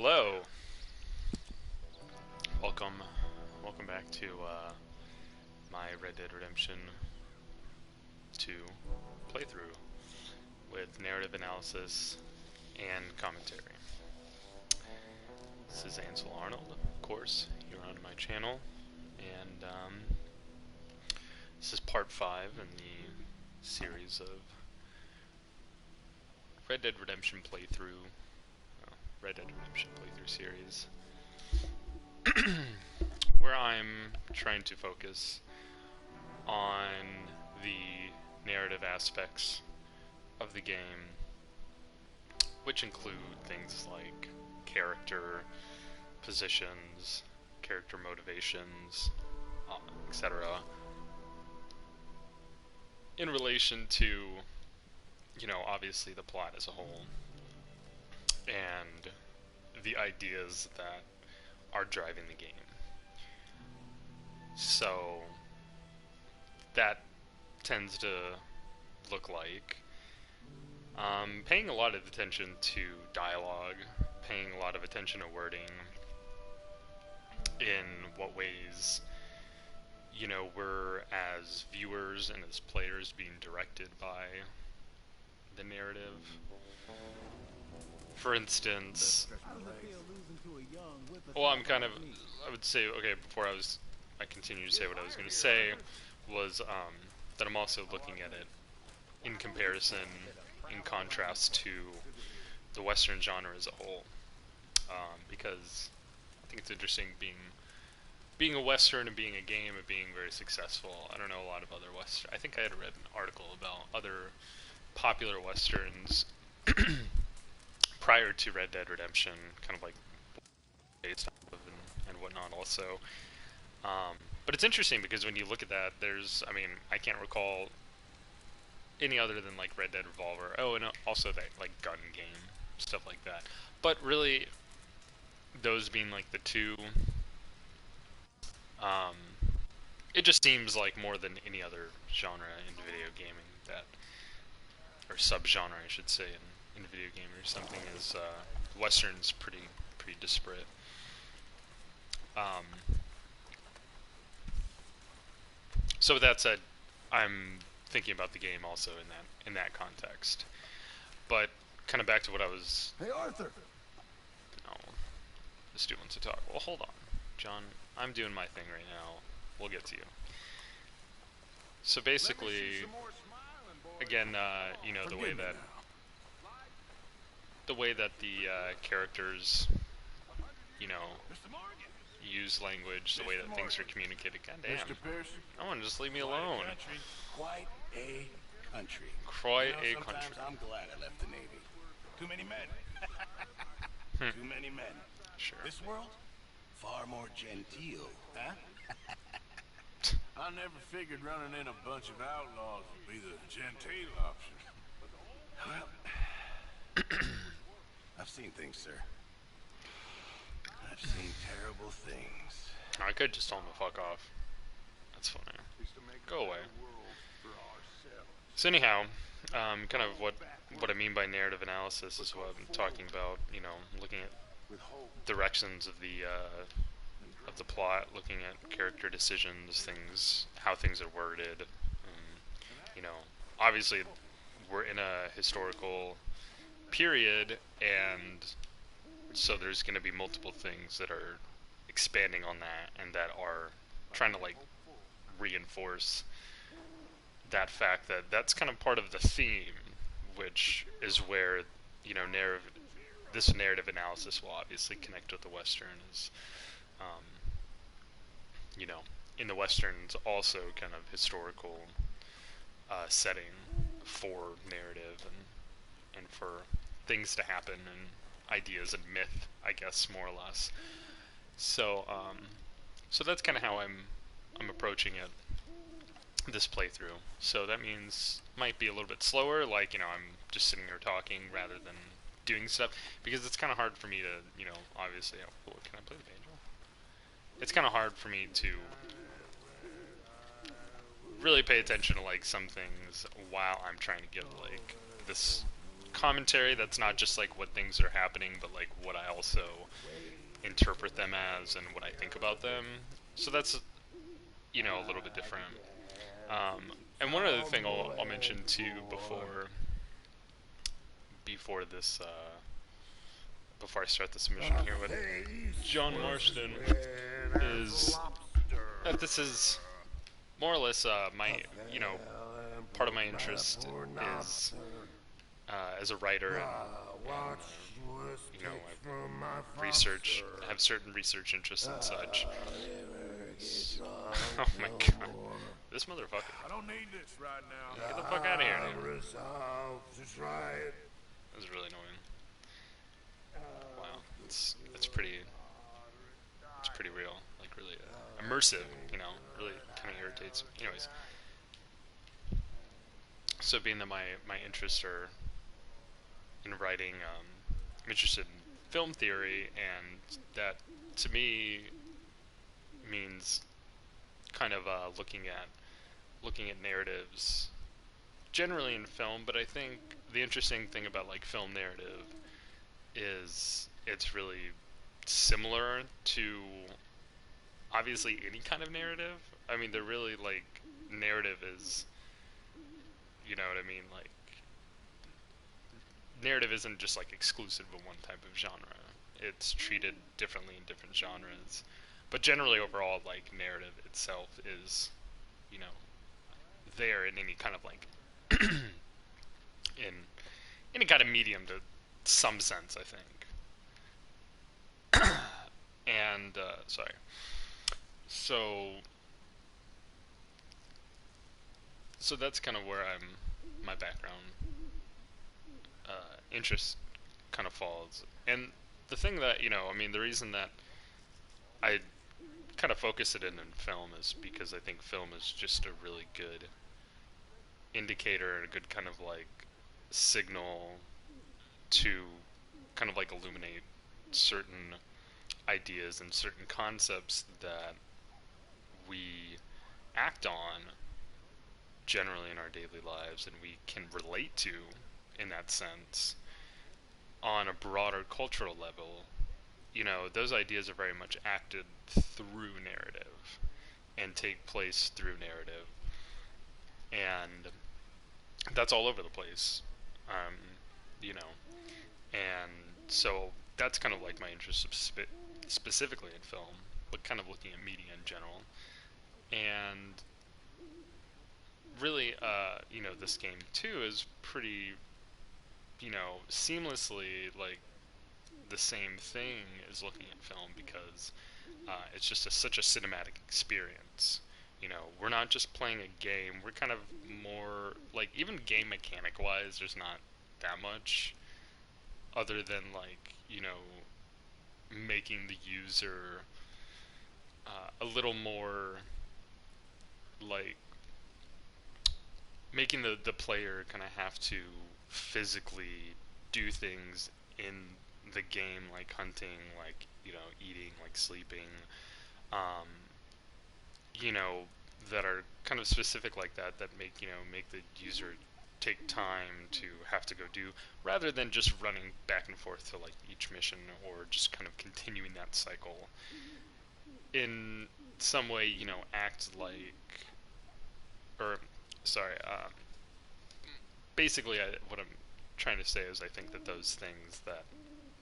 Hello. Welcome back to my Red Dead Redemption 2 playthrough with narrative analysis and commentary. This is Ansel Arnold, of course, here on my channel, and this is part 5 in the series of Red Dead Redemption playthrough, Red Dead Redemption playthrough series. Where I'm trying to focus on the narrative aspects of the game, which include things like character, positions, character motivations, etc. in relation to, obviously the plot as a whole, and the ideas that are driving the game. So that tends to look like paying a lot of attention to dialogue, paying a lot of attention to wording, in what ways, we're as viewers and as players being directed by the narrative. For instance, well, I would say, okay, before I continue to say what I was going to say, was that I'm also looking at it in comparison, in contrast to the Western genre as a whole, because I think it's interesting being a Western and being a game and being very successful. I don't know a lot of other Western. I think I had read an article about other popular Westerns prior to Red Dead Redemption, kind of like based off of and whatnot also. But it's interesting because when you look at that, I can't recall any other than like Red Dead Revolver. Oh, and also that like gun game, stuff like that. But really, those being like the two, it just seems like more than any other genre in video gaming or subgenre, I should say, in video gaming or something, is Western's pretty disparate. So with that said, I'm thinking about the game also in that context. But kind of back to what I was. Hey, Arthur. No, this dude wants to talk. Well, hold on, John. I'm doing my thing right now. We'll get to you. So basically, again, the way that the characters, use language, the way that things are communicated. Goddamn. I want to just leave me alone. Quite a country. Quite a country. Sometimes I'm glad I left the Navy. Too many men. Too many men. Sure. This world, far more genteel, huh? I never figured running in a bunch of outlaws would be the genteel option. Well, I've seen things, sir. I've seen terrible things. I could just tell him to fuck off. That's funny. Go away. So anyhow, kind of what I mean by narrative analysis is what I'm talking about. Looking at directions of the plot, looking at character decisions, how things are worded. Obviously, we're in a historical period, and so there's going to be multiple things that are expanding on that and that are trying to like reinforce that fact that that's kind of part of the theme, which is where this narrative analysis will obviously connect with the Western. In the Westerns also kind of historical setting for narrative and for things to happen and ideas and myth, I guess, more or less. So so that's kind of how I'm approaching it, this playthrough. So that means might be a little bit slower, like, I'm just sitting here talking rather than doing stuff, because it's kind of hard for me to, obviously, can I play the banjo? It's kind of hard for me to really pay attention to like some things while I'm trying to get like this commentary that's not just like what things are happening, but like what I also interpret them as and what I think about them. So that's, a little bit different. And one other thing I'll mention too before this before I start this mission here with John Marston is that this is more or less my part of my interest is as a writer and I have certain research interests and such. Oh my god. This motherfucker. I don't need this right now. Get the fuck out of here, dude. That was really annoying. Wow. It's pretty real. Like really immersive, really kind of irritates me. Anyways. So being that my interests are in writing, I'm interested in film theory, and that to me means kind of looking at narratives generally in film, but I think the interesting thing about like film narrative is it's really similar to obviously any kind of narrative. I mean, they're really like narrative is, you know what I mean, like narrative isn't just like exclusive of one type of genre. It's treated differently in different genres. But generally overall, like narrative itself is, there in any kind of like in any kind of medium to some sense, I think. And sorry. So that's kind of where my background interest kind of falls. And the thing that, the reason that I kind of focus it in film is because I think film is just a really good indicator and a good kind of like signal to kind of like illuminate certain ideas and certain concepts that we act on generally in our daily lives and we can relate to in that sense on a broader cultural level. Those ideas are very much acted through narrative and take place through narrative, and that's all over the place. um, and so that's kind of like my interest specifically in film, but kind of looking at media in general. And really, this game too is pretty, seamlessly like the same thing as looking at film because it's just such a cinematic experience. We're not just playing a game. We're kind of more like, even game mechanic wise, there's not that much other than like, making the user a little more like making the player kind of have to physically do things in the game, like hunting, like eating, like sleeping, um, that are kind of specific like that make make the user take time to have to go do, rather than just running back and forth to like each mission or just kind of continuing that cycle. In some way, act like, or sorry, basically what I'm trying to say is I think that those things that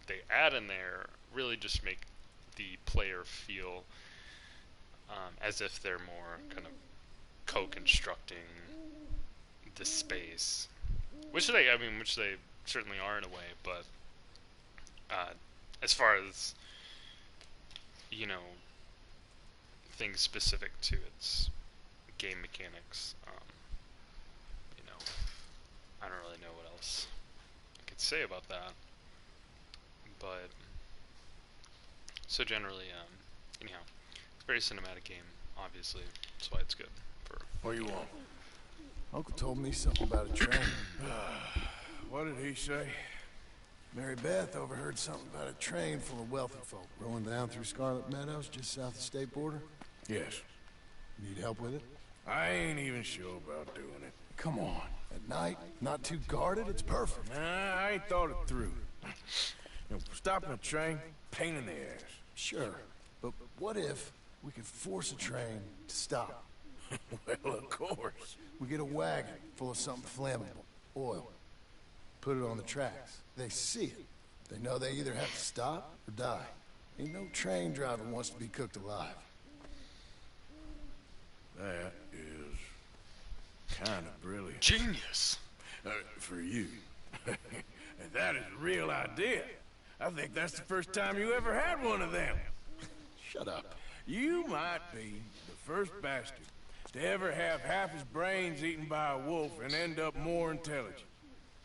they add in there really just make the player feel as if they're more kind of co-constructing the space, which they certainly are in a way, but as far as things specific to its game mechanics, I don't really know what else I could say about that. But so generally, anyhow, it's a very cinematic game. Obviously, that's why it's good for. What do you want? Uncle told me something about a train. What did he say? Mary Beth overheard something about a train full of wealthy folk rolling down through Scarlet Meadows just south of the state border. Yes. Need help with it? I ain't even sure about doing it. Come on. At night, not too guarded, it's perfect. Nah, I ain't thought it through. You know, stopping a train, pain in the ass. Sure, but what if we could force a train to stop? Well, of course. We get a wagon full of something flammable, oil. Put it on the tracks. They see it. They know they either have to stop or die. Ain't no train driver wants to be cooked alive. That is kind of brilliant. Genius. For you. And that is a real idea. I think that's the first time you ever had one of them. Shut up. You might be the first bastard to ever have half his brains eaten by a wolf and end up more intelligent.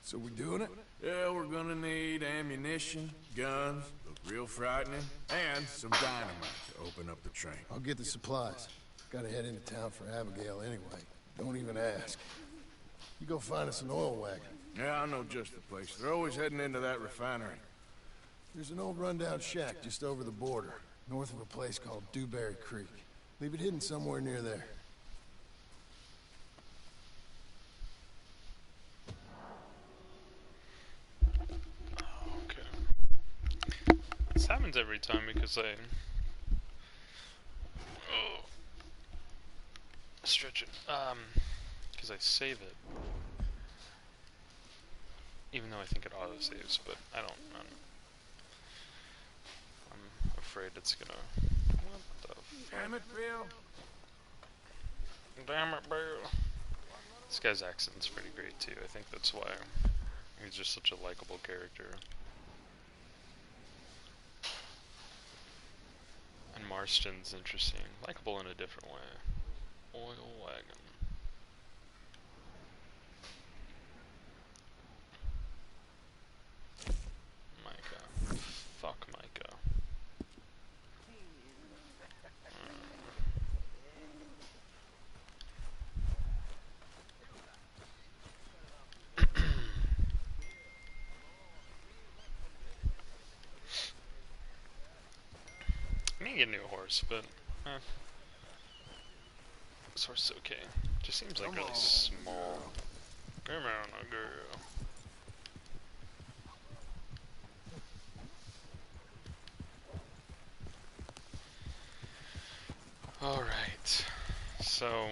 So we doing it? Yeah, we're gonna need ammunition, guns, look real frightening, and some dynamite to open up the train. I'll get the supplies. Gotta head into town for Abigail anyway. Don't even ask. You go find us an oil wagon. Yeah, I know just the place. They're always heading into that refinery. There's an old rundown shack just over the border, north of a place called Dewberry Creek. Leave it hidden somewhere near there. Okay. This happens every time because I stretch it. Because I save it. Even though I think it auto-saves, but I don't. I'm afraid it's gonna. What the fuck? Damn it, Bill. Damn it, Bill. This guy's accent's pretty great too. I think that's why he's just such a likable character. And Marston's interesting, likable in a different way. Oil wagon. Micah. Fuck Micah. I need to get a new horse, but this horse is okay. Just seems like really small. Come on, girl. Alright, so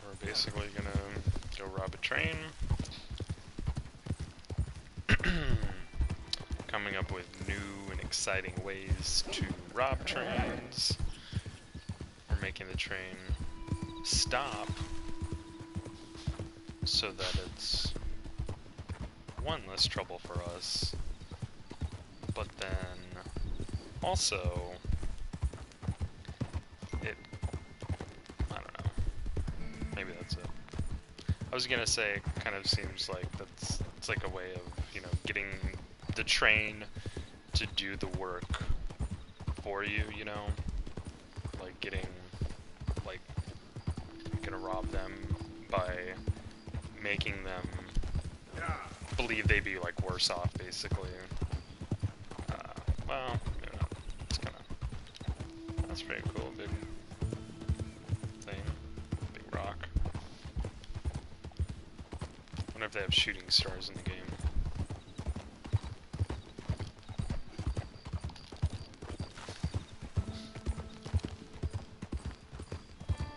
we're basically gonna go rob a train. Coming up with new and exciting ways to rob trains. We're making the train stop so that it's one, less trouble for us, but then also it, I don't know, maybe that's it. I was gonna say it kind of seems like it's like a way of, you know, getting the train to do the work for you, you know? Like getting, like, gonna rob them by making them believe they'd be, like, worse off, basically. Well, you know, it's kinda, that's pretty cool, big thing, big rock. Wonder if they have shooting stars in the game.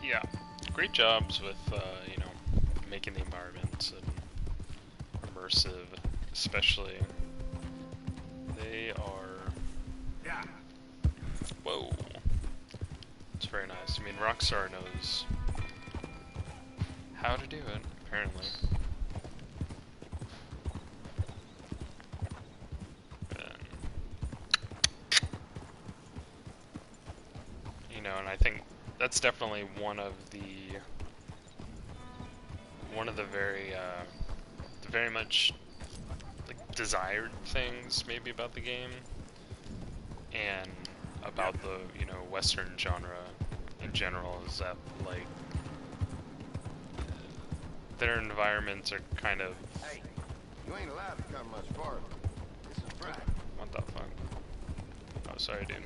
Yeah, great jobs with, you know, making the environment and immersive, especially. They are... Yeah. Whoa. It's very nice. I mean, Rockstar knows how to do it, apparently. You know, and I think that's definitely one of the very much like desired things maybe about the game and about the, you know, Western genre in general, is that like their environments are kind of... Hey, you ain't allowed to come much farther. This is private. What the fuck? Oh, sorry, dude.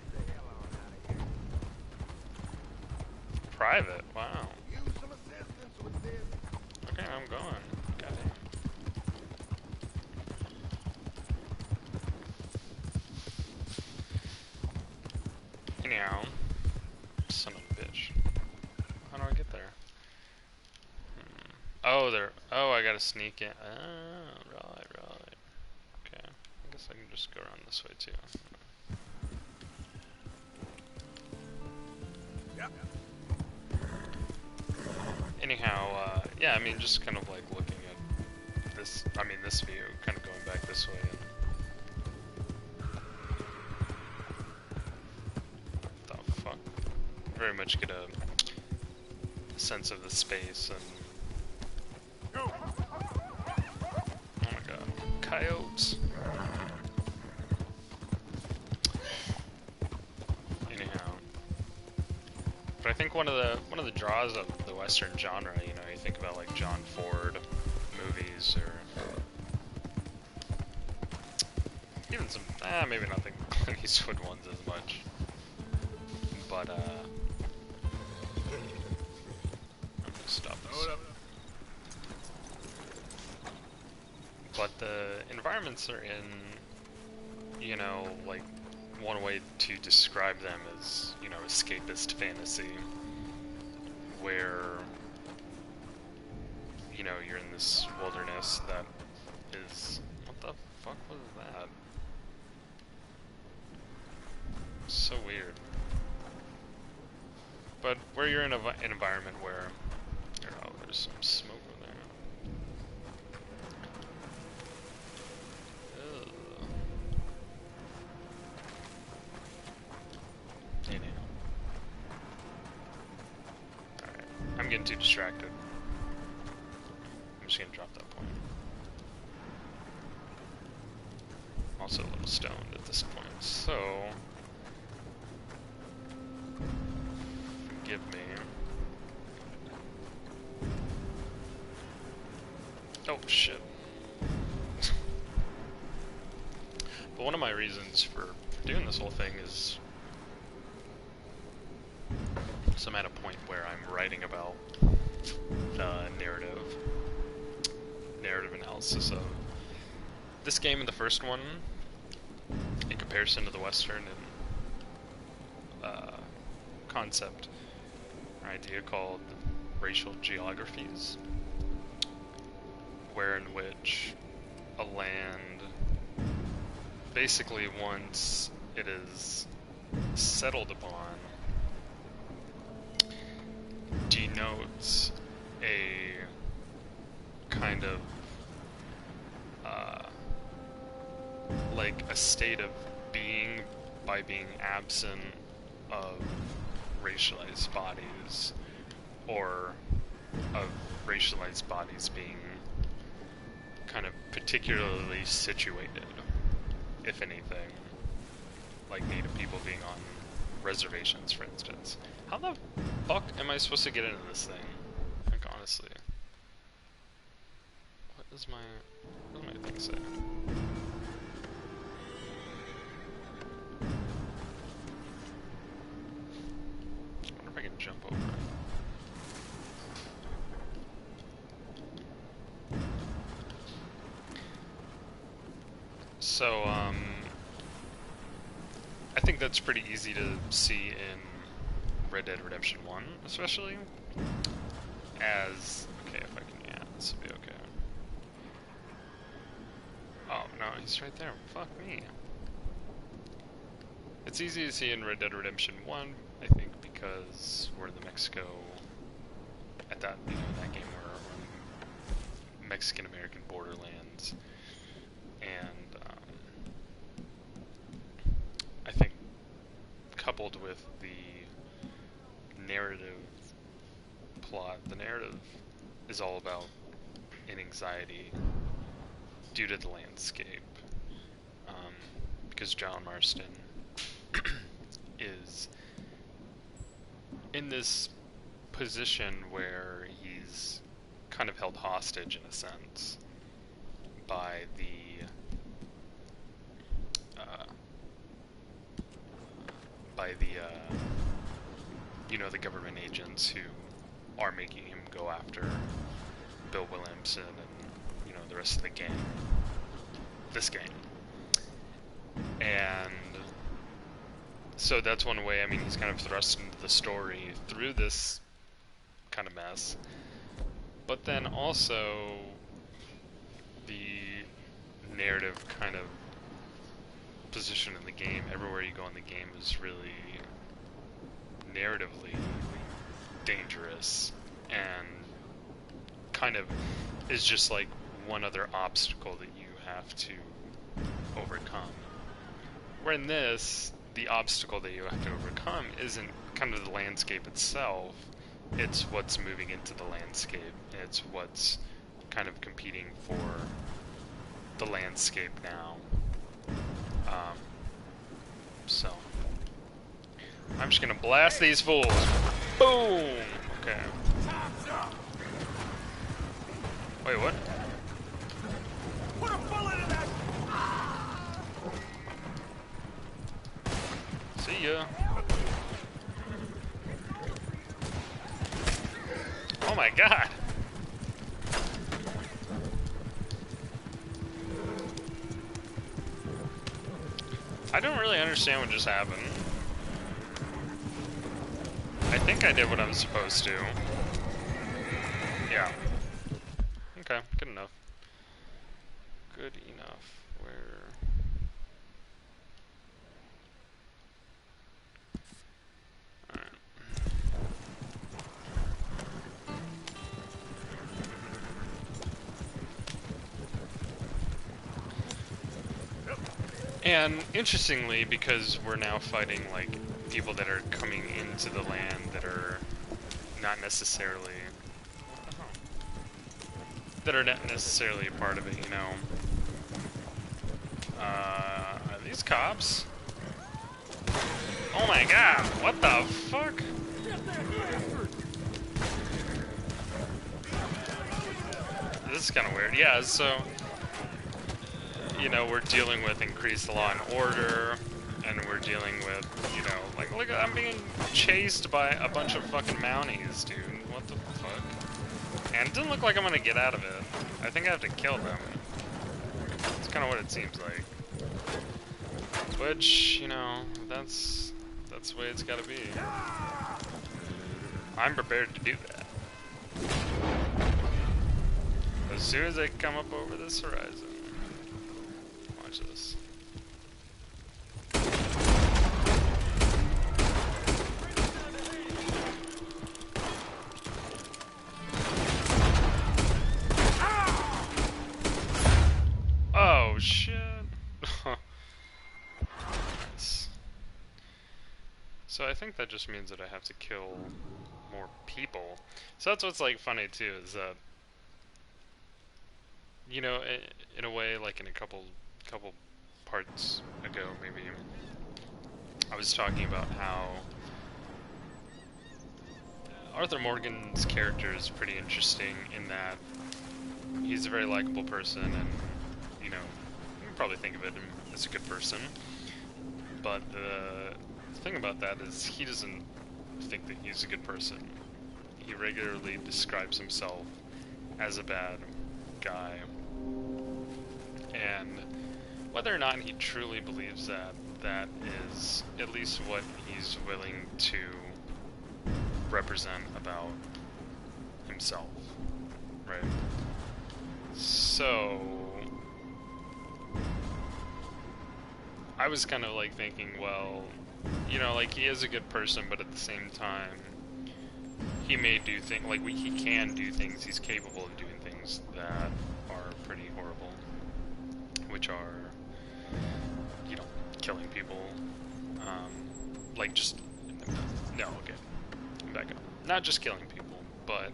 Private? Wow. Use some assistance with this. Okay, I'm going. Okay. Anyhow, son of a bitch. How do I get there? Oh, there. Oh, I gotta sneak in. Oh, right. Okay. I guess I can just go around this way too. Yep. Anyhow, yeah, I mean, just kind of like looking at this, I mean, this view, kind of going back this way, and the fuck? Very much get a sense of the space, and Go. oh my god, coyotes. Anyhow, but I think one of the draws of the Western genre, you know, you think about like John Ford movies, or even some, maybe not the Clint Eastwood ones as much, but I'm gonna stop this. Hold up. But the environments are in, you know, like, one way to describe them is, you know, escapist fantasy, where, you know, you're in this wilderness that is, what the fuck was that? So weird. But where you're in an environment where, oh, there's some smoke over there. Anyhow. Alright. I'm getting too distracted. I'm just gonna drop that point. Also a little stoned at this point, so forgive me. Oh shit. But one of my reasons for doing this whole thing is, so I'm at a point where I'm writing about the narrative analysis of this game and the first one in comparison to the Western, and concept or idea called racial geographies, where in which a land, basically once it is settled upon, denotes a kind of like a state of being by being absent of racialized bodies, or of racialized bodies being kind of particularly situated, if anything, like Native people being on reservations, for instance. How the fuck am I supposed to get into this thing? Like, honestly. What does my thing say? I wonder if I can jump over it. So, I think that's pretty easy to see in Red Dead Redemption 1, especially, as, okay, if I can, yeah, this will be okay. Oh, no, he's right there, fuck me. It's easy to see in Red Dead Redemption 1, I think, because we're in the Mexico, at that, you know, that game where we're in Mexican-American borderlands, and, I think, coupled with the narrative plot, the narrative is all about an anxiety due to the landscape, because John Marston is in this position where he's kind of held hostage, in a sense, by the you know, the government agents who are making him go after Bill Williamson and, you know, the rest of the gang. This gang. And so that's one way, I mean, he's kind of thrust into the story through this kind of mess. But then also, the narrative kind of position in the game, everywhere you go in the game, is really narratively dangerous, and kind of is just like one other obstacle that you have to overcome. Where in this, the obstacle that you have to overcome isn't kind of the landscape itself, it's what's moving into the landscape. It's what's kind of competing for the landscape now. So, I'm just gonna blast these fools. Boom! Okay. Wait, what? Put a bullet in that. See ya. Oh my god! I don't really understand what just happened. I think I did what I was supposed to. Yeah. Okay, good enough. Good enough. Where... Alright. And interestingly, because we're now fighting like people that are coming into the land that are not necessarily a part of it, you know. Are these cops? Oh my god, what the fuck? This is kind of weird. Yeah, so you know, we're dealing with increased law and order, and we're dealing with, you know, like, look, I'm being chased by a bunch of fucking Mounties, dude. What the fuck? And it doesn't look like I'm gonna get out of it. I think I have to kill them. That's kind of what it seems like. Which, you know, that's the way it's gotta be. I'm prepared to do that. As soon as I come up over this horizon. Watch this. Oh shit. Nice. So I think that just means that I have to kill more people. So that's what's like funny too, is that, you know, in a way, like in a couple parts ago, maybe, I was talking about how Arthur Morgan's character is pretty interesting in that he's a very likable person, and, you know, you can probably think of him as a good person, but the thing about that is he doesn't think that he's a good person. He regularly describes himself as a bad guy, and whether or not he truly believes that, that is at least what he's willing to represent about himself, right? So I was kind of like thinking, well, you know, like, he is a good person, but at the same time, he may do things, like, he can do things, he's capable of doing things that are pretty horrible, which are, you know, killing people, like, just, no, okay, back up, not just killing people, but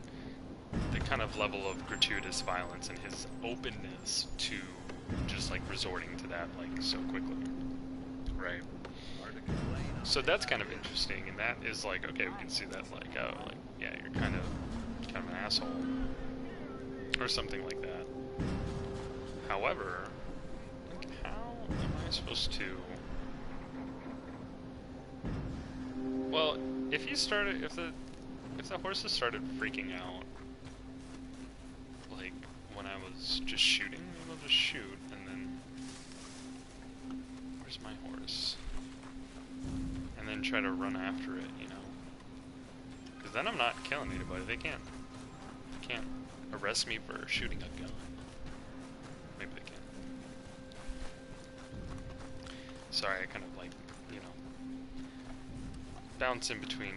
the kind of level of gratuitous violence and his openness to just, like, resorting to that, like, so quickly, right? So that's kind of interesting, and that is like, okay, we can see that, like, oh, like, yeah, you're kind of an asshole, or something like that. However, like, how am I supposed to? Well, if the horses started freaking out, was just shooting. Maybe I'll just shoot and then... Where's my horse? And then try to run after it, you know? Because then I'm not killing anybody. They can't arrest me for shooting a gun. Maybe they can. Sorry, I kind of like, you know, bounce in between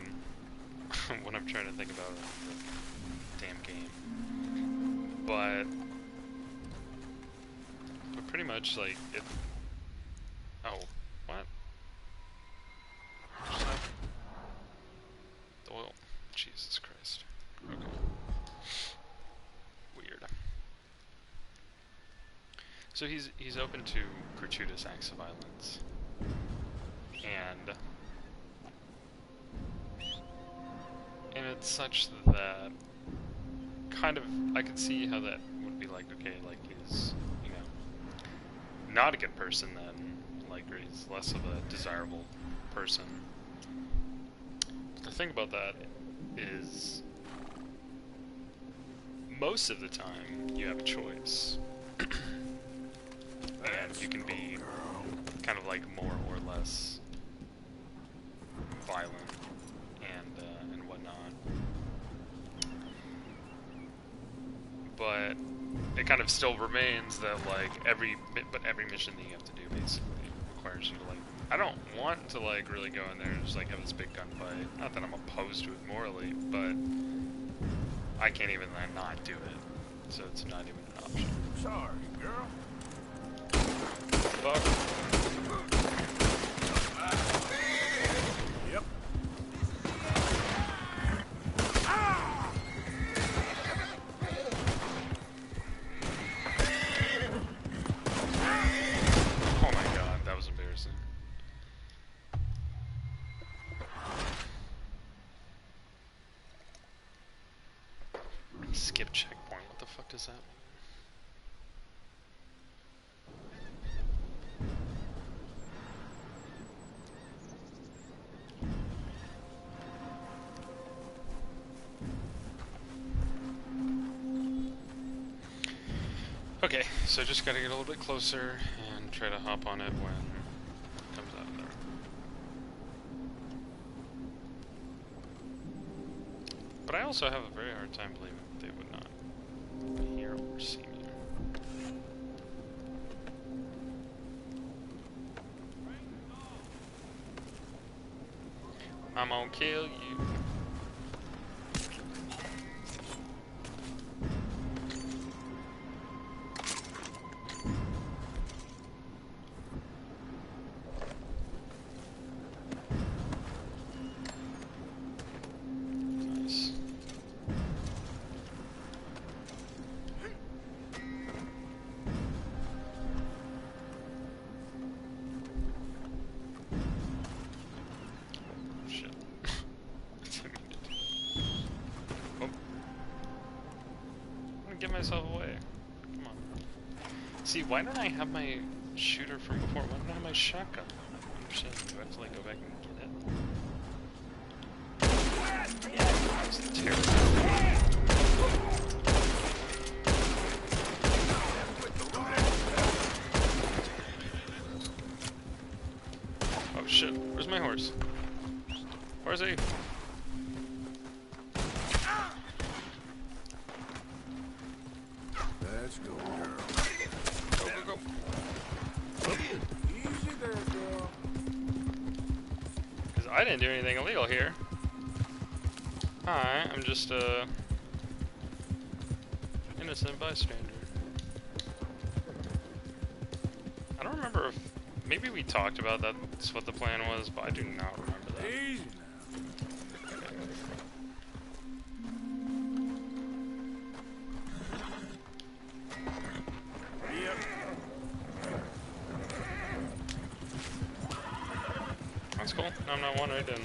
what I'm trying to think about in the damn game. But pretty much, like, it... Oh, what? Just like... Oil. Jesus Christ. Okay. Weird. So he's open to gratuitous acts of violence. And it's such that kind of I could see how that would be like, okay, like he's, you know, not a good person then, like, or he's less of a desirable person. The thing about that is most of the time you have a choice. And you can be kind of like more or less violent and whatnot. But it kind of still remains that like every mission that you have to do basically requires you to like, I don't want to like really go in there and just like have this big gunfight. Not that I'm opposed to it morally, but I can't even not do it. So it's not even an option. Sorry, girl. Fuck. Yep. Oh my god, that was embarrassing. Skip checkpoint, what the fuck does that mean? Okay, so just gotta get a little bit closer and try to hop on it when it comes out of there. But I also have a very hard time believing that they would not hear or see me. I'm gonna kill you. Nice. Shit. Oh. I'm gonna get myself away. Come on. See, why don't I have my shooter from before? Why don't I have my shotgun? I don't understand. Do I have to like go back and get it? That's terrible. Oh shit, where's my horse? Where's he? Let's go, girl. Go, go, go. Easy there, girl. Because I didn't do anything illegal here. Hi, I'm just a innocent bystander. I don't remember if maybe we talked about that. That's what the plan was, but I do not remember that. Easy now. Yep. That's cool. I'm not wanted, and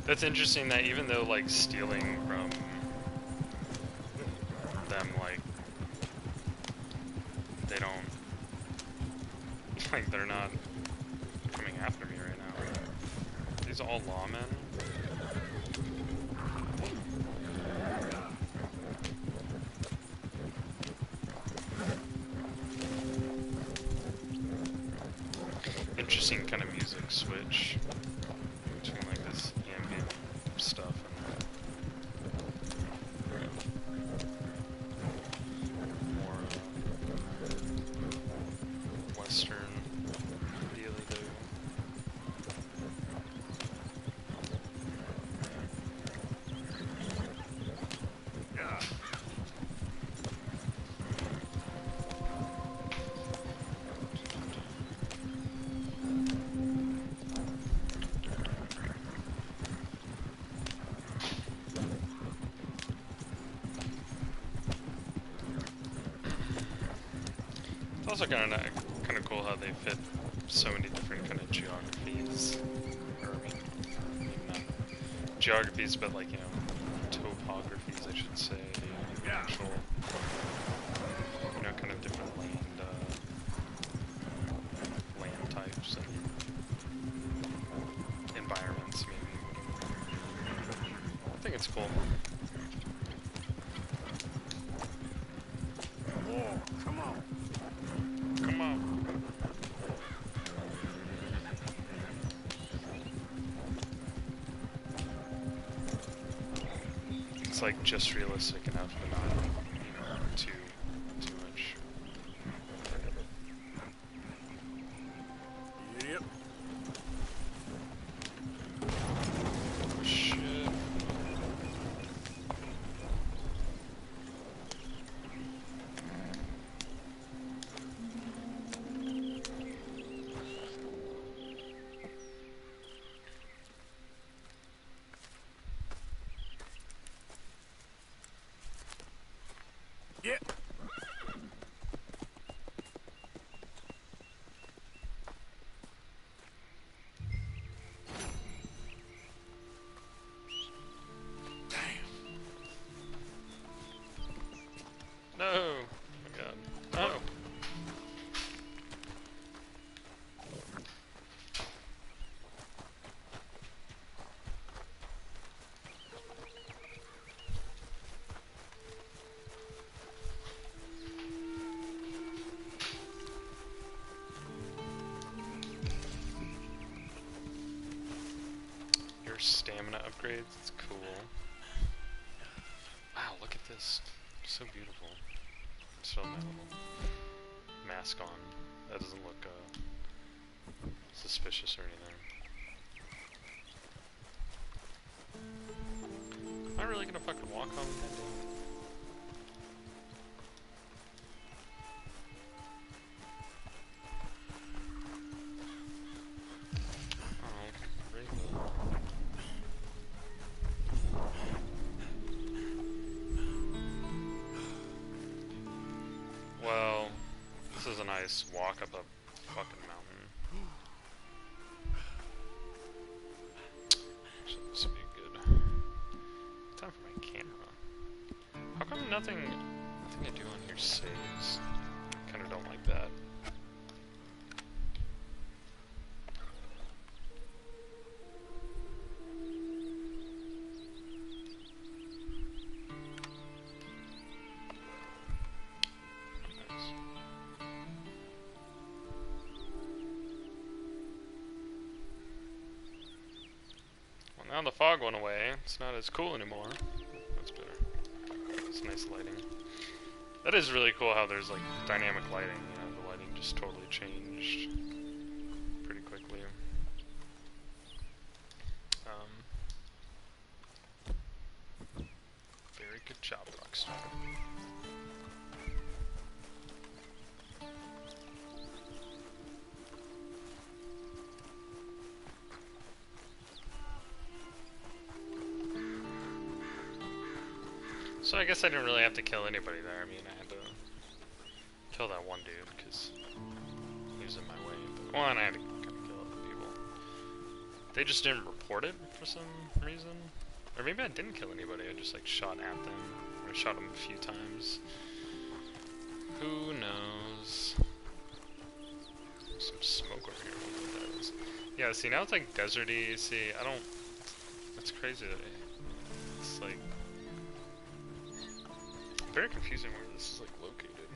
that's interesting that even though like stealing from them, like they don't, like they're not coming after me right now. These are all lawmen. interesting kind of music switch between like this ambient stuff and more Western dealy-do. Yeah. It's also kind of cool how they fit so many different kind of geographies, or I mean not geographies, but like, you know, topographies, I should say, Yeah. actual, you know, kind of different land types and environments, maybe. I think it's cool. Oh, come on. Come on. It's like just realistic enough, but not, you know, too much. Yep. Oh, shit. Yeah. No! Oh my god. Oh! Your stamina upgrades, it's cool. Wow, look at this. So beautiful. Still my little mask on. That doesn't look suspicious or anything. Am I really gonna fucking walk home that day? Oh, very cool. Well, this is a nice walk up a fucking mountain. Actually, this would be good. Time for my camera. How come nothing I do on here saves? I kinda don't like that. Nice. Well, now the fog went away. It's not as cool anymore. That's better. It's nice lighting. That is really cool how there's like dynamic lighting. You know, the lighting just totally changed pretty quickly. Very good job, Rockstar. So I guess I didn't really have to kill anybody there. I mean, I had to kill that one dude because he was in my way. But, well, and I had to kind of kill other people. They just didn't report it for some reason. Or maybe I didn't kill anybody. I just like shot at them. Or shot them a few times. Who knows? Some smoke over here. I wonder what that is. Yeah, see, now it's like deserty. See, I don't... It's crazy that it's like... very confusing where this is like located.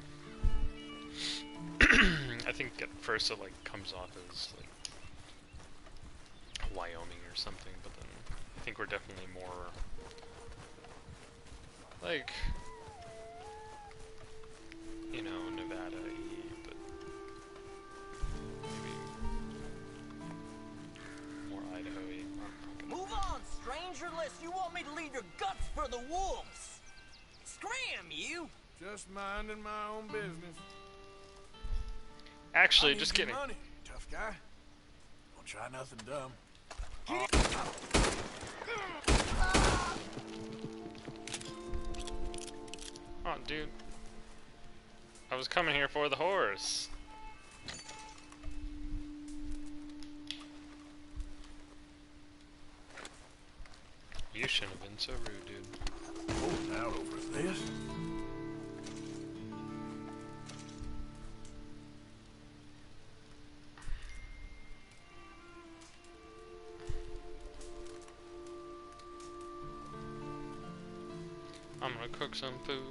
I think at first it like comes off as like Wyoming or something, but then I think we're definitely more like, you know, Nevada-y, but maybe more Idaho-y. Move on, stranger, unless you want me to leave your guts for the wolves. Scram, you! Just minding my own business. Actually, I need just your kidding. money, tough guy. Don't try nothing dumb. Oh, dude. I was coming here for the horse. You shouldn't have been so rude, dude. Holding out over this. I'm gonna cook some food.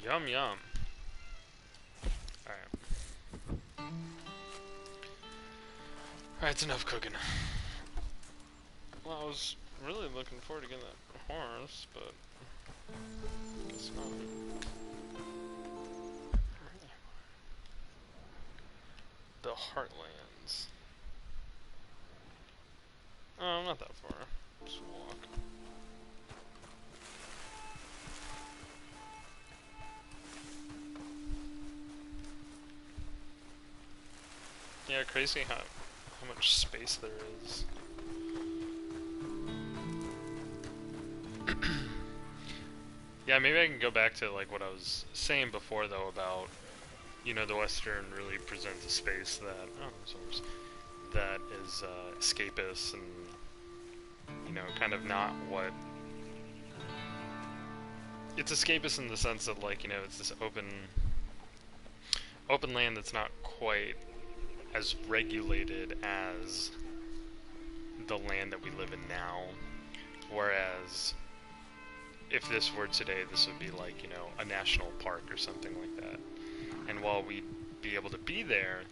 Yum yum. Alright. Alright, it's enough cooking. Well, I was really looking forward to getting that horse, but it's not. The Heartlands. Oh, not that far. Just walk. Yeah, crazy how much space there is. Yeah, maybe I can go back to like what I was saying before though about, you know, the Western really presents a space that that is escapist and, you know, kind of not what it's escapist in the sense that, like, you know, it's this open land that's not quite as regulated as the land that we live in now. Whereas if this were today, this would be like, you know, a national park or something like that. And while we'd be able to be there,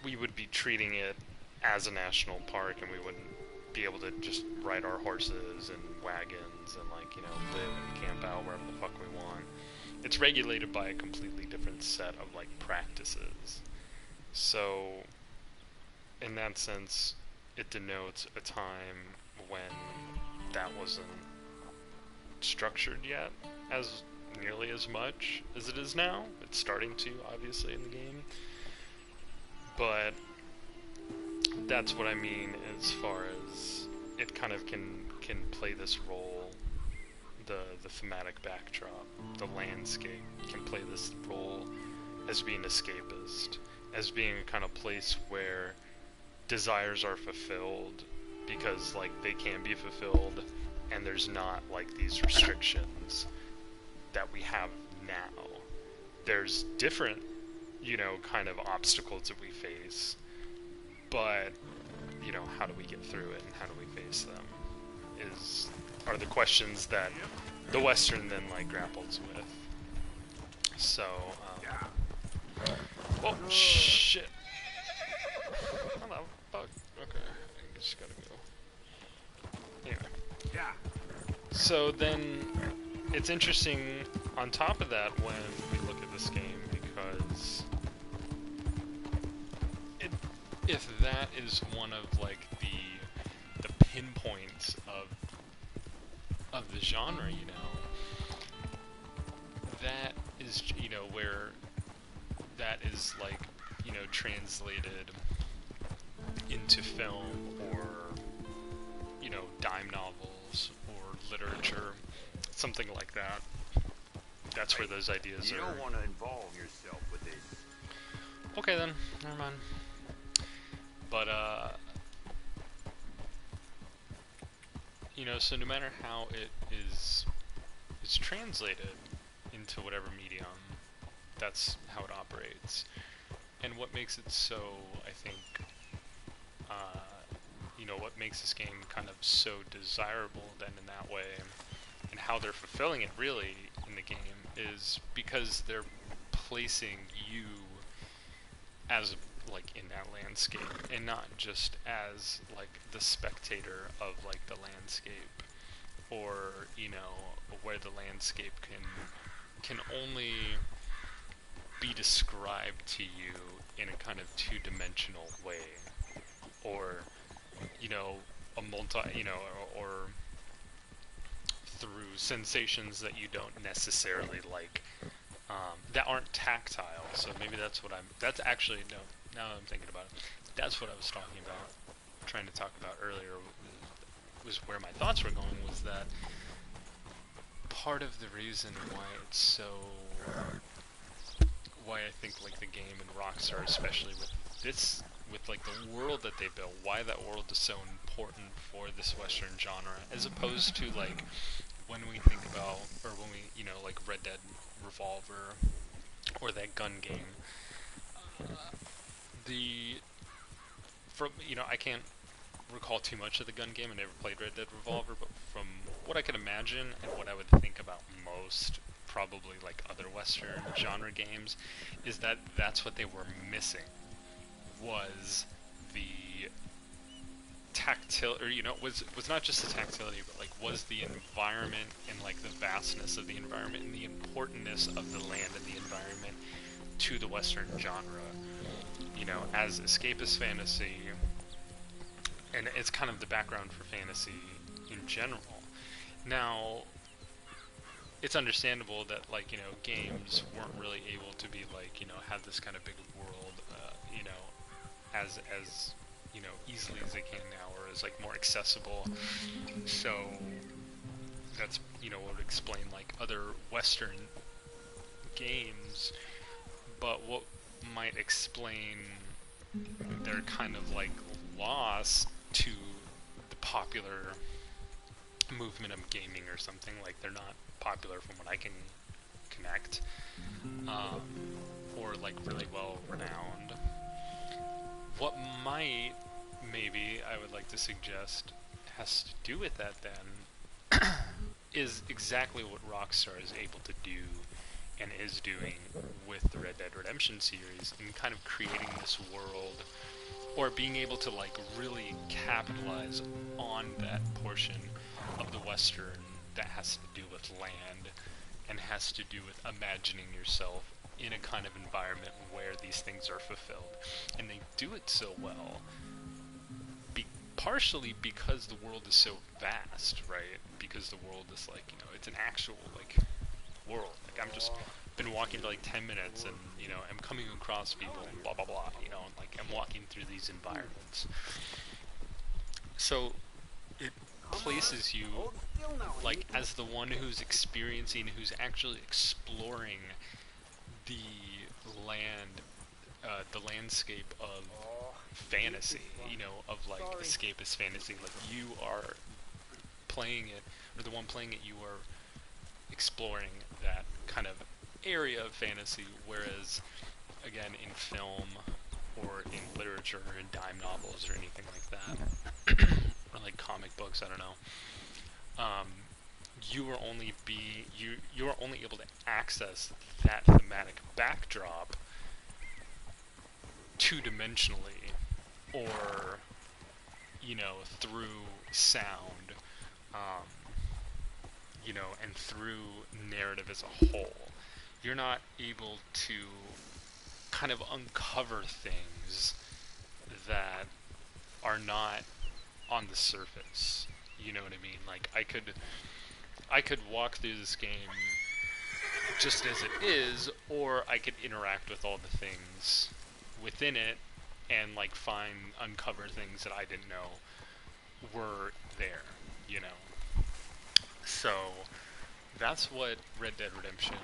we would be treating it as a national park, and we wouldn't be able to just ride our horses and wagons and, like, you know, live and camp out wherever the fuck we want. It's regulated by a completely different set of, like, practices. So, in that sense, it denotes a time when that wasn't structured yet as nearly as much as it is now. It's starting to, obviously, in the game. But that's what I mean as far as it kind of can play this role. The thematic backdrop, the landscape can play this role as being escapist, as being a kind of place where desires are fulfilled because, like, they can be fulfilled and there's not, like, these restrictions that we have now. There's different, you know, kind of obstacles that we face, but, you know, how do we get through it and how do we face them are the questions that the Western then, like, grapples with. So, oh, shit. What the fuck? Okay, I just gotta go. Anyway. Yeah. So then, it's interesting on top of that when we look at this game, because if that is one of, like, the pinpoints of the genre, you know, that is, you know, where that is, like, you know, translated into film or, you know, dime novels or literature, something like that. That's where those ideas are. You don't want to involve yourself with this. Okay then, never mind. But you know, so no matter how it's translated into whatever medium, that's how it operates. And what makes it so, I think, you know, what makes this game kind of so desirable then in that way, and how they're fulfilling it really in the game, is because they're placing you as like in that landscape, and not just as like the spectator of like the landscape, or you know, where the landscape can only be described to you in a kind of two-dimensional way, or you know, a multi, you know, or through sensations that you don't necessarily like, that aren't tactile. So maybe that's actually, no, now that I'm thinking about it, that's what I was talking about, trying to talk about earlier, was where my thoughts were going, was that part of the reason why it's so, why I think like the game and Rockstar, especially with this, with like the world that they built, why that world is so important for this Western genre, as opposed to like when we think about, or when we, you know, like Red Dead Revolver, or that gun game, the, from, you know, I can't recall too much of the gun game, I never played Red Dead Revolver, but from what I can imagine, and what I would think about most, probably like other Western genre games, is that that's what they were missing, was the tactile, or you know, was not just the tactility, but like was the environment, and like the vastness of the environment, and the importance of the land and the environment to the Western genre, you know, as escapist fantasy, and it's kind of the background for fantasy in general. Now, it's understandable that, like, you know, games weren't really able to be like, you know, have this kind of big world, you know, as you know, easily as they can now, or as like more accessible. So that's, you know, what would explain like other Western games. But what might explain their kind of like loss to the popular movement of gaming or something, like they're not popular from what I can connect, or like really well renowned. What might, maybe, I would like to suggest has to do with that then, is exactly what Rockstar is able to do and is doing with the Red Dead Redemption series, in kind of creating this world, or being able to like really capitalize on that portion of the Western that has to do with land, and has to do with imagining yourself in a kind of environment where these things are fulfilled. And they do it so well, partially because the world is so vast, right? Because the world is like, you know, it's an actual like world. Like I'm just been walking for like 10 minutes, and you know, I'm coming across people and blah blah blah, you know, and like I'm walking through these environments. So it places you like as the one who's experiencing, who's actually exploring the land, the landscape of fantasy, you know, of like escapist fantasy. Like you are playing it, or the one playing it, you are exploring that kind of area of fantasy, whereas again in film, or in literature, or in dime novels, or anything like that, or like comic books, I don't know, you are only you are only able to access that thematic backdrop two-dimensionally, or you know, through sound, um, you know, and through narrative as a whole. You're not able to kind of uncover things that are not on the surface. You know what I mean? Like I could walk through this game just as it is, or I could interact with all the things within it and like uncover things that I didn't know were there, you know. So that's what Red Dead Redemption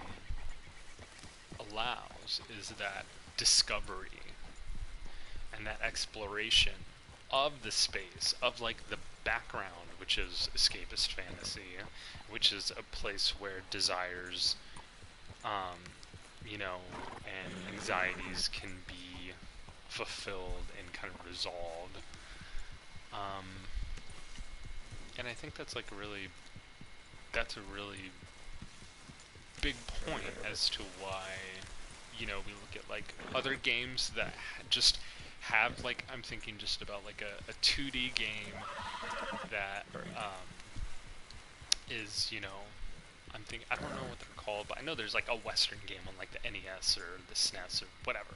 allows, is that discovery and that exploration of the space, of like the background, which is escapist fantasy, which is a place where desires, you know, and anxieties can be fulfilled and kind of resolved. And I think that's like that's a really big point as to why, you know, we look at like other games that just have like, I'm thinking just about like a 2D game that is, you know, I don't know what they're called, but I know there's like a Western game on like the NES or the SNES or whatever.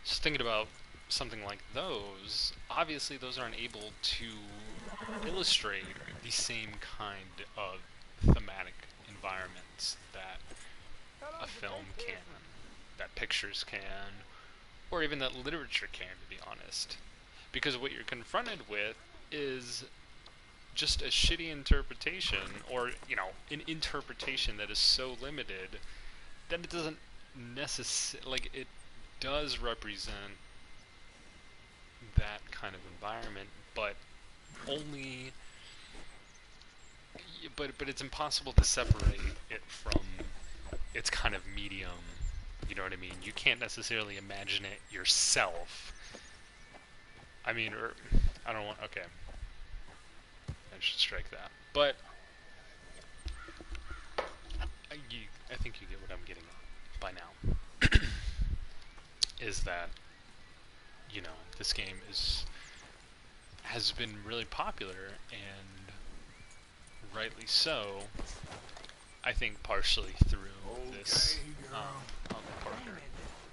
Just thinking about something like those, obviously those aren't able to illustrate the same kind of thematic environments that a film can, that pictures can, or even that literature can, to be honest. Because what you're confronted with is just a shitty interpretation, or, you know, an interpretation that is so limited that it doesn't necessarily, like, it does represent that kind of environment, but only, but it's impossible to separate it from its kind of medium. You know what I mean? You can't necessarily imagine it yourself. I mean, or I don't want. Okay, I should strike that. But I think you get what I'm getting at by now. Is that, you know, this game has been really popular, and rightly so. I think partially through this partner.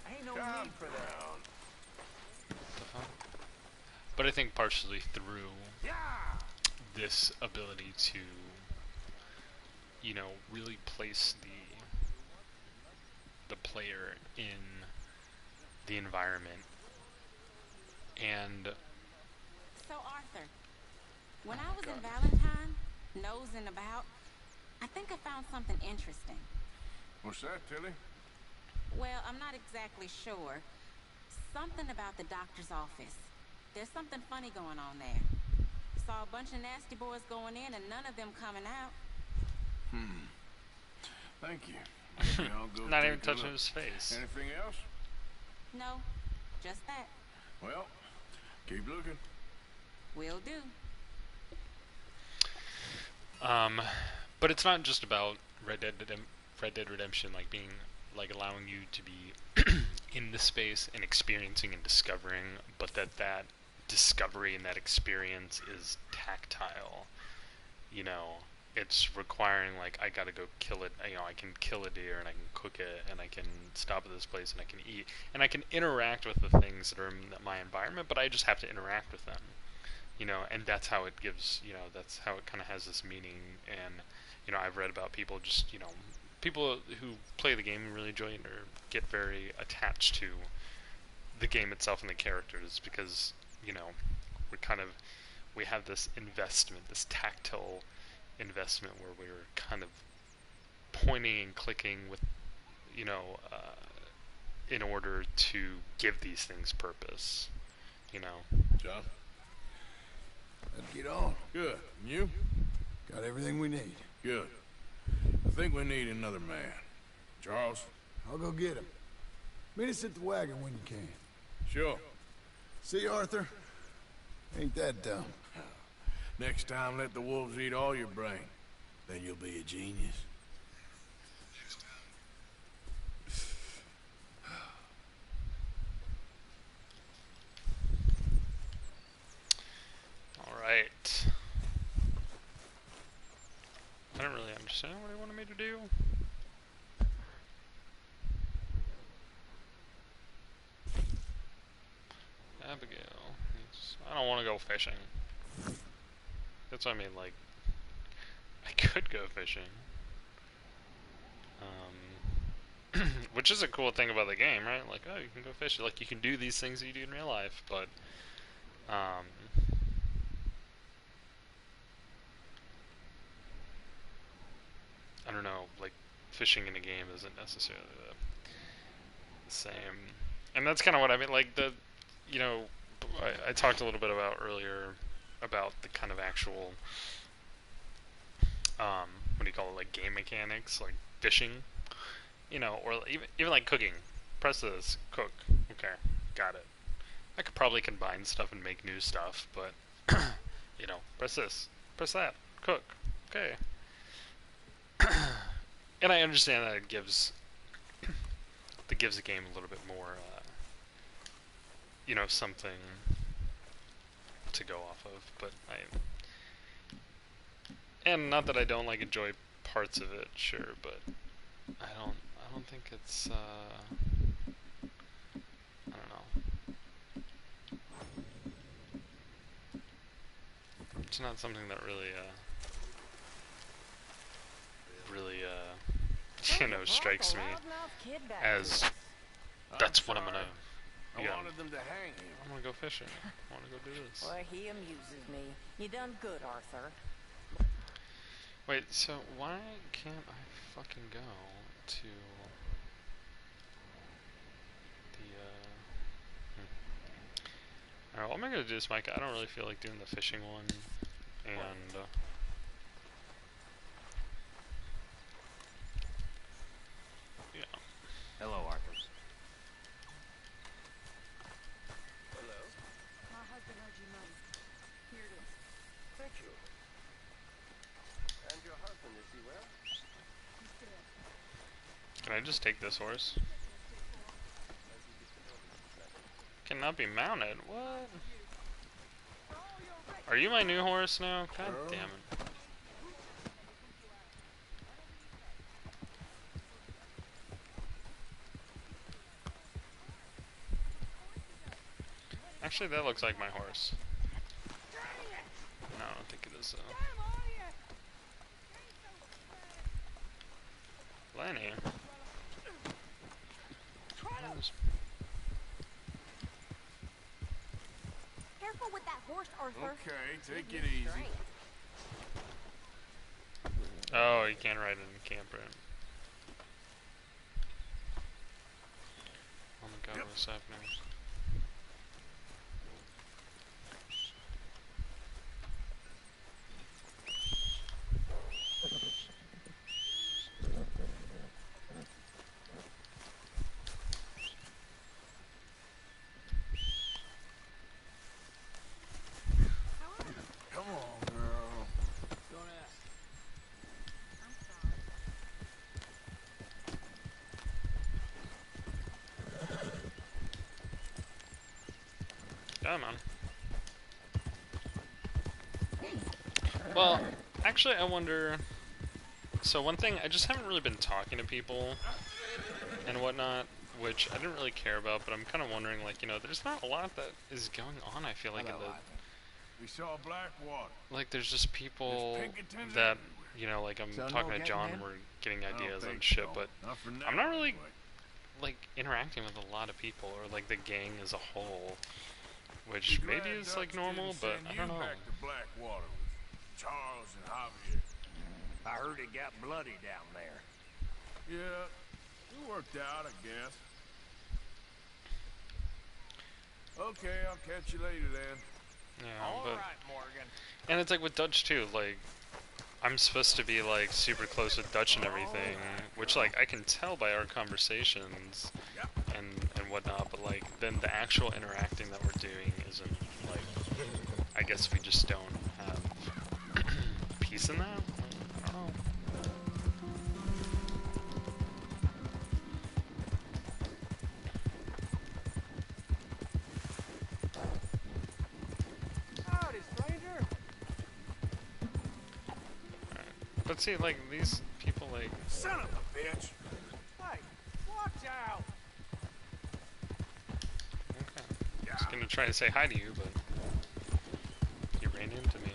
Ain't no need for that. But I think partially through this ability to, you know, really place the player in the environment. And so Arthur, when I was in Valentine, nosing about, I think I found something interesting. What's that, Tilly? Well, I'm not exactly sure. Something about the doctor's office. There's something funny going on there. Saw a bunch of nasty boys going in and none of them coming out. Thank you. Maybe I'll go not take even a touching look. his face. Anything else? No, just that. Well, keep looking. Will do. But it's not just about Red Dead Redemption, like being, like, allowing you to be in the space and experiencing and discovering, but that discovery and that experience is tactile. You know, it's requiring, like, I gotta go kill it. You know, I can kill a deer and I can cook it and I can stop at this place and I can eat and I can interact with the things that are in my environment, but I just have to interact with them. You know, and that's how it gives, you know, that's how it kind of has this meaning. And, you know, I've read about people just, you know, people who play the game and really enjoy it or get very attached to the game itself and the characters because, you know, we have this investment, this tactile investment where we're kind of pointing and clicking with, you know, in order to give these things purpose, you know. John? Let's get on. Good. And you? Got everything we need. Good. I think we need another man. Charles? I'll go get him. Meet us at the wagon when you can. Sure. See, Arthur? Ain't that dumb. Next time, let the wolves eat all your brain. Then you'll be a genius. Alright. I don't really understand what he wanted me to do. Abigail. I don't want to go fishing. That's what I mean, like, I could go fishing. Which is a cool thing about the game, right? Like, oh, you can go fishing. Like, you can do these things that you do in real life, but, I don't know, like, fishing in a game isn't necessarily the same. And that's kind of what I mean, like, you know, I talked a little bit about earlier about the kind of actual what do you call it, like game mechanics, like fishing, you know, or even like cooking. Press this, cook. Okay, got it. I could probably combine stuff and make new stuff, but you know, press this, press that, cook. Okay. And I understand that it gives the game a little bit more, you know, something to go off of. But and not that I don't like enjoy parts of it, sure, but I don't think it's, I don't know. It's not something that really, you know, strikes me as that's what I'm gonna. I wanted them to hang him. I'm gonna go fishing. I wanna go do this. Well, he amuses me. You done good, Arthur. Wait, so why can't I fucking go to the, Alright, what am I gonna do this, Mike? I don't really feel like doing the fishing one, and, yeah. Hello, Arthur. My husband owed you money. Here it is. Thank you. And your husband, is he well? He's dead. Can I just take this horse? Cannot be mounted. What? Are you my new horse now? God damn it. Actually, that looks like my horse. No, I don't think it is though. Lenny. Careful with that horse, Arthur. Okay, take it easy. Oh, you can't ride in the camper. Oh my god, what's happening? Come on, girl. Don't ask. Come on. Well, actually, I wonder. So one thing, I just haven't really been talking to people and whatnot, which I didn't really care about. But I'm kind of wondering, like, you know, there's not a lot that is going on. I feel like in the We saw black water. like, there's just people There's Pinkertons that, everywhere. you know, like I'm So talking no to John, getting in? we're getting I don't ideas and think shit, so. but Not for now, I'm not really anyway. like interacting with a lot of people or like the gang as a whole, Be which glad maybe is Dutch like normal, didn't but send I you don't know. back to Blackwater with Charles and Javier. I heard it got bloody down there. Yeah, it worked out, I guess. Okay, I'll catch you later then. Yeah, All but right, Morgan. and it's like with Dutch too, like I'm supposed to be like super close with Dutch and everything, which like I can tell by our conversations and whatnot, but like then the actual interacting that we're doing isn't like, I guess we just don't have peace in that. I don't know. Howdy, stranger. But see, like these people, like Son of a bitch! Hey, watch out. okay, I was gonna try to say hi to you, but you ran into me.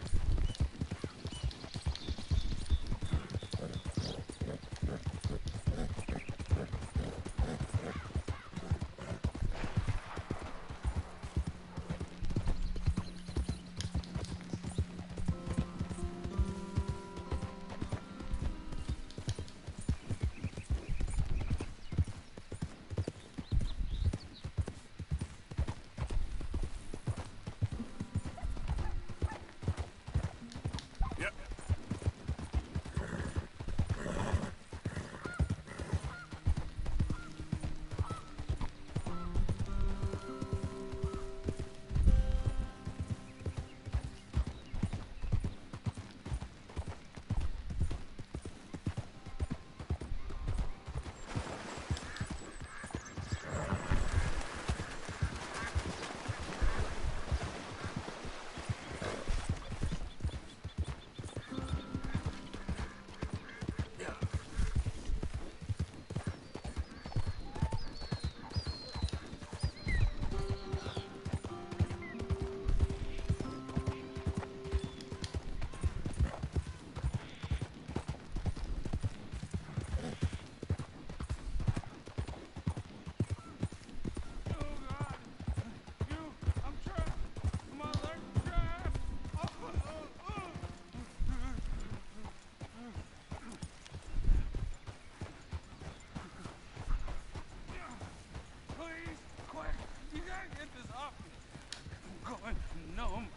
numb.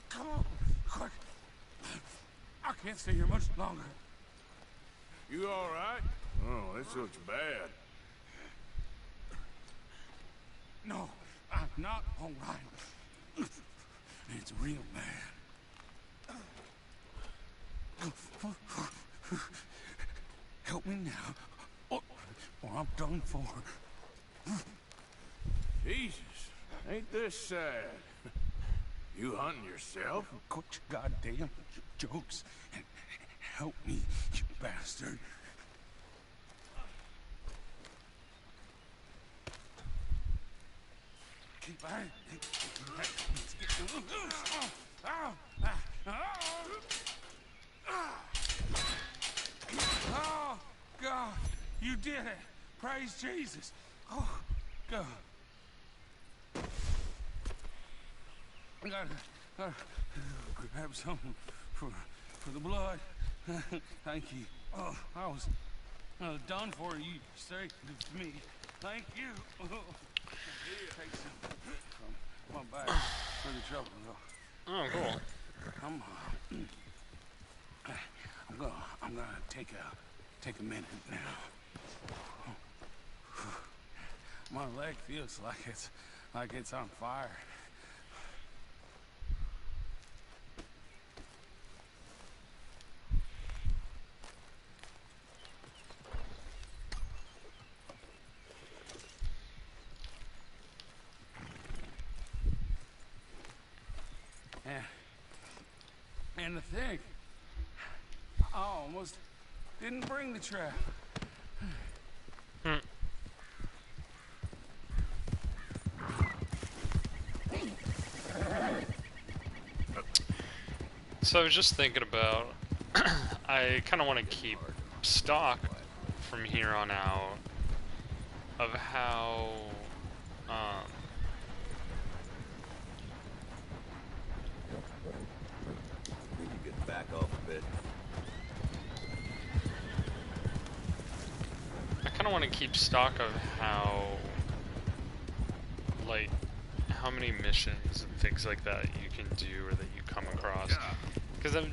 Come on, quick. I can't stay here much longer. You all right? Oh, this looks bad. No, I'm not all right. It's real bad. Help me now, or I'm done for. Jesus, ain't this sad? You hunting yourself? Quit your goddamn jokes and help me, you bastard. Keep at it. Oh, God, you did it. Praise Jesus. Oh, God. I gotta grab something for the blood. Thank you. Oh, I was done for. You saved me. Thank you. Take some from my back for the trouble, though. Oh, cool. I'm gonna take a minute now. My leg feels like it's on fire. And to think, I almost didn't bring the trap. So I was just thinking about, I kind of want to keep stock from here on out of how, Need to get back off a bit. I kind of want to keep stock of how, like, how many missions and things like that you can do or that you come across. Because I'll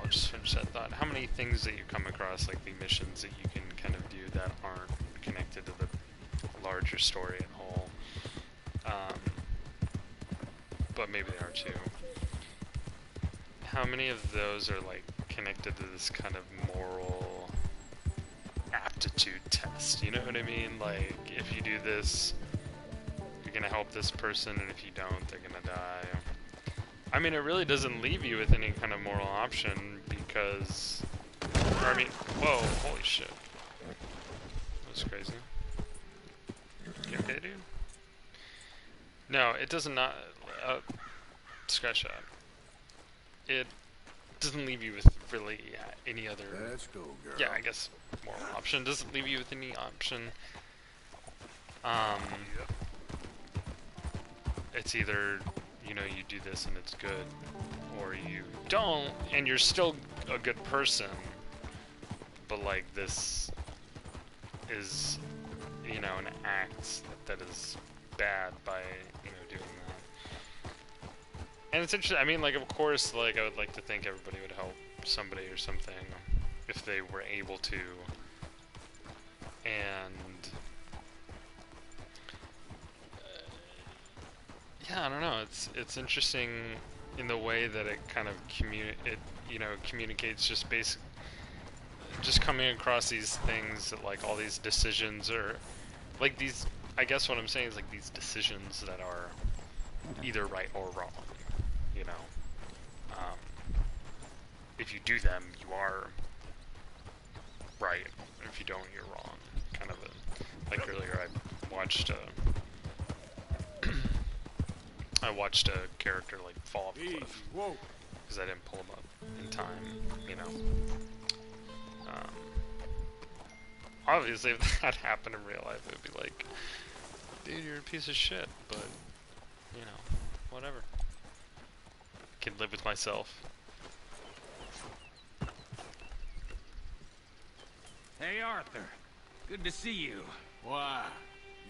just finish that thought. How many things that you come across, like the missions that you can kind of do that aren't connected to the larger story and whole, but maybe they are too. How many of those are like connected to this kind of moral aptitude test? You know what I mean? Like, if you do this, you're gonna help this person, and if you don't, they're gonna die. I mean, it really doesn't leave you with any kind of moral option because, or I mean, whoa, holy shit. That was crazy. You okay, dude? No, it does not, scratch that. It doesn't leave you with really any other, Let's go, girl. yeah, I guess moral option. Doesn't leave you with any option. It's either, you know, you do this and it's good, or you don't and you're still a good person, but like this is, you know, an act that is bad by, you know, doing that. And it's interesting, I mean, like, of course, like, I would like to think everybody would help somebody or something if they were able to, and yeah, I don't know. It's interesting in the way that it kind of communicates just coming across these things that, like, all these decisions are like these. I guess what I'm saying is, like, these decisions that are either right or wrong. You know, if you do them, you are right. If you don't, you're wrong. Kind of like earlier, I watched a character, like, fall off a cliff because I didn't pull him up in time, you know. Obviously, if that happened in real life, it would be like, dude, you're a piece of shit, but, you know, whatever. Can live with myself. Hey, Arthur. Good to see you. Why?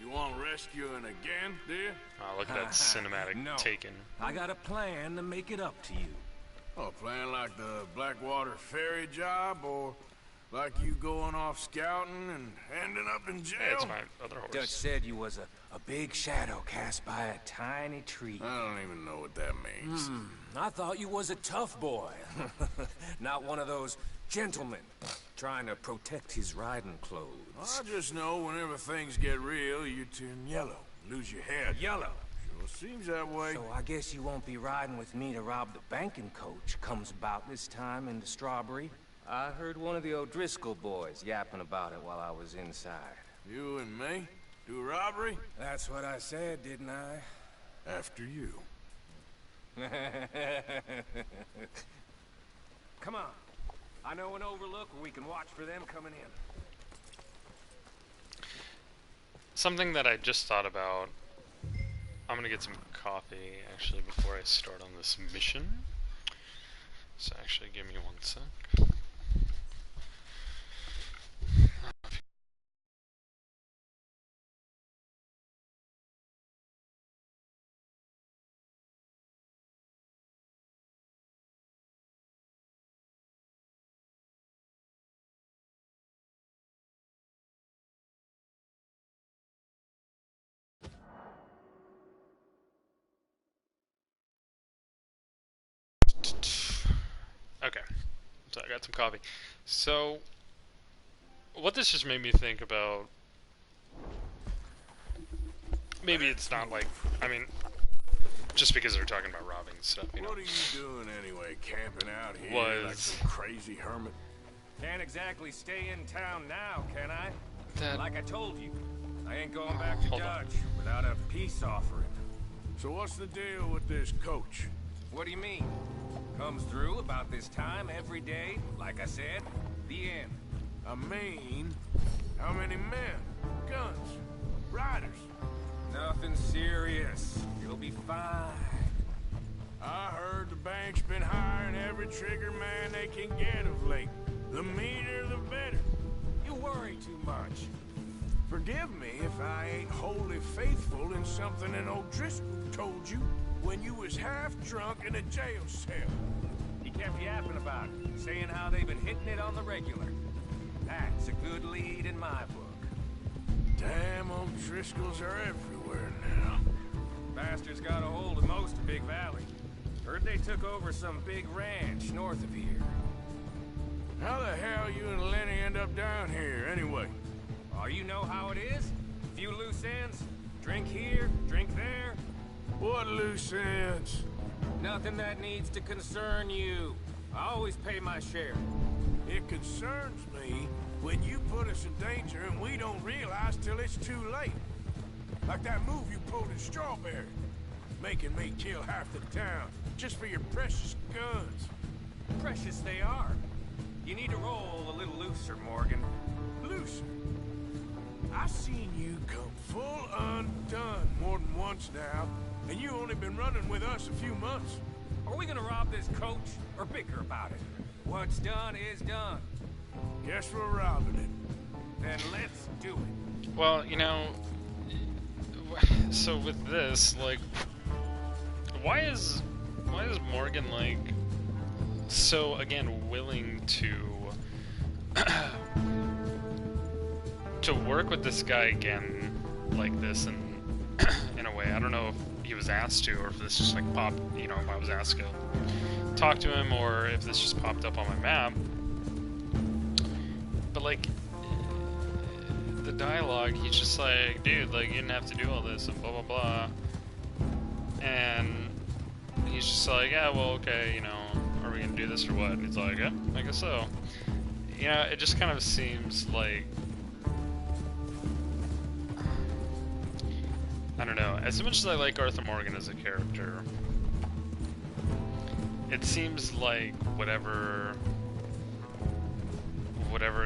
You want rescuing again, dear? Oh, look at that cinematic No. taken. I got a plan to make it up to you. Oh, playing like the Blackwater ferry job, or like you going off scouting and ending up in jail? Hey, it's my other horse. Dutch said you was a big shadow cast by a tiny tree. I don't even know what that means. I thought you was a tough boy. Not one of those gentlemen trying to protect his riding clothes. I just know whenever things get real, you turn yellow, lose your head. Yellow. Sure seems that way. So I guess you won't be riding with me to rob the banking coach comes about this time in the Strawberry. I heard one of the O'Driscoll boys yapping about it while I was inside. You and me? Do a robbery? That's what I said, didn't I? After you. Come on. I know an overlook where we can watch for them coming in. Something that I just thought about. I'm gonna get some coffee actually before I start on this mission. So actually, give me 1 sec. Okay, so I got some coffee. So, what this just made me think about, maybe it's not like, I mean, just because they're talking about robbing stuff, you know. What are you doing anyway, camping out here Was- like some crazy hermit? Can't exactly stay in town now, can I? That- Like I told you, I ain't going back to Hold on. Dutch without a peace offering. So what's the deal with this coach? What do you mean? Comes through about this time every day, like I said, the end. I mean, how many men, guns, riders? Nothing serious. You'll be fine. I heard the bank's been hiring every trigger man they can get of late. The meaner, the better. You worry too much. Forgive me if I ain't wholly faithful in something an O'Driscoll told you when you was half drunk in a jail cell. He kept yapping about it, saying how they've been hitting it on the regular. That's a good lead in my book. Damn, O'Driscolls are everywhere now. Bastards got a hold of most of Big Valley. Heard they took over some big ranch north of here. How the hell you and Lenny end up down here, anyway? Oh, you know how it is? Few loose ends. Drink here, drink there. What loose ends? Nothing that needs to concern you. I always pay my share. It concerns me when you put us in danger and we don't realize till it's too late. Like that move you pulled in Strawberry. Making me kill half the town just for your precious guns. Precious they are. You need to roll a little looser, Morgan. Looser? I seen you come full undone more than once now, and you only been running with us a few months. Are we gonna rob this coach or bicker about it? What's done is done. Guess we're robbing it. Then let's do it. Well, you know, so with this, like, why is Morgan, like, so, again, willing to to work with this guy again like this, and in a way, I don't know if he was asked to, or if this just, like, popped, you know, if I was asked to talk to him, or if this just popped up on my map. But, like, the dialogue, he's just like, dude, like, you didn't have to do all this, and blah, blah, blah. And he's just like, yeah, well, okay, you know, are we gonna do this or what? And he's like, yeah, I guess so. You know, it just kind of seems like, I don't know, as much as I like Arthur Morgan as a character, it seems like whatever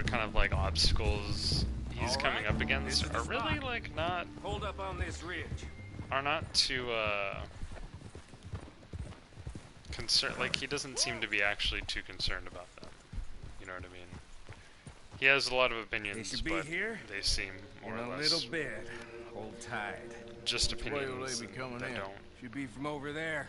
kind of, like, obstacles he's All coming right, up against this is the are really, spot. like, not, Hold up on this ridge. are not too, concerned, like, he doesn't seem to be actually too concerned about them. You know what I mean? He has a lot of They opinions, should be but here they seem more in or a less little bit. Hold tight. just Which way will opinions they be coming that in? don't Should be from over there.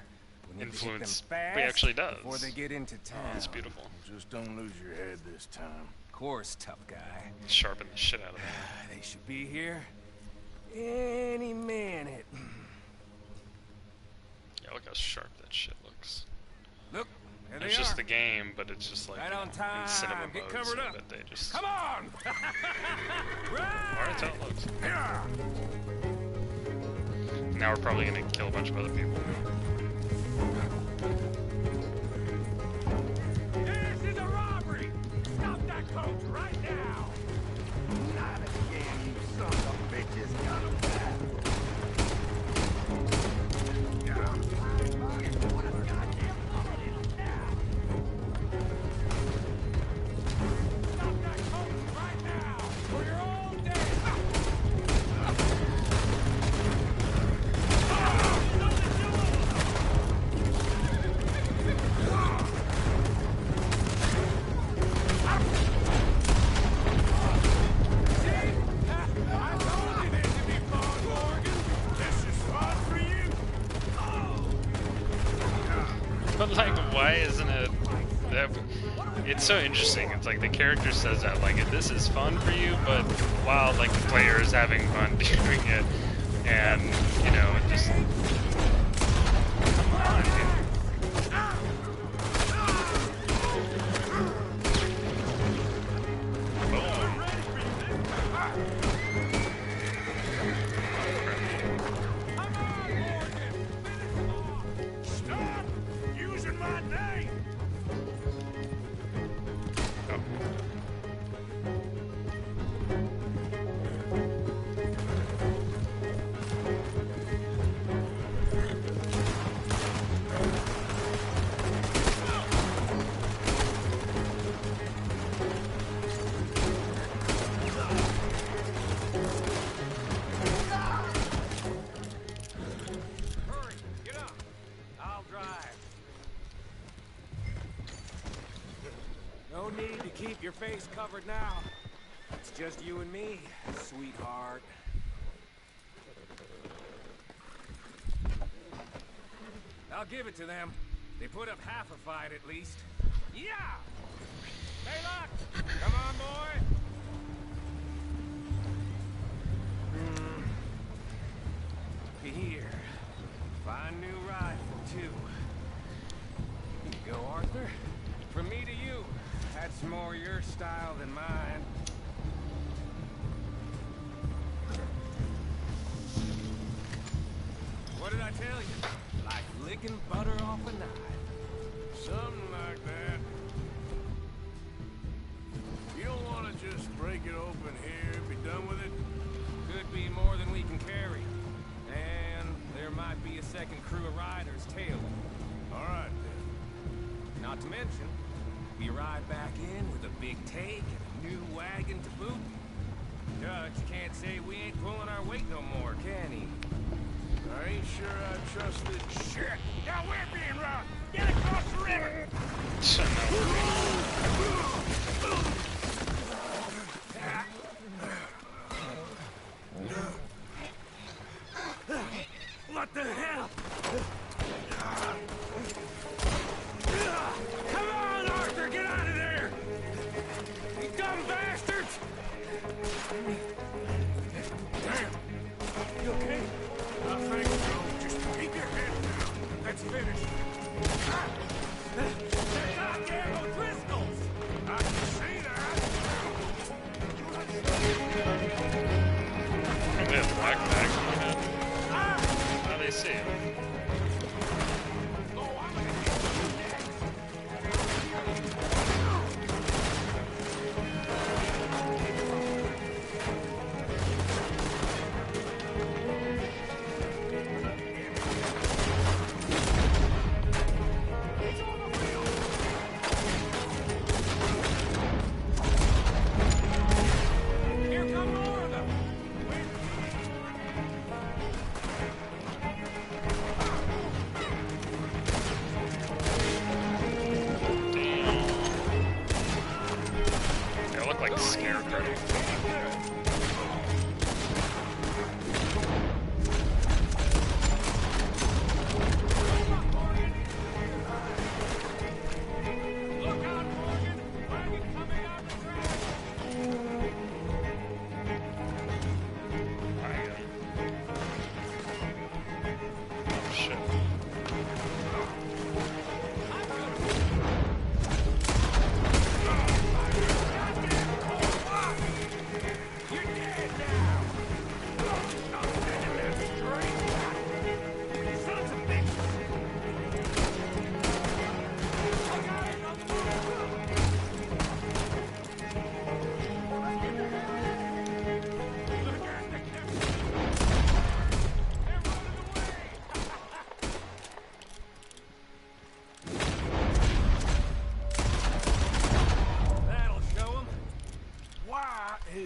We need influence. to hit them fast But he actually does. before they get into town. It's beautiful. Just don't lose your head this time. Of course, tough guy. Sharpen the shit out of that. They should be here any minute. Yeah, look how sharp that shit looks. Look, there they It's are. just the game, but it's just like Right on in time. cinema Get mode, covered so up. that they just. Come on! Alright, that's how it looks. Yeah. Now we're probably gonna kill a bunch of other people. This is a robbery! Stop that coach right now! Not again, you son of a bitches. Got 'em back. What a goddamn bullet now. Stop that coach right now! Or you're all dead! But like, why isn't it? It's so interesting. It's like the character says that like this is fun for you, but while like the player is having fun doing it, and you know, it just come on, dude. Stop using my name! Hurry, get up. I'll drive. No need to keep your face covered now. It's just you and me, sweetheart. I'll give it to them. They put up half a fight at least. Yeah! Hey, look! Come on, boy! Here. Fine new rifle, too. Here you go, Arthur. From me to you. That's more your style than mine. What did I tell you? Like licking butter off a knife. Something like that. You don't want to just break it open here, be done with it? Could be more than we can carry. And there might be a second crew of riders tailing. All right, then. Not to mention, we ride back in with a big take and a new wagon to boot. Dutch can't say we ain't pulling our weight no more, can he? I ain't sure I trust it. Shit! Now we're being robbed! Get across the river! So What the hell? Come on, Arthur, get out of there! You dumb bastards! Damn! You okay? I think so. Just keep your head down. Let's finish. That goddamn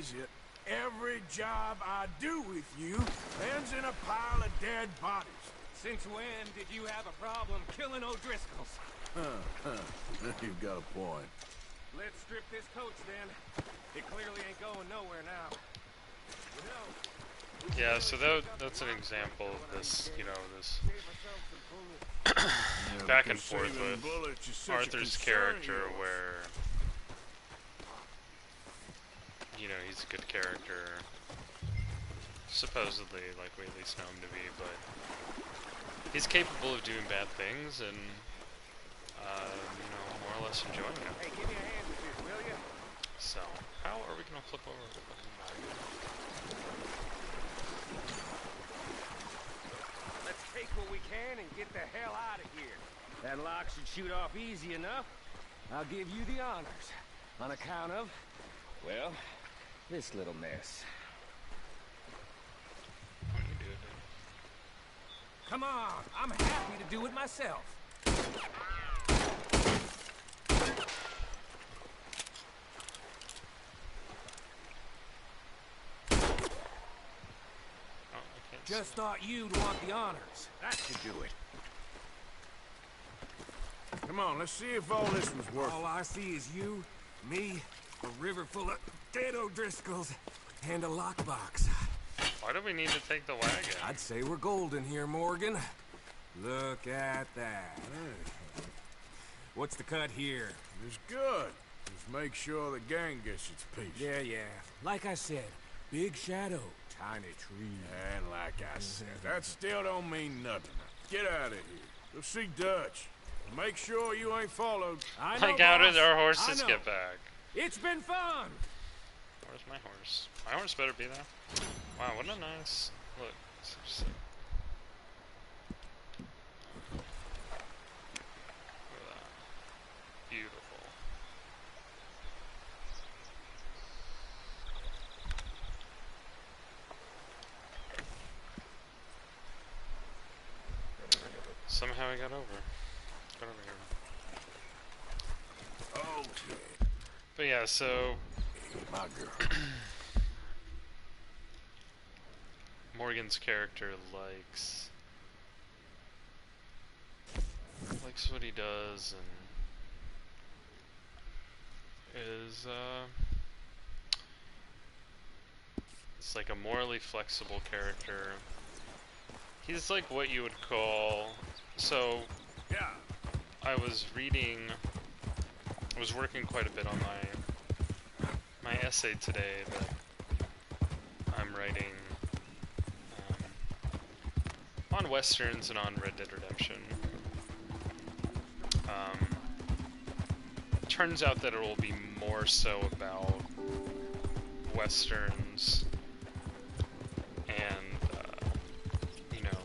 is, every job I do with you ends in a pile of dead bodies. Since when did you have a problem killing O'Driscolls? You've got a point. Let's strip this coach then. It clearly ain't going nowhere now. You know, Yeah, so that's an example of this, you know, this back and forth with Arthur's character where, you know, he's a good character, supposedly, like we at least know him to be, but he's capable of doing bad things and, you know, more or less enjoying them. hey, give me a hand with this, will you? So, how are we gonna flip over the fucking wagon? Let's take what we can and get the hell out of here. That lock should shoot off easy enough. I'll give you the honors. On account of, well, this little mess. What are you doing? Come on, I'm happy to do it myself. Oh, I can't see. Just thought you'd want the honors. That should do it. Come on, let's see if all this was worth All it. I see is you, me, a river full of dead O'Driscolls, and a lockbox. Why do we need to take the wagon? I'd say we're golden here, Morgan. Look at that. What's the cut here? It's good. Just make sure the gang gets its piece. Yeah. Like I said, big shadow, tiny tree. And like I said, that still don't mean nothing. Get out of here. Go see Dutch. Make sure you ain't followed. I know, Like, how did boss. our I horses know. get back? It's been fun. Where's my horse? My horse better be there. Wow, what a nice look. Look at that. Beautiful. Somehow I got over. Got over here. Okay. But yeah, so My girl. Morgan's character likes what he does and is it's like a morally flexible character. He's like what you would call, so Yeah. I was working quite a bit on my essay today that I'm writing on Westerns and on Red Dead Redemption. Turns out that it will be more so about Westerns and, you know,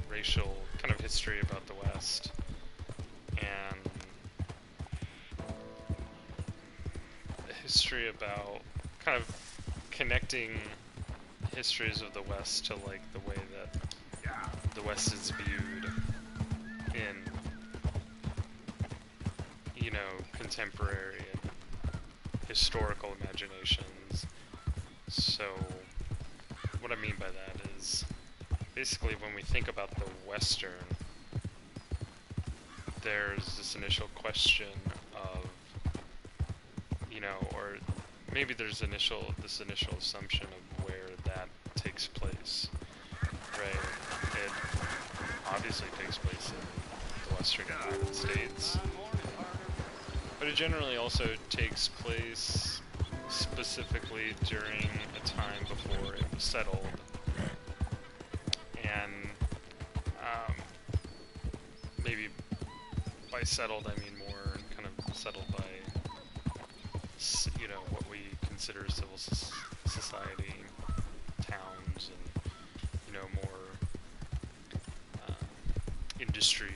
racial kind of history about the West. And history about kind of connecting histories of the West to like the way that the West is viewed in, you know, contemporary and historical imaginations. So what I mean by that is basically when we think about the Western, there's this initial question of, you know, or maybe there's this initial assumption of where that takes place, right? It obviously takes place in the Western United States, but it generally also takes place specifically during a time before it was settled, and maybe by settled I mean more kind of settled by, you know, what we consider civil society, towns, and, you know, more industry,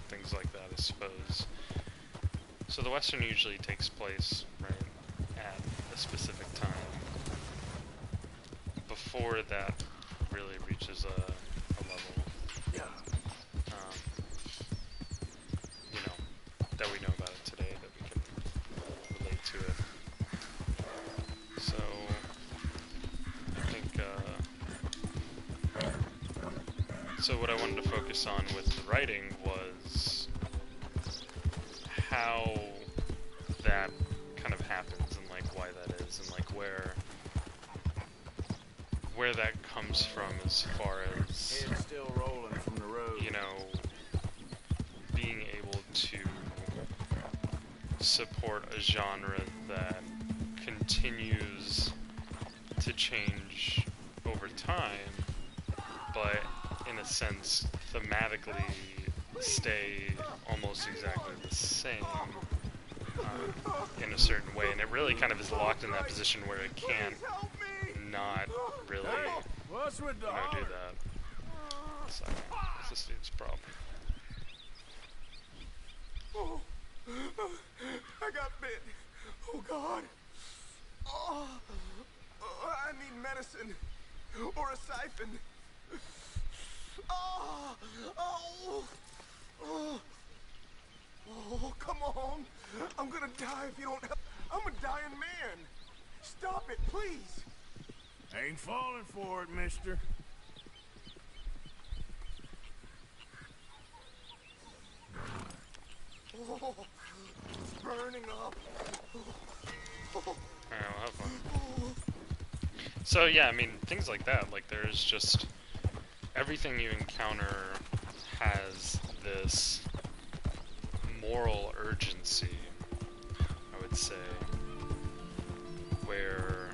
things like that, I suppose. So the Western usually takes place, right, at a specific time before that really reaches a level, you know, that we know about it today, that we can relate to it. So So what I wanted to focus on with the writing was how that kind of happens and like why that is and like where that comes from as far as Head's still rolling from the road. you know, being able to support a genre that continues to change over time, but in a sense thematically stay almost exactly the same in a certain way, and it really kind of is locked in that position where it can't not really What's with the do that. So, what's this dude's problem? Oh, I got bit. Oh, God. Oh, I need medicine. Or a siphon. Oh, oh, oh, oh, come on. I'm gonna die if you don't help. I'm a dying man. Stop it, please. Ain't falling for it, mister. Oh, it's burning up. Alright, well, have fun. So yeah, I mean, things like that, like there's just, everything you encounter has this moral urgency, I would say, where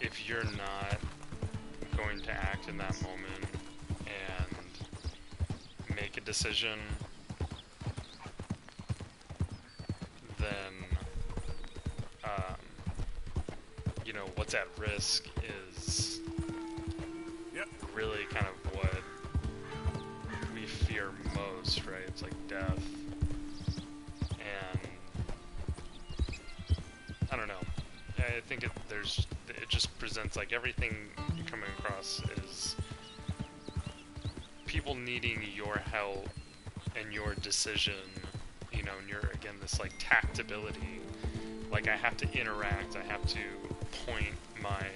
if you're not going to act in that moment and make a decision, then, you know, what's at risk is really kind of what we fear most, right? It's like death. And I don't know. I think it just presents like everything coming across is people needing your help and your decision, you know, and you're, again, this like tactability. Like I have to interact, I have to point my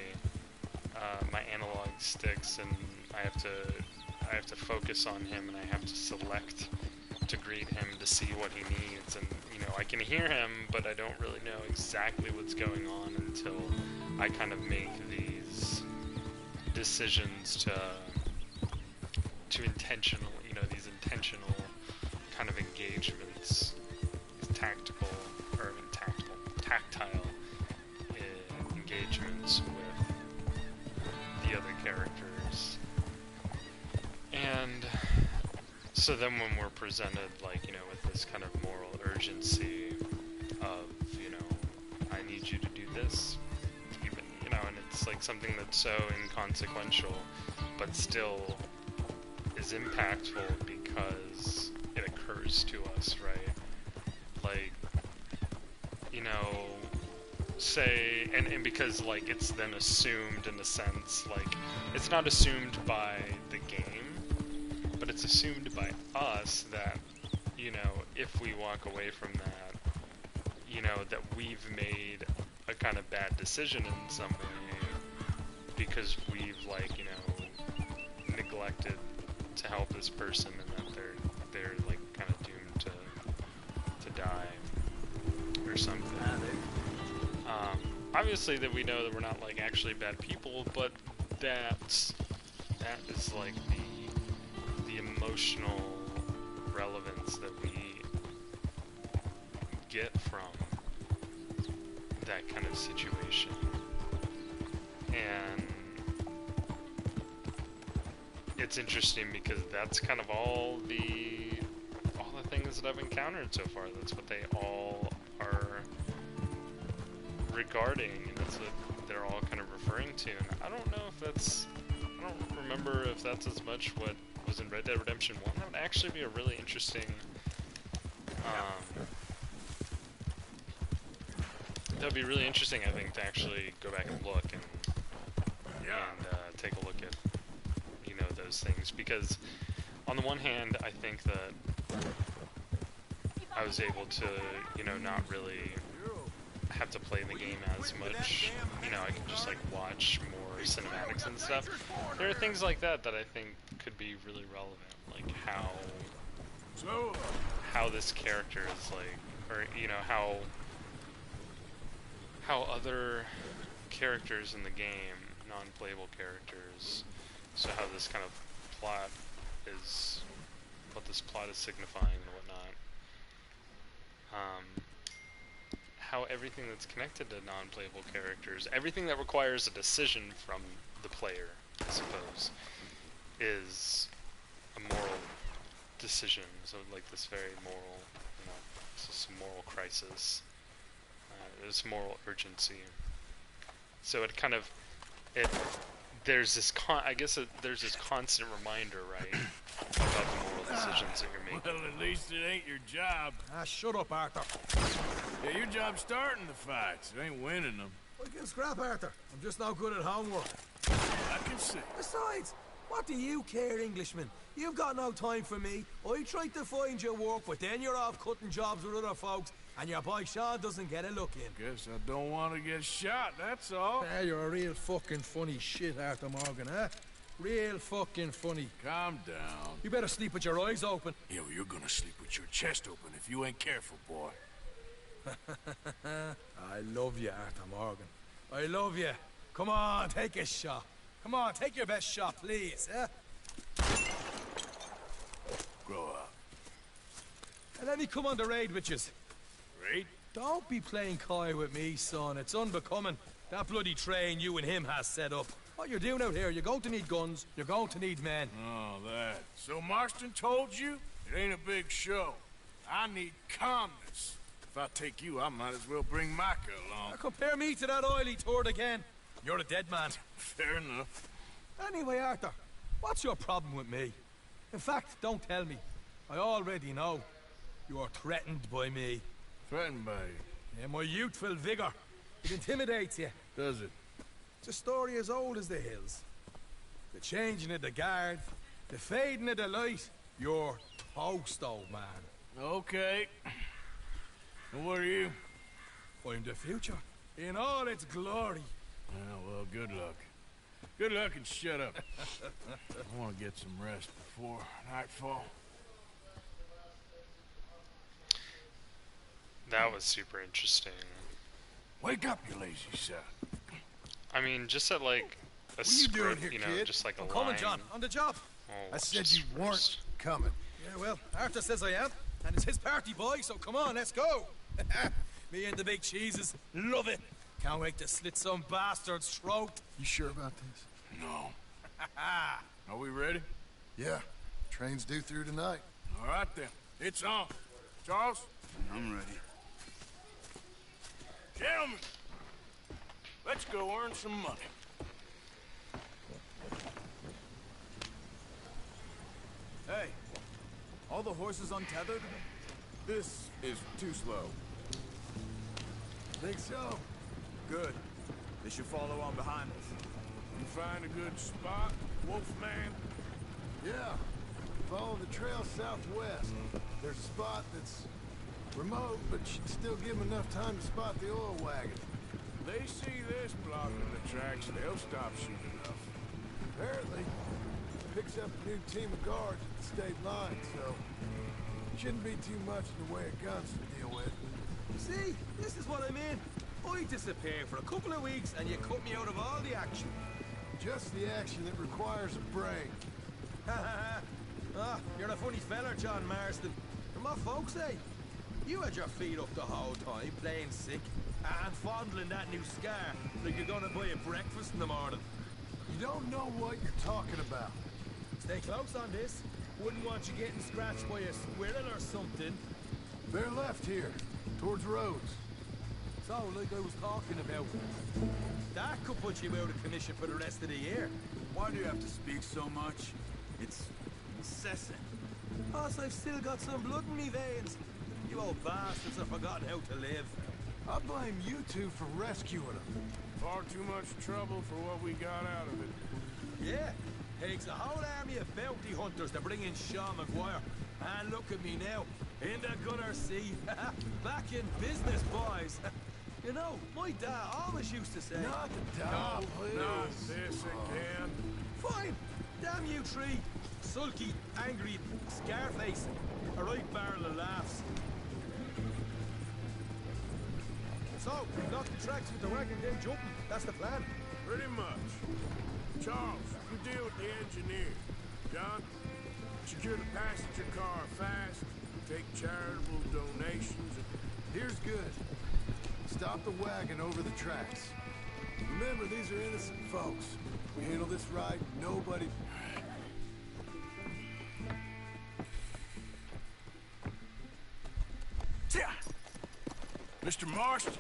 my analog sticks, and I have to focus on him, and I have to select to greet him to see what he needs, and you know, I can hear him, but I don't really know exactly what's going on until I kind of make these decisions to intentional, you know, these intentional kind of engagements, these tactile engagements with the other characters. And so then when we're presented, like, you know, with this kind of moral urgency of, you know, I need you to do this, even, you know, and it's like something that's so inconsequential, but still is impactful because it occurs to us, right? Like, you know, say, and because, like, it's then assumed in a sense, like, it's not assumed by the game, but it's assumed by us that, you know, if we walk away from that, you know, that we've made a kind of bad decision in some way because we've, like, you know, neglected to help this person, and that they're like kind of doomed to die or something. Obviously that we know that we're not like actually bad people, but that is like the emotional relevance that we get from that kind of situation. And it's interesting because that's kind of all the things that I've encountered so far. That's what they all are regarding, and that's what they're all kind of referring to. And I don't know if that's, I don't remember if that's as much what was in Red Dead Redemption 1. That would actually be a really interesting, that would be really interesting, I think, to actually go back and look and take a look at, you know, those things, because on the one hand, I think that I was able to, you know, not really have to play the game as much, you know, I can just like watch more cinematics and stuff. There are things like that that I think could be really relevant, like So, how this character is like, or you know how other characters in the game, non-playable characters, so how this kind of plot is, what this plot is signifying and whatnot. How everything that's connected to non-playable characters, everything that requires a decision from the player, I suppose, is a moral decision. So like this very moral, you know, it's just a moral crisis. There's moral urgency. So it kind of, there's this there's this constant reminder, right, about the moral decisions that you're making. well, at least it ain't your job. Ah, shut up, Arthur. Yeah, your job's starting the fights. It ain't winning them. I can scrap, Arthur. I'm just not good at homework. I can see. Besides, what do you care, Englishman? You've got no time for me. I tried to find you work, but then you're off cutting jobs with other folks, and your boy Sean doesn't get a look in. Guess I don't want to get shot, that's all. Ah, you're a real fucking funny shit, Arthur Morgan, huh? Real fucking funny. Calm down. You better sleep with your eyes open. Yeah, well, you're gonna sleep with your chest open if you ain't careful, boy. I love you, Arthur Morgan. I love you. Come on, take a shot. Come on, take your best shot, please, huh? Grow up. And let me come on the raid with yous. Raid? Don't be playing coy with me, son. It's unbecoming. That bloody train you and him has set up. What you're doing out here, you're going to need guns, you're going to need men. Oh, that. So Marston told you? It ain't a big show. I need calmness. If I take you, I might as well bring Micah along. Now compare me to that oily turd again. You're a dead man. Fair enough. Anyway, Arthur, what's your problem with me? In fact, don't tell me. I already know. You are threatened by me. Threatened by you? Yeah, my youthful vigor. It intimidates you. Does it? It's a story as old as the hills. The changing of the guard, the fading of the light. You're toast, old man. Okay. And what are you? I'm the future, in all its glory. Well, good luck. Good luck and shut up. I want to get some rest before nightfall. That was super interesting. Wake up, you lazy son. I mean, just at like a What are you doing script, here, you know, kid? just like a I'm line. coming, John. On the job. Oh, I said just you weren't first. coming. Yeah, well, Arthur says I am. And it's his party, boy, so come on, let's go. Me and the big cheeses. Love it. Can't wait to slit some bastard's throat. You sure about this? No. Are we ready? Yeah. Train's due through tonight. All right, then. It's on. Charles? I'm ready. Gentlemen, let's go earn some money. Hey, all the horses untethered? This is too slow. Think so? Good. They should follow on behind us. You find a good spot, Wolfman? Yeah. Follow the trail southwest. There's a spot that's remote, but should still give them enough time to spot the oil wagon. They see this blocking the tracks, they'll stop shooting up. Apparently, picks up a new team of guards at the state line, so shouldn't be too much in the way of guns to deal with. See, this is what I mean. I disappear for a couple of weeks and you cut me out of all the action. Just the action that requires a break. Ah, you're a funny fella, John Marston. And what folks say? You had your feet up the whole time, playing sick, and fondling that new scar like you're gonna buy a breakfast in the morning. You don't know what you're talking about. Stay close on this. Wouldn't want you getting scratched by a squirrel or something. They're left here, towards Rhodes. So, like I was talking about, that could put you out of commission for the rest of the year. Why do you have to speak so much? It's incessant. Plus, I've still got some blood in me veins. You old bastards have forgotten how to live. I blame you two for rescuing them. Far too much trouble for what we got out of it. Yeah, takes a whole army of bounty hunters to bring in Sean McGuire. And look at me now, in the gunner seat. Back in business, boys. You know, my dad always used to say... Not the dog, please. Not this again. Fine. Damn you three! Sulky, angry, scar-faced. A right barrel of laughs. So, block the tracks with the wagon, then jumping. That's the plan. Pretty much. Charles, you deal with the engineer. John, secure the passenger car fast. Take charitable donations. Here's good. Stop the wagon over the tracks. Remember, these are innocent folks. We handle this right, nobody... Mr. Marston,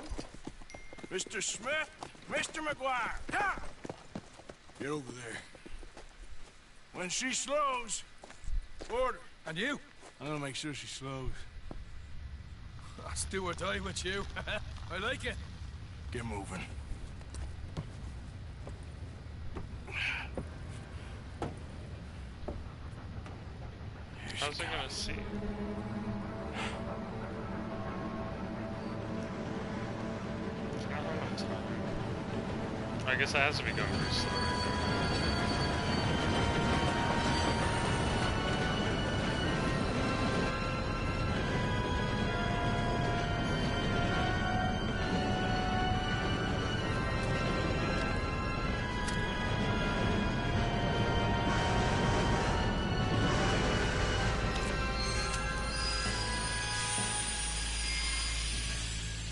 Mr. Smith, Mr. McGuire. Ha! Get over there. When she slows, order. And you? I'm gonna make sure she slows. I'll do or die with you. I like it. Get moving. How's it gonna see? I guess it has to be going pretty slow right there.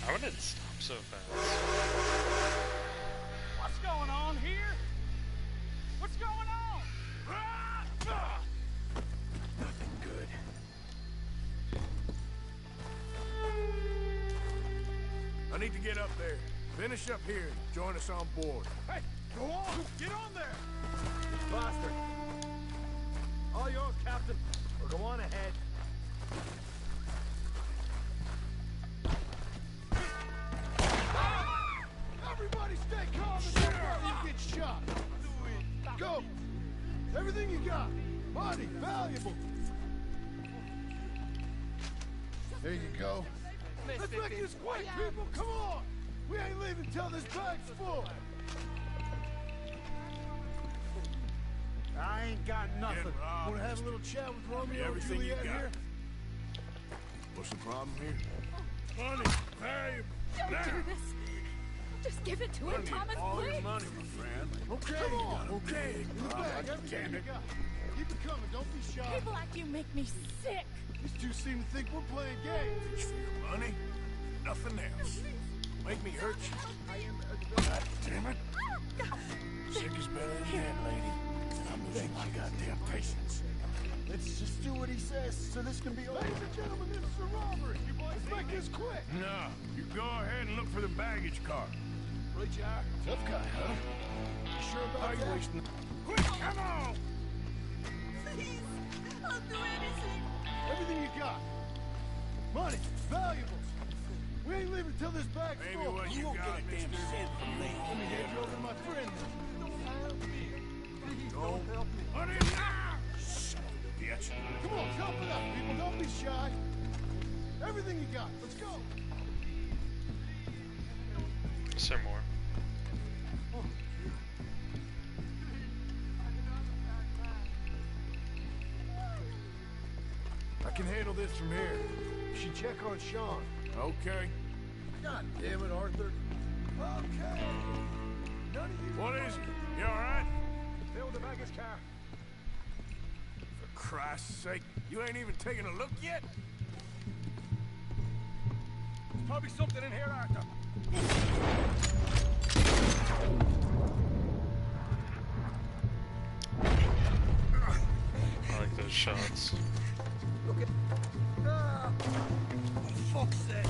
How would it stop so fast? What's going on here? What's going on? Nothing good. I need to get up there. Finish up here. Join us on board. Hey, go on! Get on there! Bastard! All yours, Captain. Or go on ahead. Everybody stay calm and don't you get shot. Go. Everything you got. Money, valuable. There you go. Let's make this quick, people. Come on. We ain't leaving till this bag's full. I ain't got nothing. Want to have a little chat with Romeo and Everything you Juliet got. here? What's the problem here? Money, valuable. Don't Now. do this. Just give it to I him, need Thomas, all your please. money, my friend. Okay, Come on, okay. okay. In the bag, everything you got. Keep it coming. Don't be shy. People like you make me sick. These two seem to think we're playing games. It's for your money, nothing else. Make me hurt you. God damn it. Sick is better than dead, lady. And I'm losing my goddamn patience. Let's just do what he says so this can be over. Ladies and gentlemen, this is a robbery. Let's make this quick. No, you go ahead and look for the baggage car. Right, you are. Tough guy, huh? You sure How about you that? wasting... Quick, come on! Please, I'll do anything. Everything you got. Money, valuables. We ain't leaving till this bag's Maybe full. what you won't got, get a damn mister. cent from me. Let me hand you over to my friend. Please Don't help me. Money now! Son of a bitch. Come on, jump it up, people. Don't be shy. Everything you got. Let's go. Is there more? I can handle this from here. You should check on Sean. Okay. God damn it, Arthur. Okay. None of you... What is it? You alright? Fill the baggage car. For Christ's sake, you ain't even taken a look yet? There's probably something in here, Arthur. I like those shots. Look at... For fuck's sake.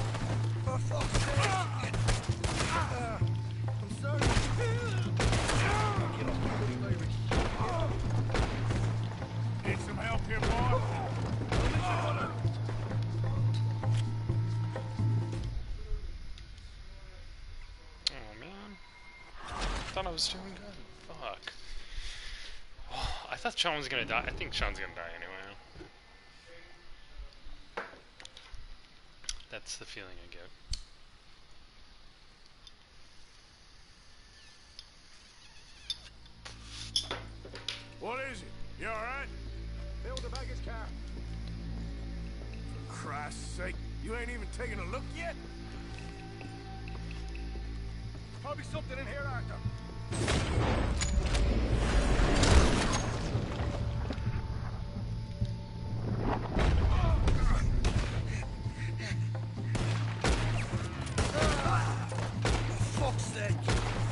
For fuck's sake. I'm sorry. Get off the Irish. Need some help here, boy? Oh man. I thought I was doing good. Fuck. I thought Sean was gonna die. I think Sean's gonna die anyway. That's the feeling I get. What is it? Christ's sake, you ain't even taking a look yet? Probably something in here, Arthur.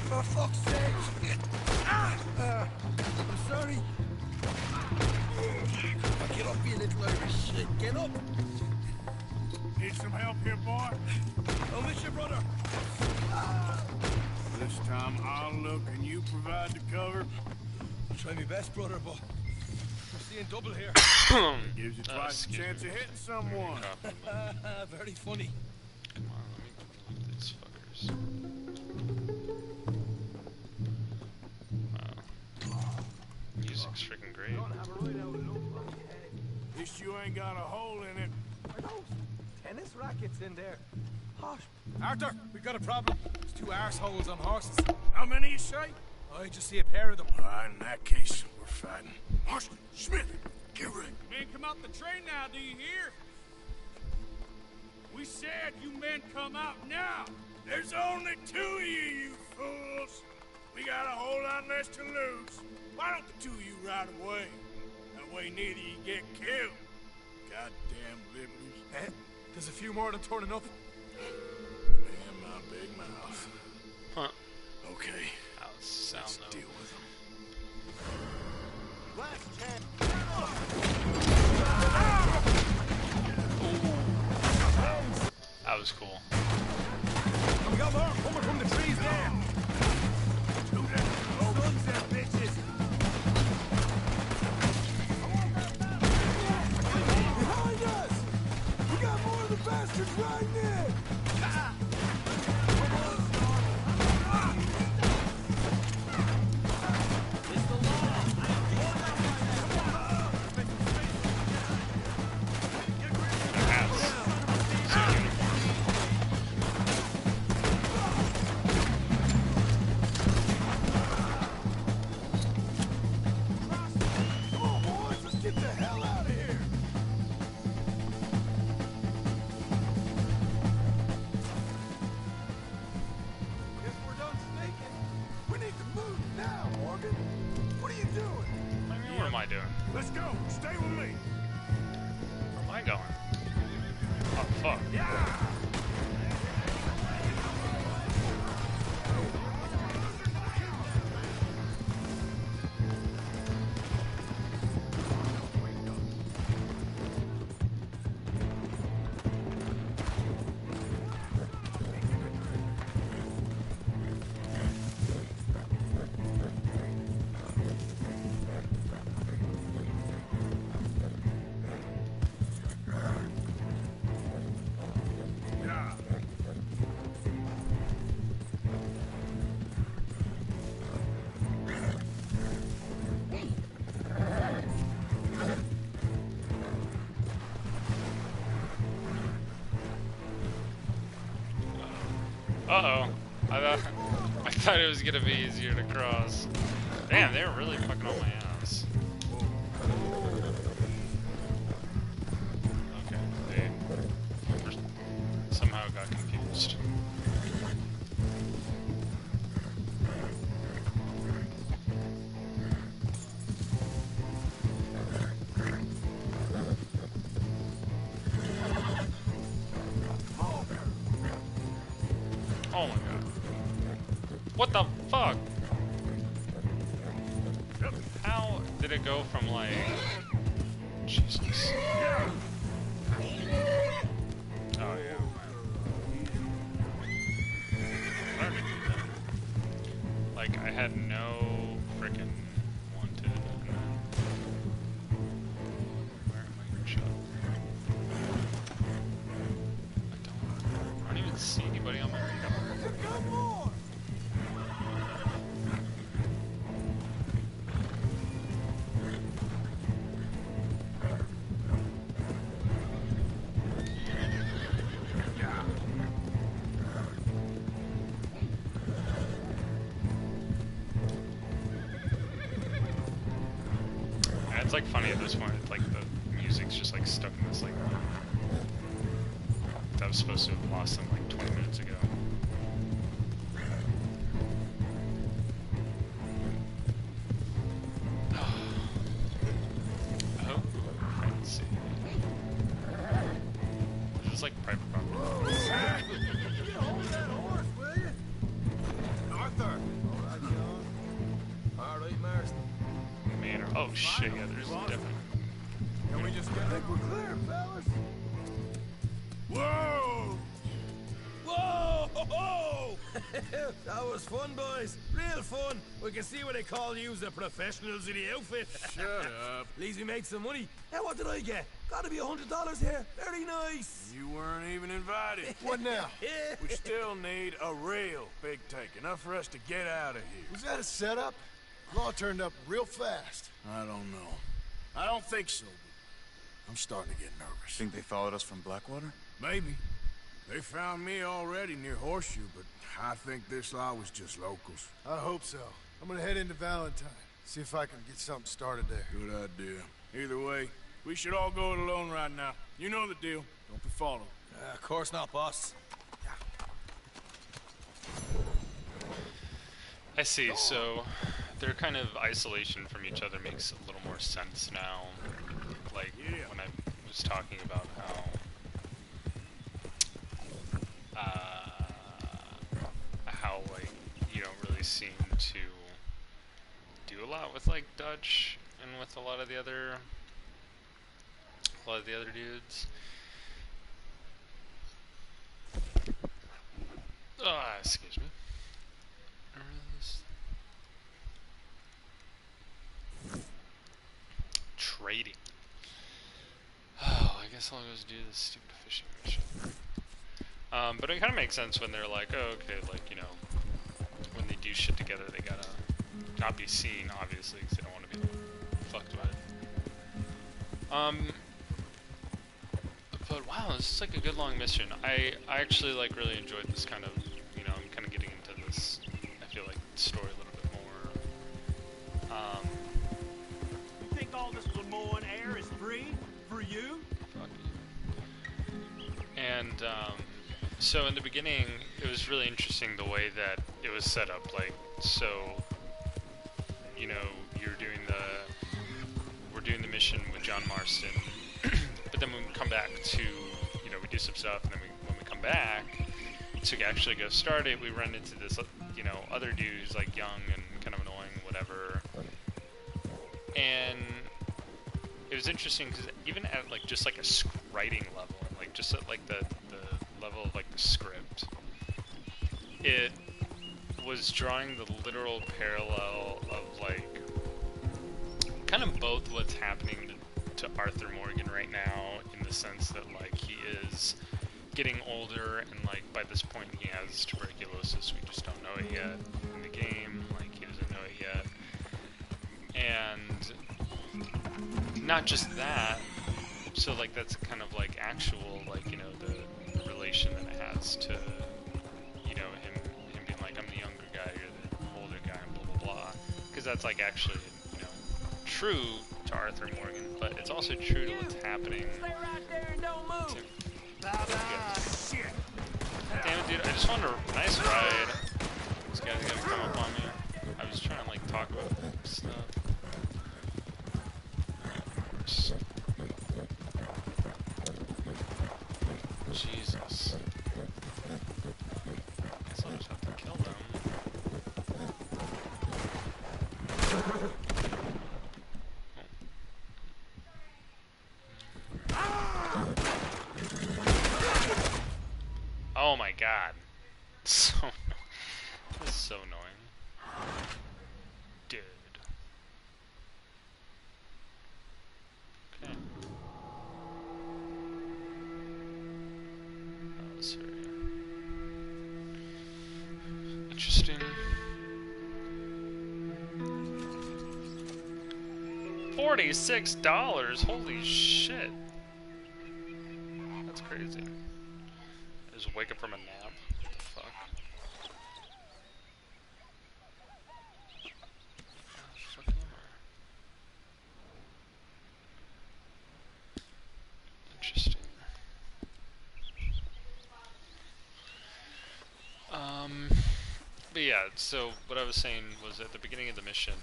For fuck's sake! I'm sorry. Get up, you little Irish shit. Get up. Need some help here, boy? I'll miss you, brother. This time I'll look and you provide the cover. I'll try my best, brother, but I'm seeing double here. Gives you twice the chance of hitting someone. Very funny. Come on, let me look at these fuckers. Music's freaking great. At least you ain't got a hole in it. Are those tennis rackets in there? Hot. Arthur, we got a problem. There's two arseholes on horses. How many you say? I just see a pair of them. In that case, we're fighting. Marston, Smith, get ready. Men, come out the train now, do you hear? We said you men come out now. There's only two of you fools. We got a whole lot less to lose. Why don't the two of you ride away? That way neither of you get killed. Goddamn liberties. Eh? There's a few more than turning up. Man, my big mouth. Huh. Okay. Let's Let's deal with them. Last chance. That was cool. We got more coming from the trees there. Guns there, bitches. Behind us! We got more of the bastards riding in! Let's go. Stay with me. Where am I going? Oh, fuck. Yeah! Uh-oh. I thought it was gonna be easier to cross. Damn, they were really fucking on my ass. Okay, they somehow got confused. Oh my god. What the fuck? How did it go from like... Jesus. Oh yeah. Why did I do that? Like, I had no frickin' wanted, and then... Where am I gonna shot? I don't even see anybody on my radar. Come on! And it's like funny at this point, like the music's just like stuck in this like was supposed to have lost them like 20 minutes ago. Oh, fancy. This is like private property. You hold that horse, will you? Arthur! All right, John. All right, Marston. Manor. Oh shit, yeah, there's different. Can we just get like we're clear, fellas? Whoa! Whoa! That was fun, boys. Real fun. We can see what they call you the professionals in the outfit. Shut up. At least we made some money. Hey, what did I get? Gotta be $100 here. Very nice. You weren't even invited. What now? We still need a real big take, enough for us to get out of here. Was that a setup? Law turned up real fast. I don't know. I don't think so, but I'm starting to get nervous. Think they followed us from Blackwater? Maybe. They found me already near Horseshoe, but I think this lot was just locals. I hope so. I'm gonna head into Valentine. See if I can get something started there. Good idea. Either way, we should all go it alone right now. You know the deal. Don't be followed. Of course not, boss. I see, so their kind of isolation from each other makes a little more sense now. Like, when I was talking about how, like, you don't really seem to do a lot with, like, Dutch and with a lot of the other dudes. Excuse me. Trading. Oh, I guess I'll just do this stupid fishing mission. But it kind of makes sense when they're like, oh, okay, like, you know, when they do shit together, they gotta not be seen, obviously, because they don't want to be fucked with. But wow, this is like a good long mission. I actually like really enjoyed this kind of, you know, I'm kind of getting into this, I feel like, story a little bit more. You think all this Lemoyne air is free for you? Fuck you. And so in the beginning, it was really interesting the way that it was set up. Like, so, you know, we're doing the mission with John Marston, but then when we come back to, you know, we do some stuff, and then when we come back to actually go start it, we run into this, you know, other dude who's like young and kind of annoying, whatever. And it was interesting because even at like just like a writing level, like just at like the level of like the script, it was drawing the literal parallel of like kind of both what's happening to Arthur Morgan right now, in the sense that like he is getting older and like by this point he has tuberculosis. We just don't know it yet in the game. Like he doesn't know it yet. And not just that, so like that's kind of like actual, like, you know, the relation that it has to, you know, him being like, I'm the younger guy, you're the older guy, and blah blah blah, because that's like actually, you know, true to Arthur Morgan, but it's also true to what's happening. Stay right there and don't move. Shit. Damn it, dude, I just wanted a nice ride. This guy's gonna come up on me. I was trying to like talk about stuff. Jesus. Guess I'll just have to kill them. Oh my god. So annoying. That was so annoying. Dude. Okay. That was very interesting. $46? Holy shit. That's crazy. I just wake up from a nap. What the fuck? Fuck am I? Interesting. yeah, so what I was saying was at the beginning of the mission,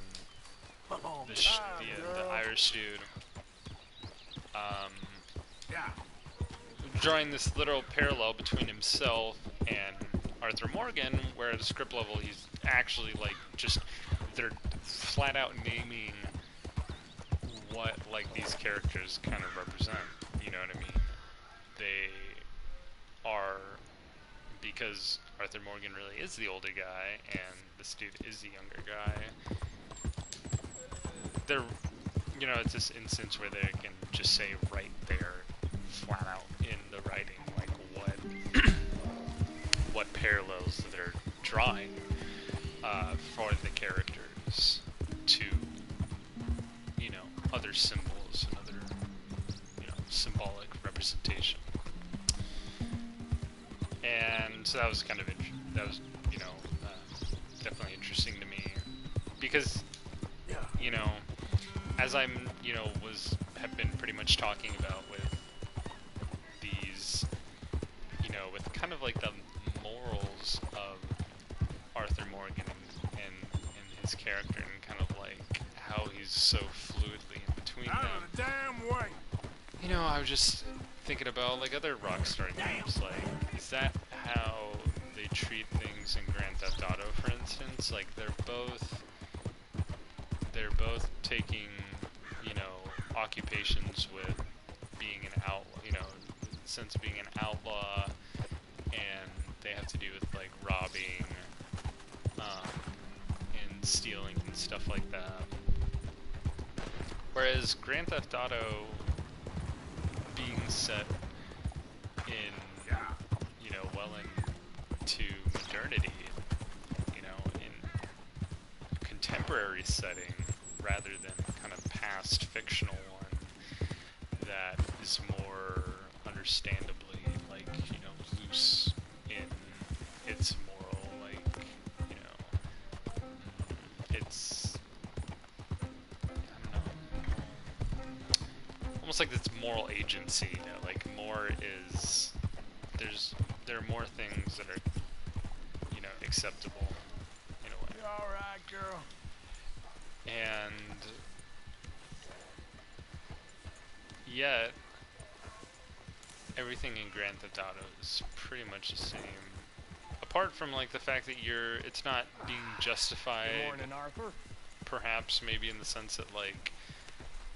the Irish dude, Yeah. drawing this literal parallel between himself and Arthur Morgan, where at a script level he's actually like just they're flat out naming what like these characters kind of represent. You know what I mean? They are, because Arthur Morgan really is the older guy and this dude is the younger guy. They're, you know, it's this instance where they can just say right there, flat out in the writing, like what parallels they're drawing for the characters to, you know, other symbols and other, you know, symbolic representation. And so that was kind of you know, definitely interesting to me, because, you know, as I'm, you know, have been pretty much talking about with these, you know, with kind of like the morals of Arthur Morgan and his character, and kind of like how he's so fluidly in between Out them. of the damn way. You know, I was just thinking about like other Rockstar games. Like, is that how they treat things in Grand Theft Auto, for instance? Like, they're both taking, you know, occupations with being an outlaw, you know, sense of being an outlaw, and they have to do with like robbing, and stealing and stuff like that. Whereas Grand Theft Auto, being set in, you know, well into modernity, you know, in contemporary setting, rather than kind of past fictional one that is more understandably, like, you know, loose in its moral, like, you know, it's, I don't know, almost like this moral agency, you know, like more is, there are more things that are, you know, acceptable in a way. You alright, girl? And yet, everything in Grand Theft Auto is pretty much the same. Apart from like the fact that it's not being justified. Good morning, Arthur. Perhaps maybe in the sense that like,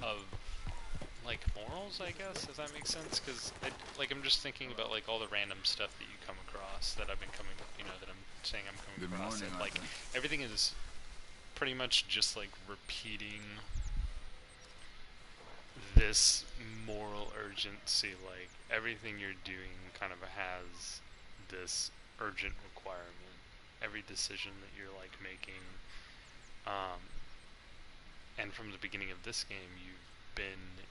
of like morals, I guess. Does that make sense? Because like I'm just thinking about like all the random stuff that you come across that I've been coming, you know, that I'm saying I'm coming Good across. morning, And, like Arthur. everything is pretty much just like repeating this moral urgency. Like everything you're doing kind of has this urgent requirement. Every decision that you're like making, and from the beginning of this game, you've been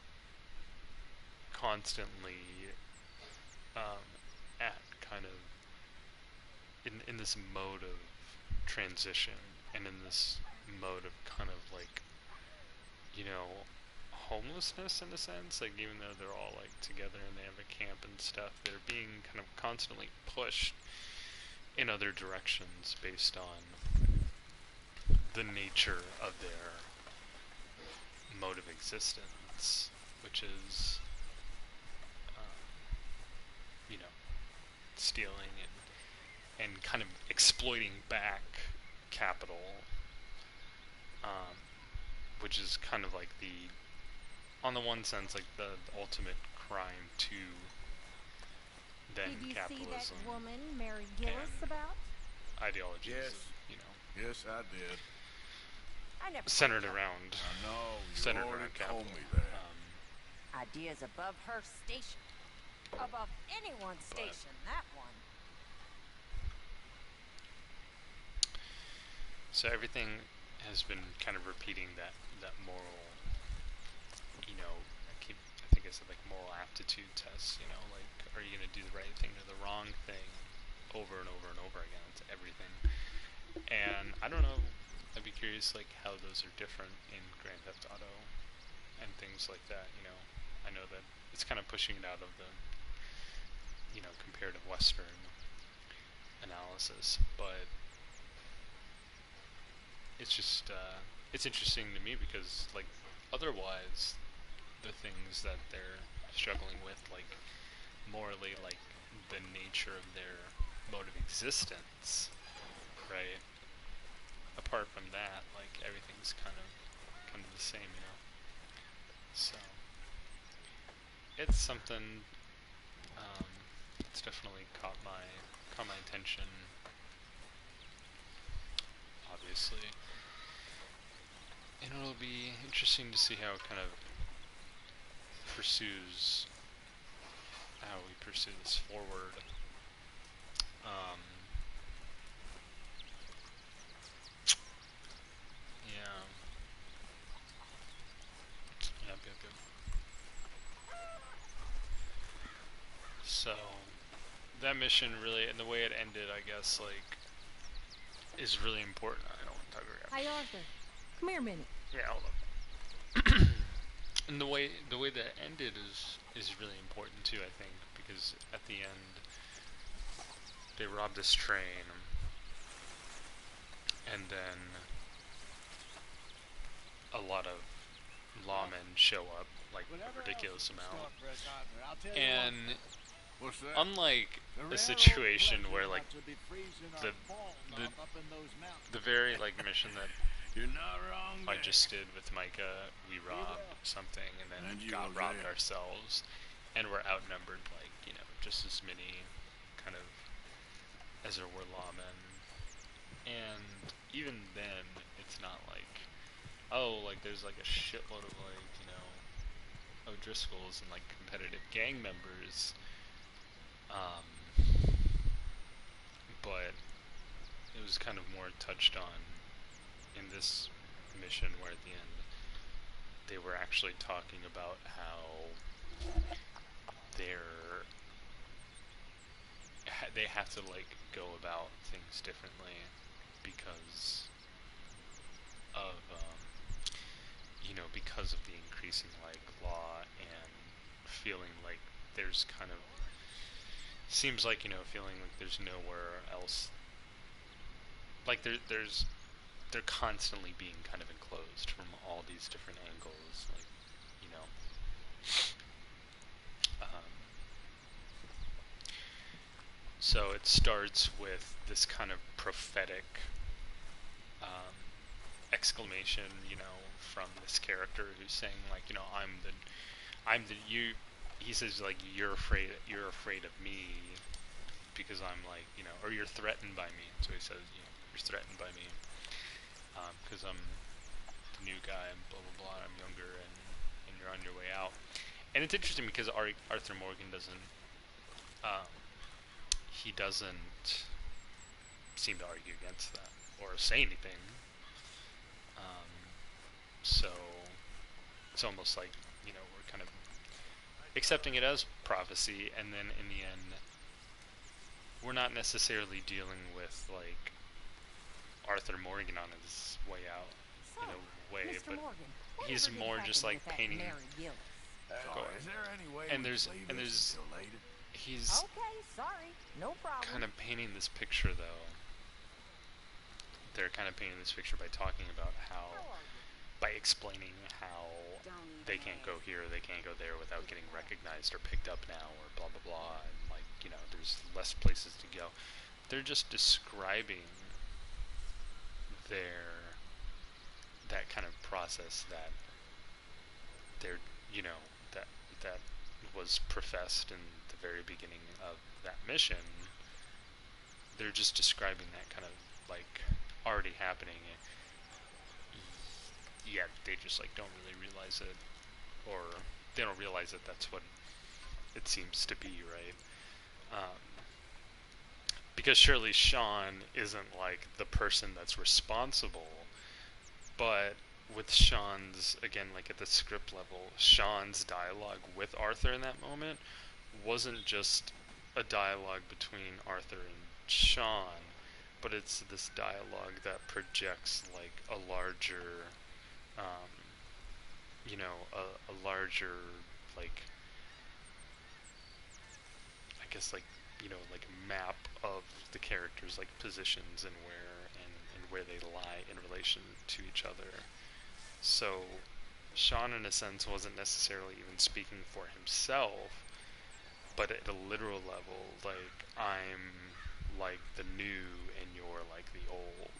constantly at kind of in this mode of transition, and in this mode of kind of like, you know, homelessness in a sense. Like, even though they're all like together and they have a camp and stuff, they're being kind of constantly pushed in other directions based on the nature of their mode of existence, which is, you know, stealing and kind of exploiting back capital, which is kind of like the, on the one sense, like the ultimate crime to then Did you capitalism. see that woman Mary Gillis and about? ideologies, Yes. you know, Yes, I did. I never centered told her. around, I know. You centered already around told capital. me that. Ideas above her station. Above anyone's station, that one. So everything has been kind of repeating that moral, you know, I think I said like moral aptitude test, you know, like, are you going to do the right thing or the wrong thing over and over and over again? It's everything. And I don't know, I'd be curious like how those are different in Grand Theft Auto and things like that, you know. I know that it's kind of pushing it out of the, you know, comparative Western analysis, but it's just it's interesting to me because like otherwise the things that they're struggling with, like morally, like the nature of their mode of existence, right? Apart from that, like everything's kind of the same, you know. So it's something. It's definitely caught my attention. Obviously, and it'll be interesting to see how it kind of pursues how we pursue this forward. Yeah. Yep. So that mission really, and the way it ended, I guess, like, is really important. I don't want to talk about it. Hi, Arthur. Come here a minute. Yeah, hold up. And the way that ended is really important too, I think, because at the end they rob this train, and then a lot of lawmen show up, like a ridiculous amount, and unlike a situation where like the very like mission that I just did with Micah, we robbed something and then got robbed ourselves, and we're outnumbered like, you know, just as many kind of as there were lawmen, and even then it's not like, oh, like there's like a shitload of like, you know, O'Driscolls and like competitive gang members, but it was kind of more touched on in this mission, where at the end they were actually talking about how they have to like go about things differently because of you know, because of the increasing like law, and feeling like there's kind of seems like, you know, feeling like there's nowhere else, like they're constantly being kind of enclosed from all these different angles, like, you know. So it starts with this kind of prophetic exclamation, you know, from this character who's saying like, you know, I'm the you. He says like, you're afraid of me because I'm like, you know, or you're threatened by me. So he says, you know, you're threatened by me because I'm the new guy and blah blah blah. I'm younger, and you're on your way out. And it's interesting because Arthur Morgan doesn't he doesn't seem to argue against that or say anything. So it's almost like, you know, we're kind of accepting it as prophecy, and then in the end we're not necessarily dealing with like Arthur Morgan on his way out in a way, Mr. but Morgan, he's more just like painting. And there's he's okay, sorry, no problem. kind of painting this picture though. They're kind of painting this picture by talking about how, by explaining how they can't go here, they can't go there without getting recognized or picked up now, or blah blah blah, and like, you know, there's less places to go. They're just describing that kind of process that they're, you know, that was professed in the very beginning of that mission. They're just describing that kind of like already happening, yet they just like don't really realize it, or they don't realize that that's what it seems to be, right? Because surely Sean isn't like the person that's responsible, but with Sean's, again, like at the script level, Sean's dialogue with Arthur in that moment wasn't just a dialogue between Arthur and Sean, but it's this dialogue that projects like a larger, you know, a larger, like, I guess like, you know, like a map of the characters' like positions and where they lie in relation to each other. So Sean, in a sense, wasn't necessarily even speaking for himself, but at a literal level, like, I'm like the new and you're like the old.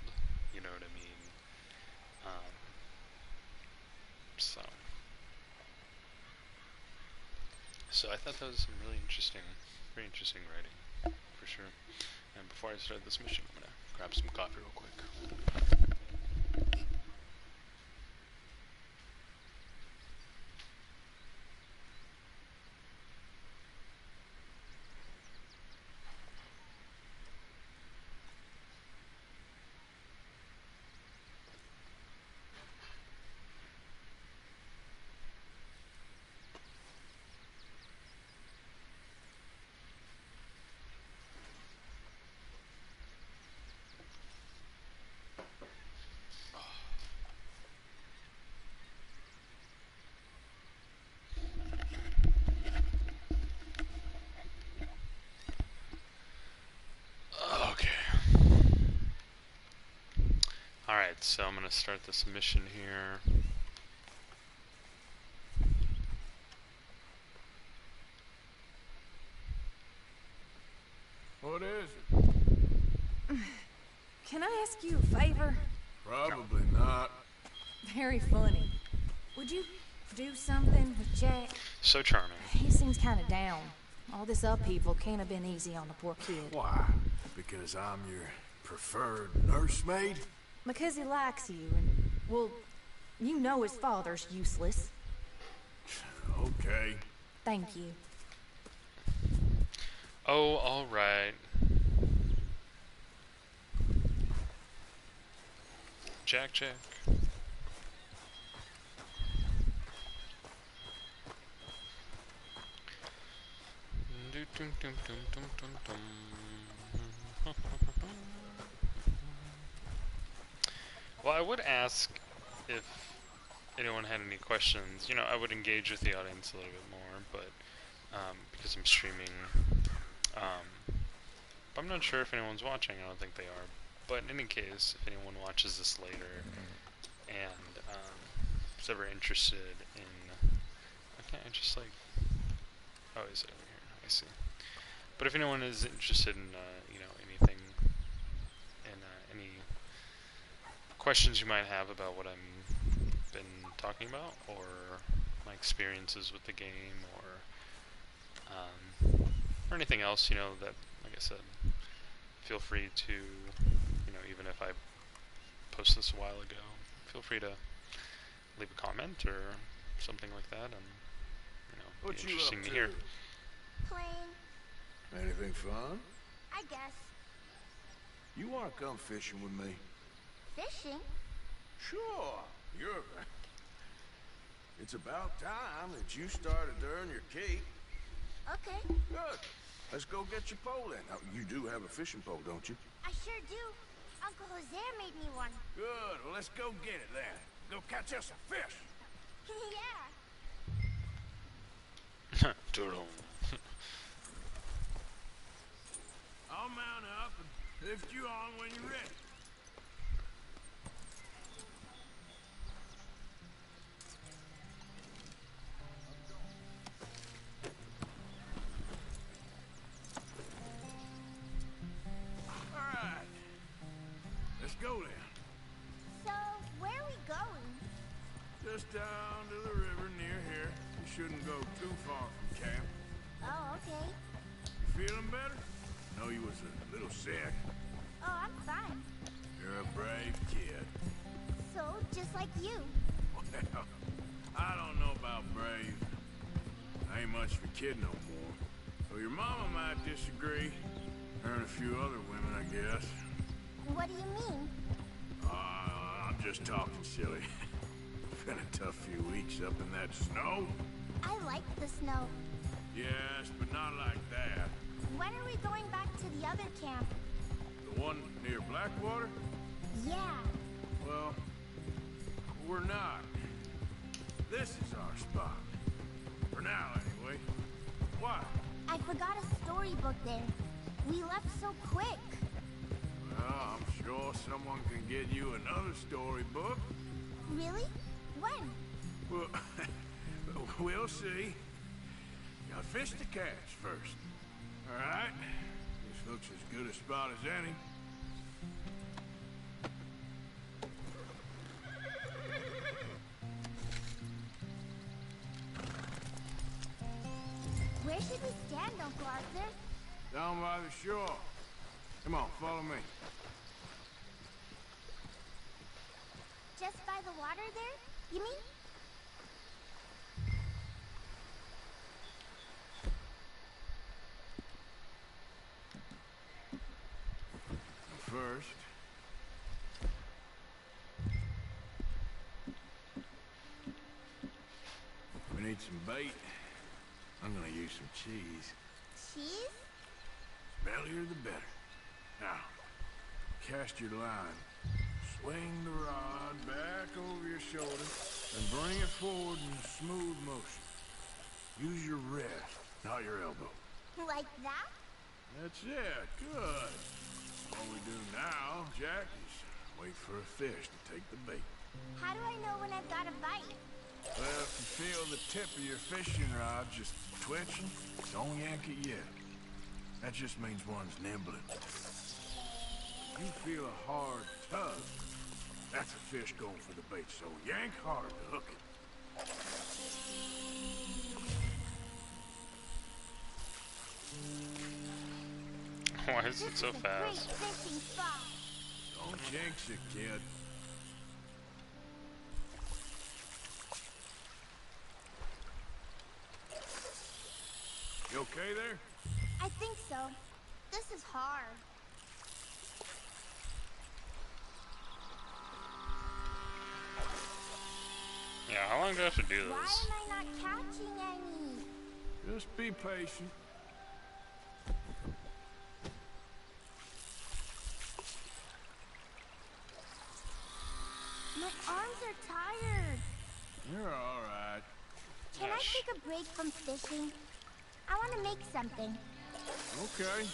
You know what I mean? So I thought that was some really interesting, very interesting writing, for sure. And before I start this mission, I'm gonna grab some coffee real quick. Alright, so I'm gonna start this mission here. What is it? Can I ask you a favor? Probably not. Very funny. Would you do something with Jack? So charming. He seems kind of down. All this upheaval can't have been easy on the poor kid. Why? Because I'm your preferred nursemaid? Because he likes you, and, well, you know his father's useless. Okay. Thank you. Oh, alright. Jack. Well, I would ask if anyone had any questions. You know, I would engage with the audience a little bit more, but because I'm streaming, I'm not sure if anyone's watching. I don't think they are. But in any case, if anyone watches this later and is ever interested in, okay, I just like, oh, is it over here? I see. But if anyone is interested in, you know, anything, in any questions you might have about what I've been talking about, or my experiences with the game, or anything else, you know, that, like I said, feel free to, you know, even if I posted this a while ago, feel free to leave a comment or something like that, and, you know, be interesting to hear. Playing. Anything fun? I guess. You want to come fishing with me? Fishing? Sure. You're... It's about time that you started to earn your keep. Okay. Good. Let's go get your pole then. Now, you do have a fishing pole, don't you? I sure do. Uncle Jose made me one. Good. Well, let's go get it then. Go catch us some fish. Yeah. Doodle. I'll mount up and lift you on when you're ready. Alright. Let's go then. So, where are we going? Just down to the river near here. You shouldn't go too far from camp. Oh, okay. You feeling better? Know you was a little sick. Oh, I'm fine. You're a brave kid. So, just like you. Well, I don't know about brave. I ain't much of a kid no more. So your mama might disagree. Her and a few other women, I guess. What do you mean? I'm just talking silly. Been a tough few weeks up in that snow. I like the snow. Yes, but not like that. When are we going back to the other camp? The one near Blackwater? Yeah. Well, we're not. This is our spot. For now, anyway. Why? I forgot a storybook there. We left so quick. I'm sure someone can get you another storybook. Really? When? Well, we'll see. Got fish to catch first. All right? This looks as good a spot as any. Where should we stand, Uncle Arthur? Down by the shore. Come on, follow me. Just by the water there, you mean? First, we need some bait. I'm gonna use some cheese. Cheese? Smellier the better. Now, cast your line. Swing the rod back over your shoulder and bring it forward in a smooth motion. Use your wrist, not your elbow. Like that? That's it. Good. All we do now, Jack, is wait for a fish to take the bait. How do I know when I've got a bite? Well, if you feel the tip of your fishing rod just twitching, don't yank it yet. That just means one's nibbling. You feel a hard tug. That's a fish going for the bait, so yank hard to hook it. Why is it so fast? Great fishing spot. Don't jinx it, kid. You okay there? I think so. This is hard. Yeah, how long do I have to do Why this? am I not catching any? Just be patient. My arms are tired. You're all right. Can I take a break from fishing? I want to make something. Okay.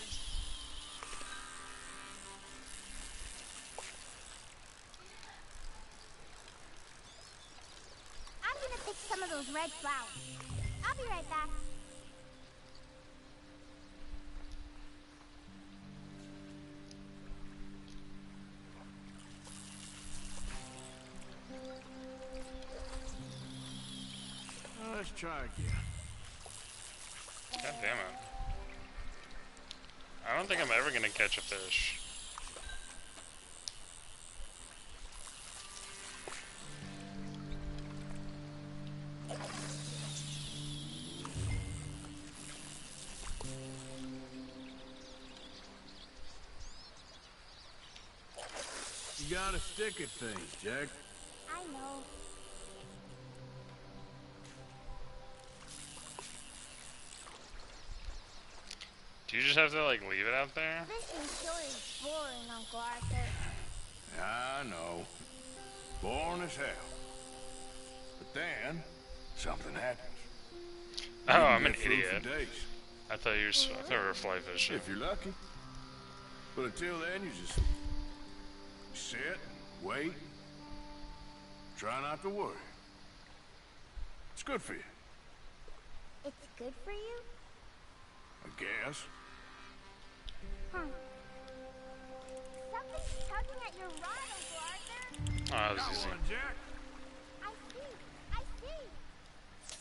I'm gonna pick some of those red flowers. I'll be right back. Let's try again. God damn it. I don't think I'm ever gonna catch a fish. You gotta stick at things, Jack. I know. Do you just have to like leave it out there? Fishing sure is boring, Uncle Arthur. I know. Boring as hell. But then, something happens. Oh, You can I'm an get food for idiot. days. I thought you were, I thought we were fly fishing. If you're lucky. But until then, you just sit, and wait, try not to worry. It's good for you, It's good for you? I guess. Something's tugging at your rod, Uncle Arthur. Oh, that was Got easy. one, Jack. I see. I see.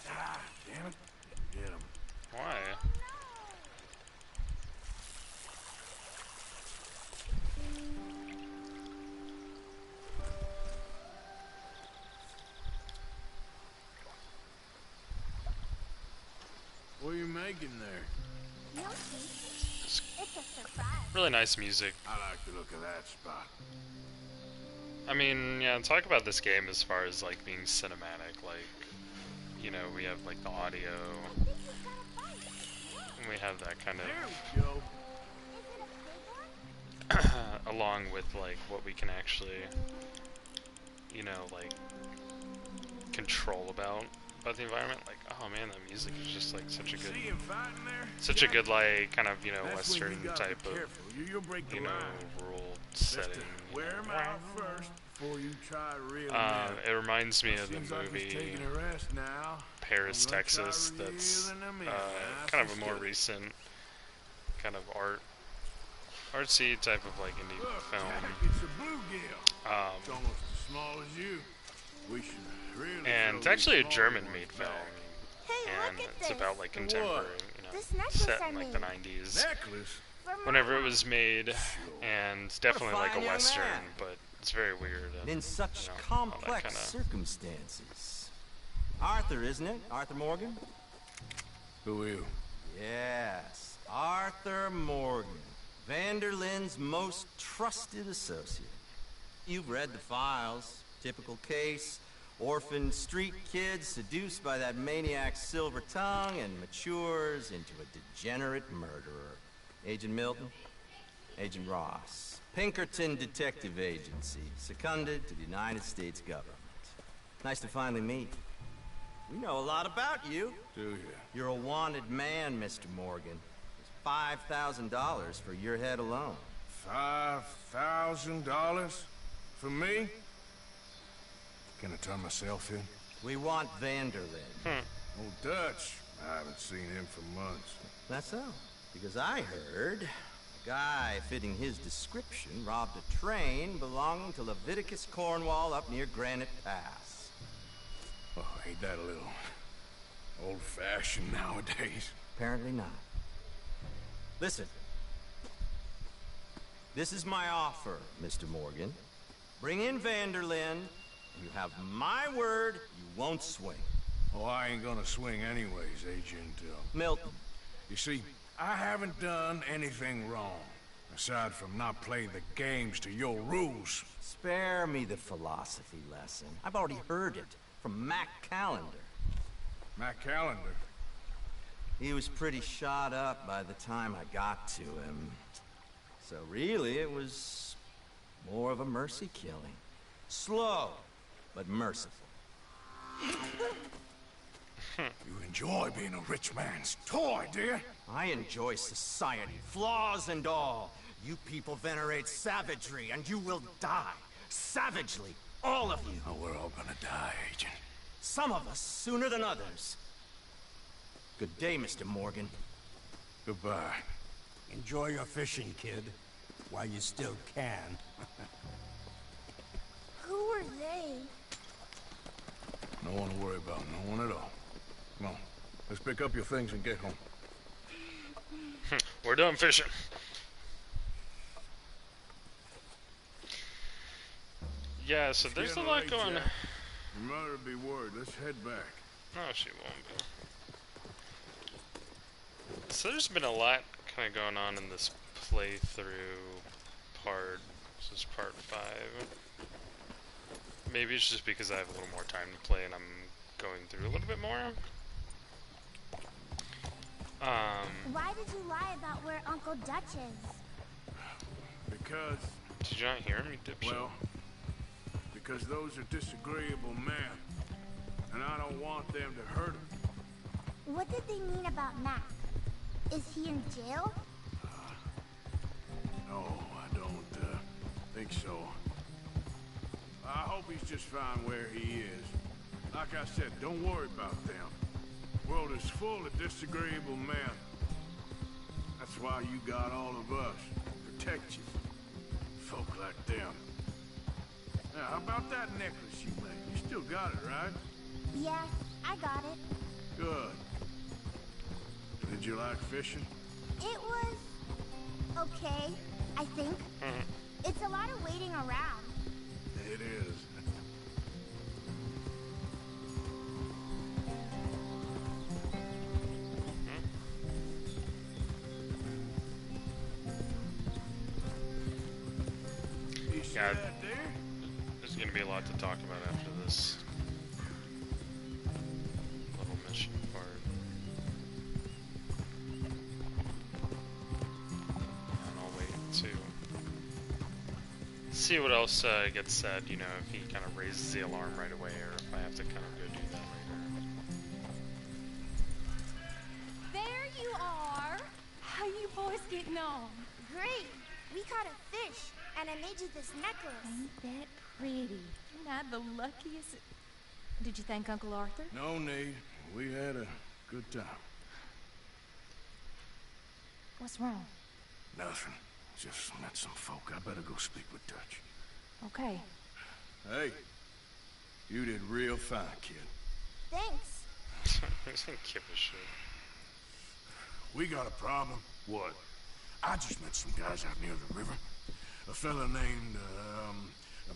Ah, damn it. Get him. Why? What are you making there? You'll see. It's a surprise. Really nice music. I like the look of that spot. I mean, yeah, talk about this game as far as like being cinematic. Like, you know, we have like the audio, and we have that kind There of we go. along with like what we can actually, you know, like control about the environment. Like, oh, Oh man, that music is just like such a good, See him fighting there? such a good like kind of, you know, That's when western you gotta type be of, careful. You'll break the you know, line. rural Best setting. to wear him out first before you try to reel him in. It reminds me of the Seems like he's movie taking a rest now. Paris, I'm gonna try Texas. That's reeling him in. kind of a more recent kind of artsy type of like indie Look, film. Jack, it's a bluegill. It's almost as small as you. We should really. And it's actually a German-made film. And it's about like contemporary, you know, This necklace set I in like the made. 90s. Necklace? Whenever it was made, and definitely like a fine young western, man. but it's very weird. And, In such you know, all that complex kinda- circumstances. Arthur, isn't it? Arthur Morgan? Who are you? Yes, Arthur Morgan. Vanderlyn's most trusted associate. You've read the files. Typical case. Orphaned street kid seduced by that maniac's silver tongue and matures into a degenerate murderer. Agent Milton? Agent Ross. Pinkerton Detective Agency, seconded to the United States government. Nice to finally meet. We know a lot about you. Do you? You're a wanted man, Mr. Morgan. There's $5,000 for your head alone. $5,000 for me? Can I turn myself in? We want Vanderlyn. Old Dutch. I haven't seen him for months. That's so. Because I heard a guy fitting his description robbed a train belonging to Leviticus Cornwall up near Granite Pass. Oh, ain't that a little old-fashioned nowadays? Apparently not. Listen. This is my offer, Mr. Morgan. Bring in Vanderlyn. You have my word you won't swing. Oh, I ain't gonna swing anyways, Agent Milton. You see, I haven't done anything wrong, aside from not playing the games to your rules. Spare me the philosophy lesson. I've already heard it from Mac Callender. Mac Callender? He was pretty shot up by the time I got to him. So really, it was more of a mercy killing. Slow, but merciful. You enjoy being a rich man's toy, do you? I enjoy society, flaws and all. You people venerate savagery, and you will die. Savagely, all of you. Oh, we're all gonna die, Agent. Some of us sooner than others. Good day, Mr. Morgan. Goodbye. Enjoy your fishing, kid, while you still can. Who are they? No one to worry about, no one at all. Come on, let's pick up your things and get home. We're done fishing. Yeah, so It's there's a getting lot late, going. Jack. Your mother'll be worried. Let's head back. No, she won't be. So there's been a lot kind of going on in this playthrough part. This is part 5. Maybe it's just because I have a little more time to play and I'm going through a little bit more. Why did you lie about where Uncle Dutch is? Because... Did you not hear me, dipshit? Well, because those are disagreeable men, and I don't want them to hurt him. What did they mean about Mac? Is he in jail? No, I don't think so. I hope he's just fine where he is. Like I said, don't worry about them. The world is full of disagreeable men. That's why you got all of us. Protect you. Folk like them. Now, how about that necklace you made? You still got it, right? Yeah, I got it. Good. Did you like fishing? It was... okay, I think. It's a lot of waiting around. It is. Yeah, there's going to be a lot to talk about after this little mission part. And I'll wait to see what else gets said, you know, if he kind of raises the alarm right away, or if I have to kind of go do that later. Oh, it's getting on. Great. We caught a fish, and I made you this necklace. Ain't that pretty? Ain't I the luckiest? Did you thank Uncle Arthur? No need. We had a good time. What's wrong? Nothing. Just met some folk. I better go speak with Dutch. Okay. Hey, you did real fine, kid. Thanks. I don't give a shit. We got a problem. What? I just met some guys out near the river. A fella named,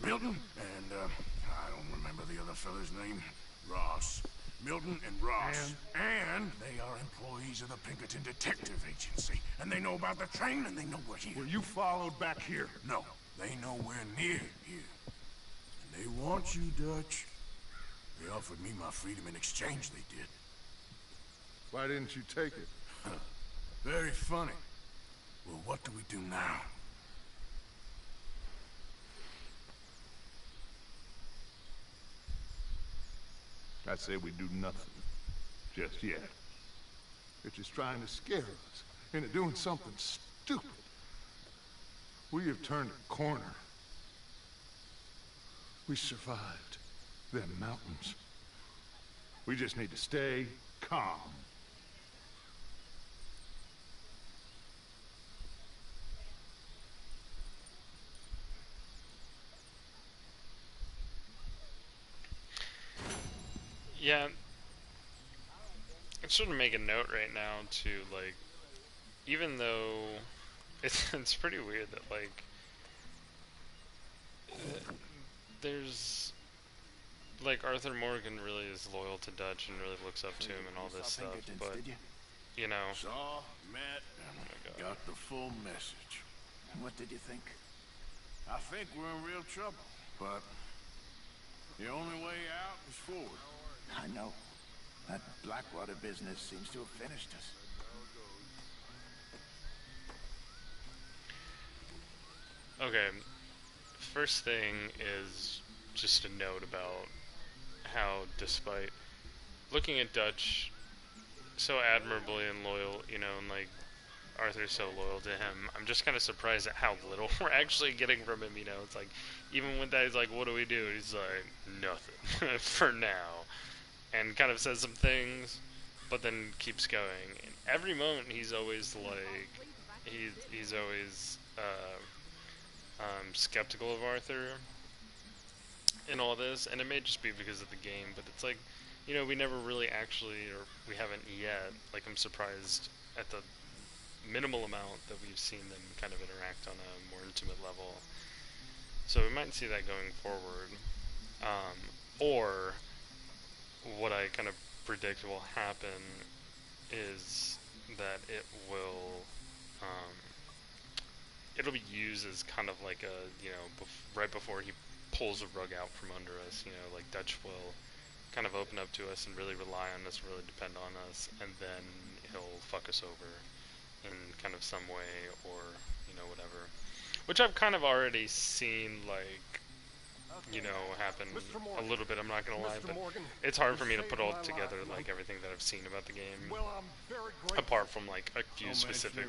Milton, and, I don't remember the other fella's name. Ross. Milton and Ross. And they are employees of the Pinkerton Detective Agency. And they know about the train, and they know we're here. Were you followed back here? No, they know we're near here. And they want you, Dutch. They offered me my freedom in exchange, they did. Why didn't you take it? Very funny. Well, what do we do now? I say we do nothing. Just yet. They're just trying to scare us into doing something stupid. We have turned a corner. We survived them mountains. We just need to stay calm. Yeah, I'm sort of make a note right now to, like, even though it's pretty weird that, like, there's, like, Arthur Morgan really is loyal to Dutch and really looks up to him and all this stuff, but, you know. Saw, met, and got the full message. What did you think? I think we're in real trouble, but the only way out is forward. I know. That Blackwater business seems to have finished us. Okay, first thing is just a note about how, despite looking at Dutch so admirably and loyal, you know, and like Arthur's so loyal to him, I'm just kind of surprised at how little we're actually getting from him, you know. It's like, even when he's like, what do we do? He's like, nothing, for now. And kind of says some things, but then keeps going. And every moment he's always like, he's always skeptical of Arthur in all this, and it may just be because of the game, but it's like, you know, we never really actually, or we haven't yet, like, I'm surprised at the minimal amount that we've seen them kind of interact on a more intimate level. So we might see that going forward. Or what I kind of predict will happen is that it will, it'll be used as kind of like a, you know, right before he pulls the rug out from under us, you know, like Dutch will kind of open up to us and really rely on us, really depend on us, and then he'll fuck us over in kind of some way, or, you know, whatever. Which I've kind of already seen, like, you know, happen a little bit, I'm not gonna lie, but it's hard for me to put all together, like, everything that I've seen about the game, apart from, like, a few specific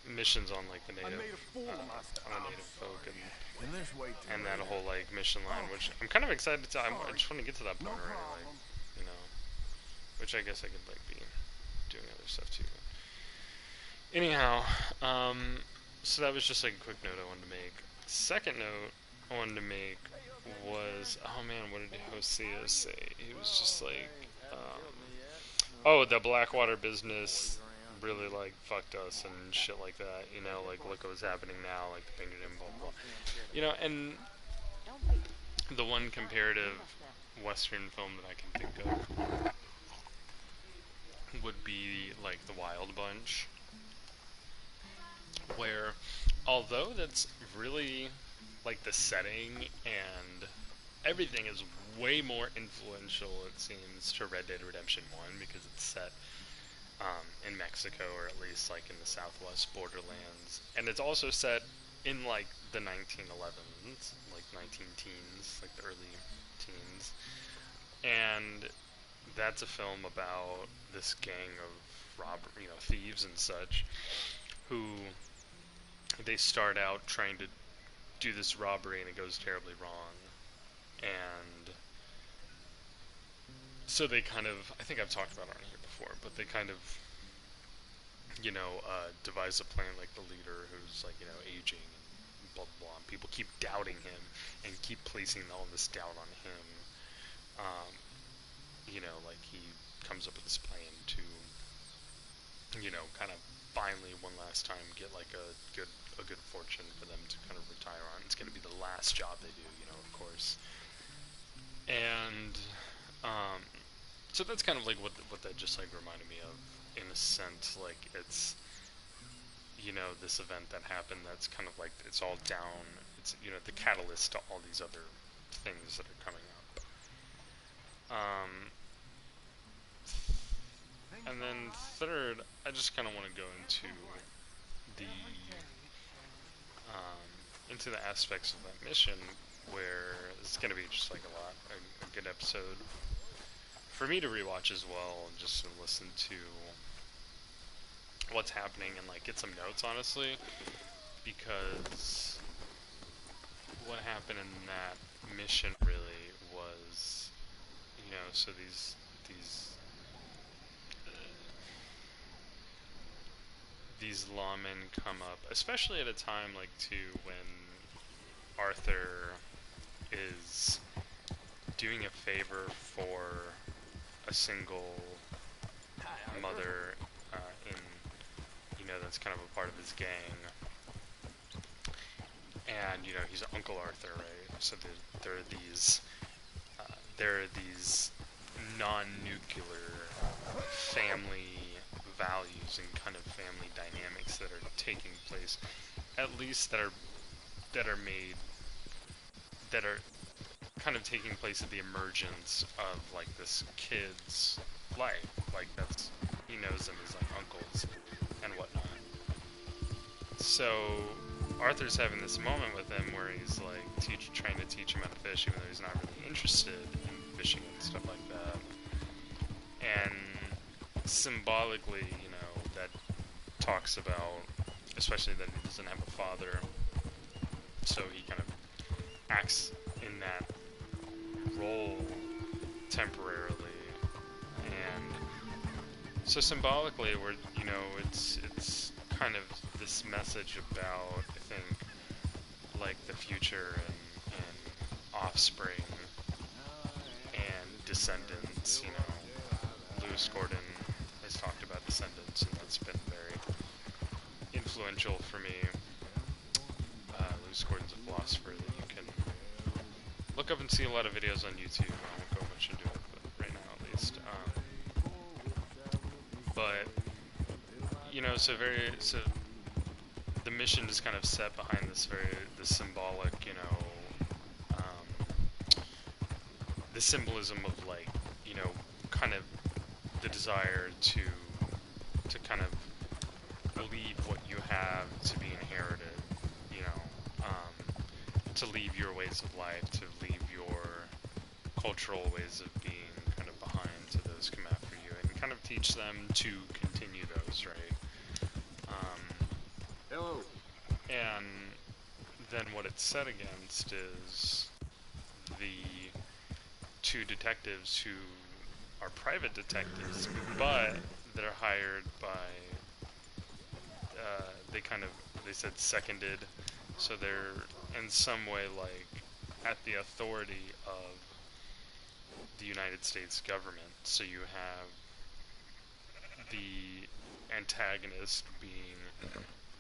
missions on, like, the native, on the native folk, and that whole, like, mission line, which I'm kind of excited to, I just want to get to that point already, like, you know, which I guess I could, like, be doing other stuff too. But anyhow, so that was just, like, a quick note I wanted to make. Second note I wanted to make was, oh man, what did Hosea say? He was just like, oh, the Blackwater business really, like, fucked us and shit like that, you know, like, look what's happening now, like, the Pinkerton, blah, blah, blah. You know, and the one comparative Western film that I can think of would be, like, The Wild Bunch, where, although that's really, like, the setting and everything is way more influential, it seems, to Red Dead Redemption 1, because it's set in Mexico, or at least, like, in the southwest borderlands, and it's also set in, like, the 1911s, like, 19-teens, like, the early teens, and that's a film about this gang of thieves and such, who they start out trying to do this robbery and it goes terribly wrong, and so they kind of, I think I've talked about it on here before, but they kind of, devise a plan, like the leader who's like, aging and blah blah blah. And people keep doubting him and keep placing all this doubt on him. Like he comes up with this plan to, kind of finally one last time get like a good fortune for them to kind of retire on. It's going to be the last job they do, of course. And so that's kind of like what that just like reminded me of, in a sense. Like it's this event that happened that's kind of like it's all down. It's the catalyst to all these other things that are coming up. And then third, I just kind of want to go into the aspects of that mission, where it's going to be just like a good episode for me to rewatch as well, just to listen to what's happening and like get some notes, honestly, because what happened in that mission really was, so these lawmen come up, especially at a time like too when Arthur is doing a favor for a single mother that's kind of a part of his gang, and he's Uncle Arthur, right? So there are these non-nuclear family values and kind of family dynamics that are taking place, at least that are kind of taking place at the emergence of like this kid's life. Like that's, he knows them as like uncles and whatnot. So Arthur's having this moment with him where he's like trying to teach him how to fish, even though he's not really interested in fishing and stuff like that. And symbolically, that talks about, especially that he doesn't have a father, so he kind of acts in that role temporarily. And so symbolically, we're, it's kind of this message about, I think, like the future and offspring and descendants. Lewis Gordon has talked about descendants, and that's been very influential for me. Lewis Gordon's a philosopher that you can look up and see a lot of videos on YouTube. I won't go much into it, but right now at least. So the mission is kind of set behind this symbolic, the symbolism of like, kind of the desire to kind of leave what you have to be inherited, to leave your ways of life, to leave your cultural ways of being kind of behind to those come after you, and kind of teach them to continue those, right? Hello. And then what it's set against is the two detectives who are private detectives, but they're hired by, they said seconded, so they're in some way like at the authority of the United States government. So you have the antagonist being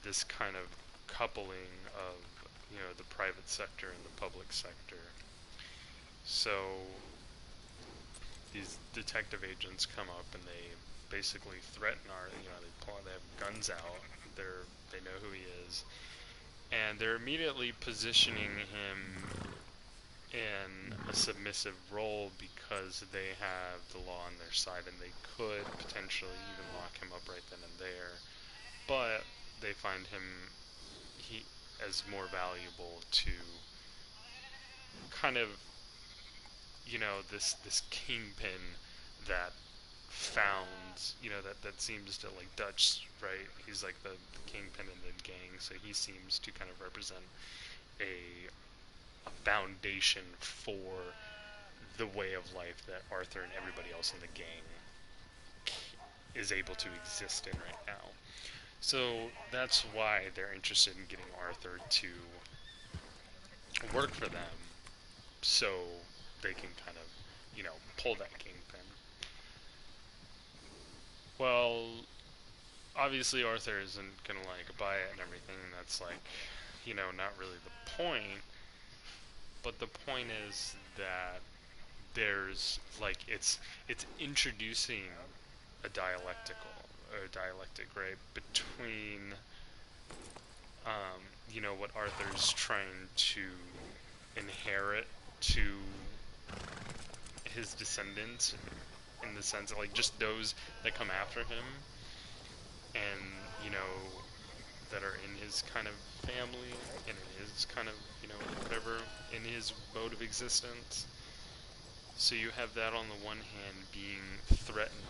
this kind of coupling of, the private sector and the public sector. So these detective agents come up and they basically threaten they have guns out. They know who he is, and they're immediately positioning him in a submissive role because they have the law on their side, and they could potentially even lock him up right then and there. But they find him as more valuable to kind of, this kingpin that found, that seems to, like, Dutch, right? He's like the kingpin in the gang, so he seems to kind of represent a foundation for the way of life that Arthur and everybody else in the gang is able to exist in right now. So that's why they're interested in getting Arthur to work for them, so they can kind of, pull that kingpin. Well, obviously Arthur isn't gonna, like, buy it and everything, and that's, like, not really the point. But the point is that there's, like, it's introducing a dialectic, right, between what Arthur's trying to inherit to his descendants, in the sense of, like, just those that come after him, and that are in his kind of family, and in his kind of, whatever, in his mode of existence. So you have that on the one hand being threatened,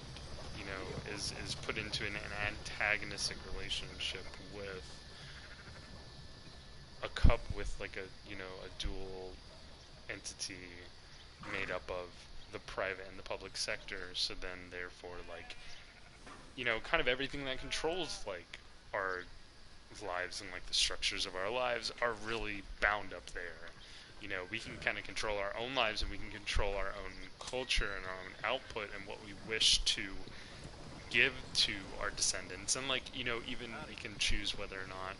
is put into an antagonistic relationship with with, like, a dual entity made up of the private and the public sector. So then, therefore, like, kind of everything that controls, like, our lives and, like, the structures of our lives are really bound up there. We can kind of control our own lives, and we can control our own culture and our own output and what we wish to give to our descendants. And, like, even we can choose whether or not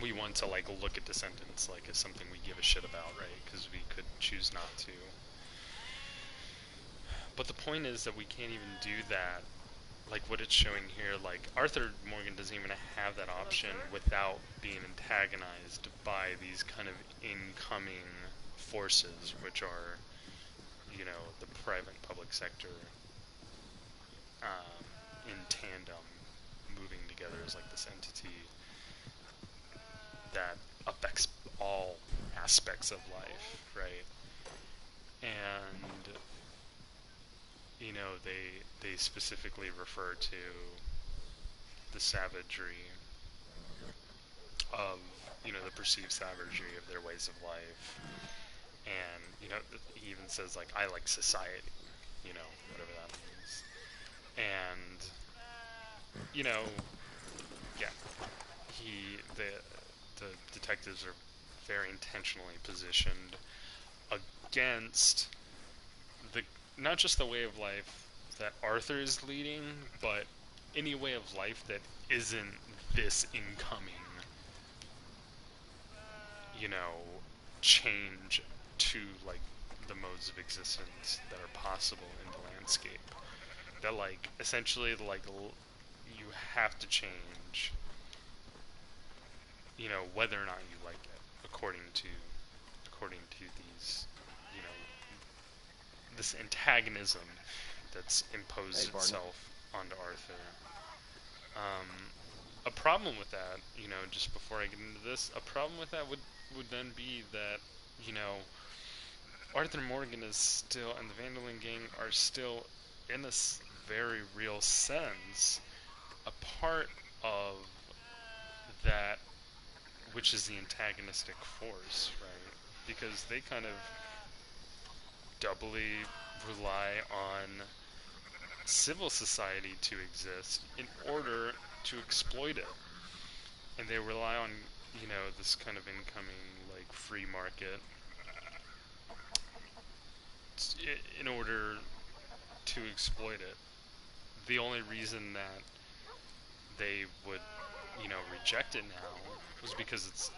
we want to, like, look at descendants, like, as something we give a shit about, right? Because we could choose not to. But the point is that we can't even do that, like what it's showing here. Like, Arthur Morgan doesn't even have that option without being antagonized by these kind of incoming forces, which are, the private and public sector in tandem, moving together as, like, this entity that affects all aspects of life, right? And they specifically refer to the savagery of, the perceived savagery of their ways of life. And, he even says, like, I like society, whatever that means. And, yeah, the detectives are very intentionally positioned against not just the way of life that Arthur is leading, but any way of life that isn't this incoming, change to, like, the modes of existence that are possible in the landscape. That, like, essentially, like, you have to change, whether or not you like it, according to these, this antagonism that's imposed itself onto Arthur. A problem with that, just before I get into this, a problem with that would then be that, Arthur Morgan is still, and the Van der Linde gang are still, in a very real sense, a part of that, which is the antagonistic force, right? Because they kind of doubly rely on civil society to exist in order to exploit it. And they rely on, this kind of incoming, like, free market in order to exploit it. The only reason that they would, reject it now was because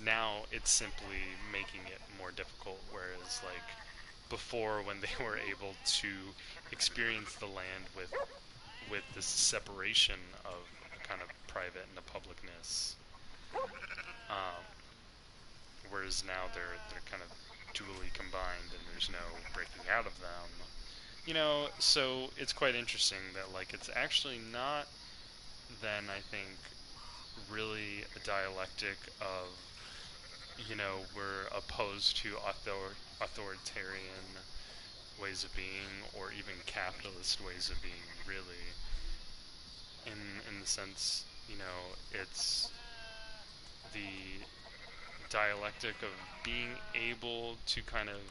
now it's simply making it more difficult, whereas, like, before, when they were able to experience the land with this separation of a kind of private and a publicness, whereas now they're kind of dually combined, and there's no breaking out of them. So it's quite interesting that, like, it's actually not then, I think, really a dialectic of, we're opposed to authoritarian ways of being, or even capitalist ways of being, really. In the sense, you know, it's the dialectic of being able to kind of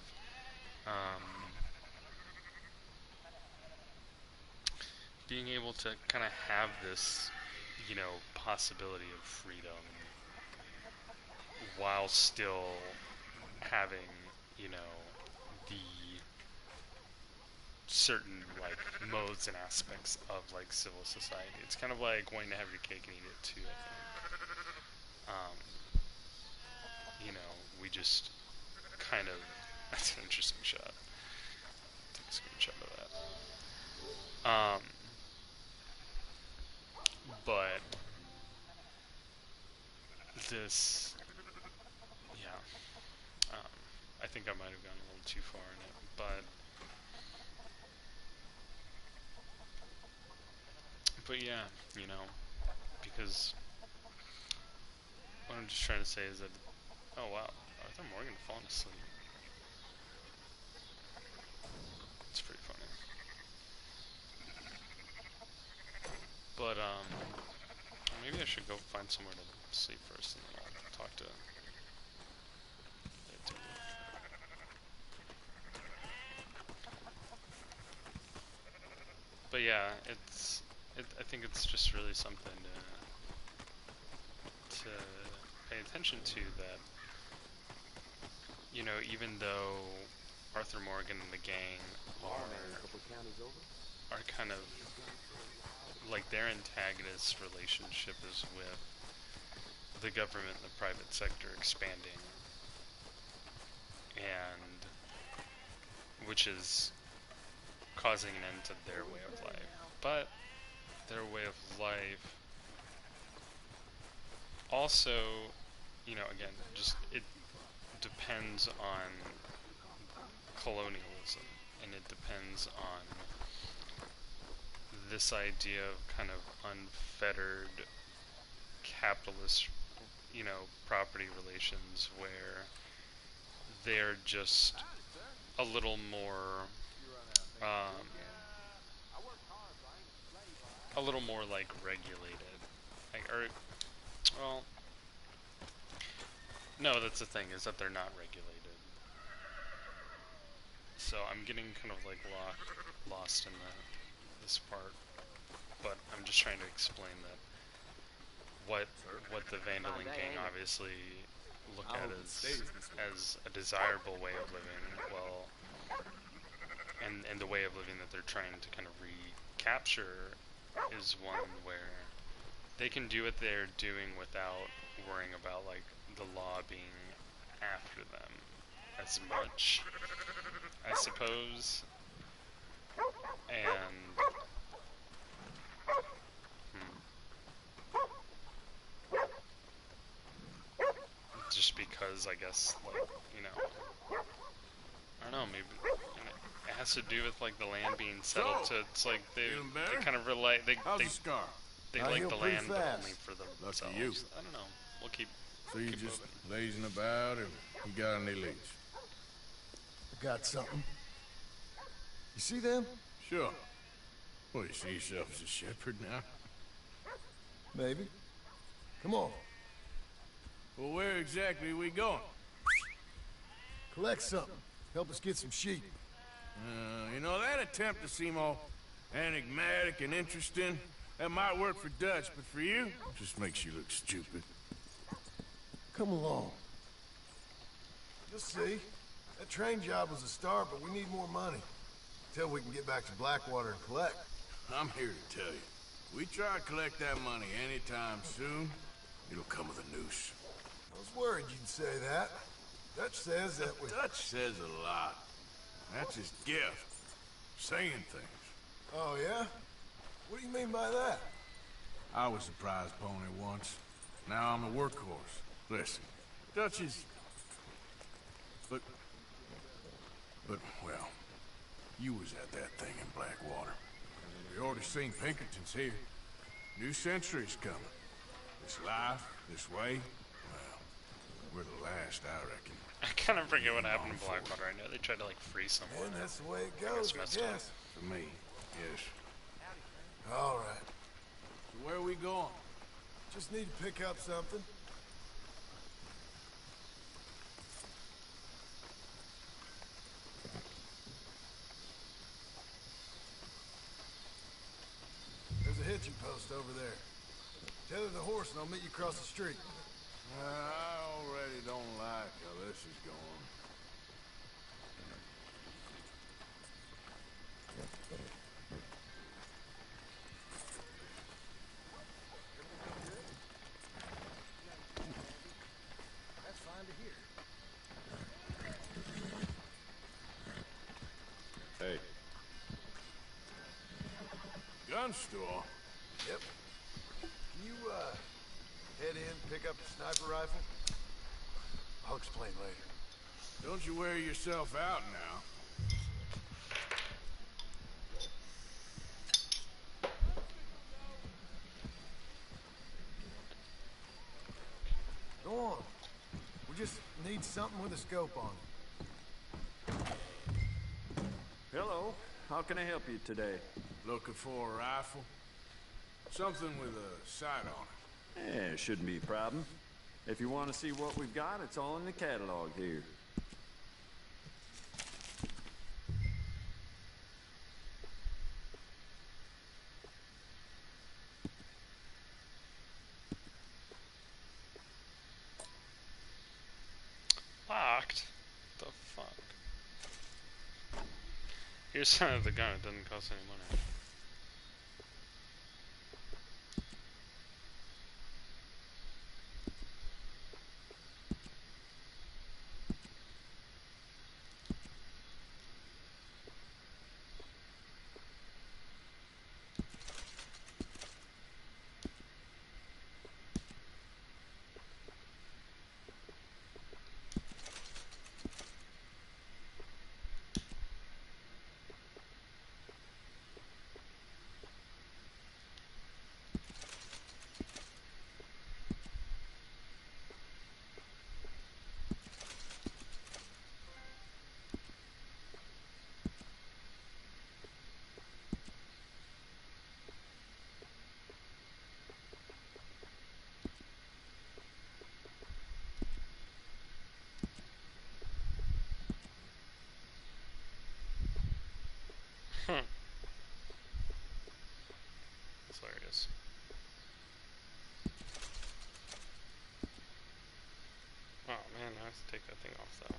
have this, you know, possibility of freedom while still having, you know, the certain, like, modes and aspects of, like, civil society. It's kind of like wanting to have your cake and eat it too, I think. You know, we just kind of... That's an interesting shot. Take a screenshot of that. But this... Yeah. I think I might have gone a little too far in it, but yeah, you know, because what I'm just trying to say is that, oh wow, Arthur Morgan falling asleep. It's pretty funny. But maybe I should go find somewhere to sleep first, and then I'll talk to. But yeah, I think it's just really something to pay attention to, that, you know, even though Arthur Morgan and the gang are kind of like, their antagonist relationship is with the government and the private sector expanding, and which is causing an end to their way of life. But their way of life also, you know, again, just, it depends on colonialism, and it depends on this idea of kind of unfettered capitalist, you know, property relations, where they're just a little more like regulated, like, or, well, no, that's the thing, is that they're not regulated. So I'm getting kind of like lost in this part, but I'm just trying to explain that what the Vanderlyn gang obviously look at as a desirable way of living, well, and the way of living that they're trying to kind of recapture is one where they can do what they're doing without worrying about, like, the law being after them as much, I suppose. And just because, I guess, like, you know, I don't know, maybe it has to do with, like, the land being settled to, it's like they kind of relate, they like the land, but only for themselves. I don't know. We'll keep. So you just lazing about, or you got any leads? I got something. You see them? Sure. Well, you see yourself as a shepherd now? Maybe. Come on. Well, where exactly are we going? Collect something. Help us get some sheep. You know, that attempt to seem all enigmatic and interesting, that might work for Dutch, but for you, it just makes you look stupid. Come along. You'll see. That train job was a start, but we need more money. Until we can get back to Blackwater and collect. I'm here to tell you. We try to collect that money anytime soon, it'll come with a noose. I was worried you'd say that. Dutch says that we... Dutch says a lot. That's his gift. Saying things. Oh, yeah? What do you mean by that? I was a prize pony once. Now I'm a workhorse. Listen, Dutch is... But, well, you was at that thing in Blackwater. We already seen Pinkertons here. New century's coming. This life, this way, well, we're the last, I reckon. kind of forget what happened in Blackwater. I know they tried to like free someone. And that's the way it I goes, I messed up. guess. For me, yes. All right. So where are we going? Just need to pick up something. There's a hitching post over there. Tether the horse and I'll meet you across the street. I already don't like how this is going. That's fine to hear. Hey. Gun store? Yep. Can you, head in, pick up the sniper rifle? I'll explain later. Don't you wear yourself out now. Go on. We just need something with a scope on it. Hello. How can I help you today? Looking for a rifle? Something with a sight on it. Yeah, it shouldn't be a problem. If you want to see what we've got, it's all in the catalog here. Locked? The fuck? Here's some of the gun. It doesn't cost any money. That's hilarious. Oh man, I have to take that thing off though.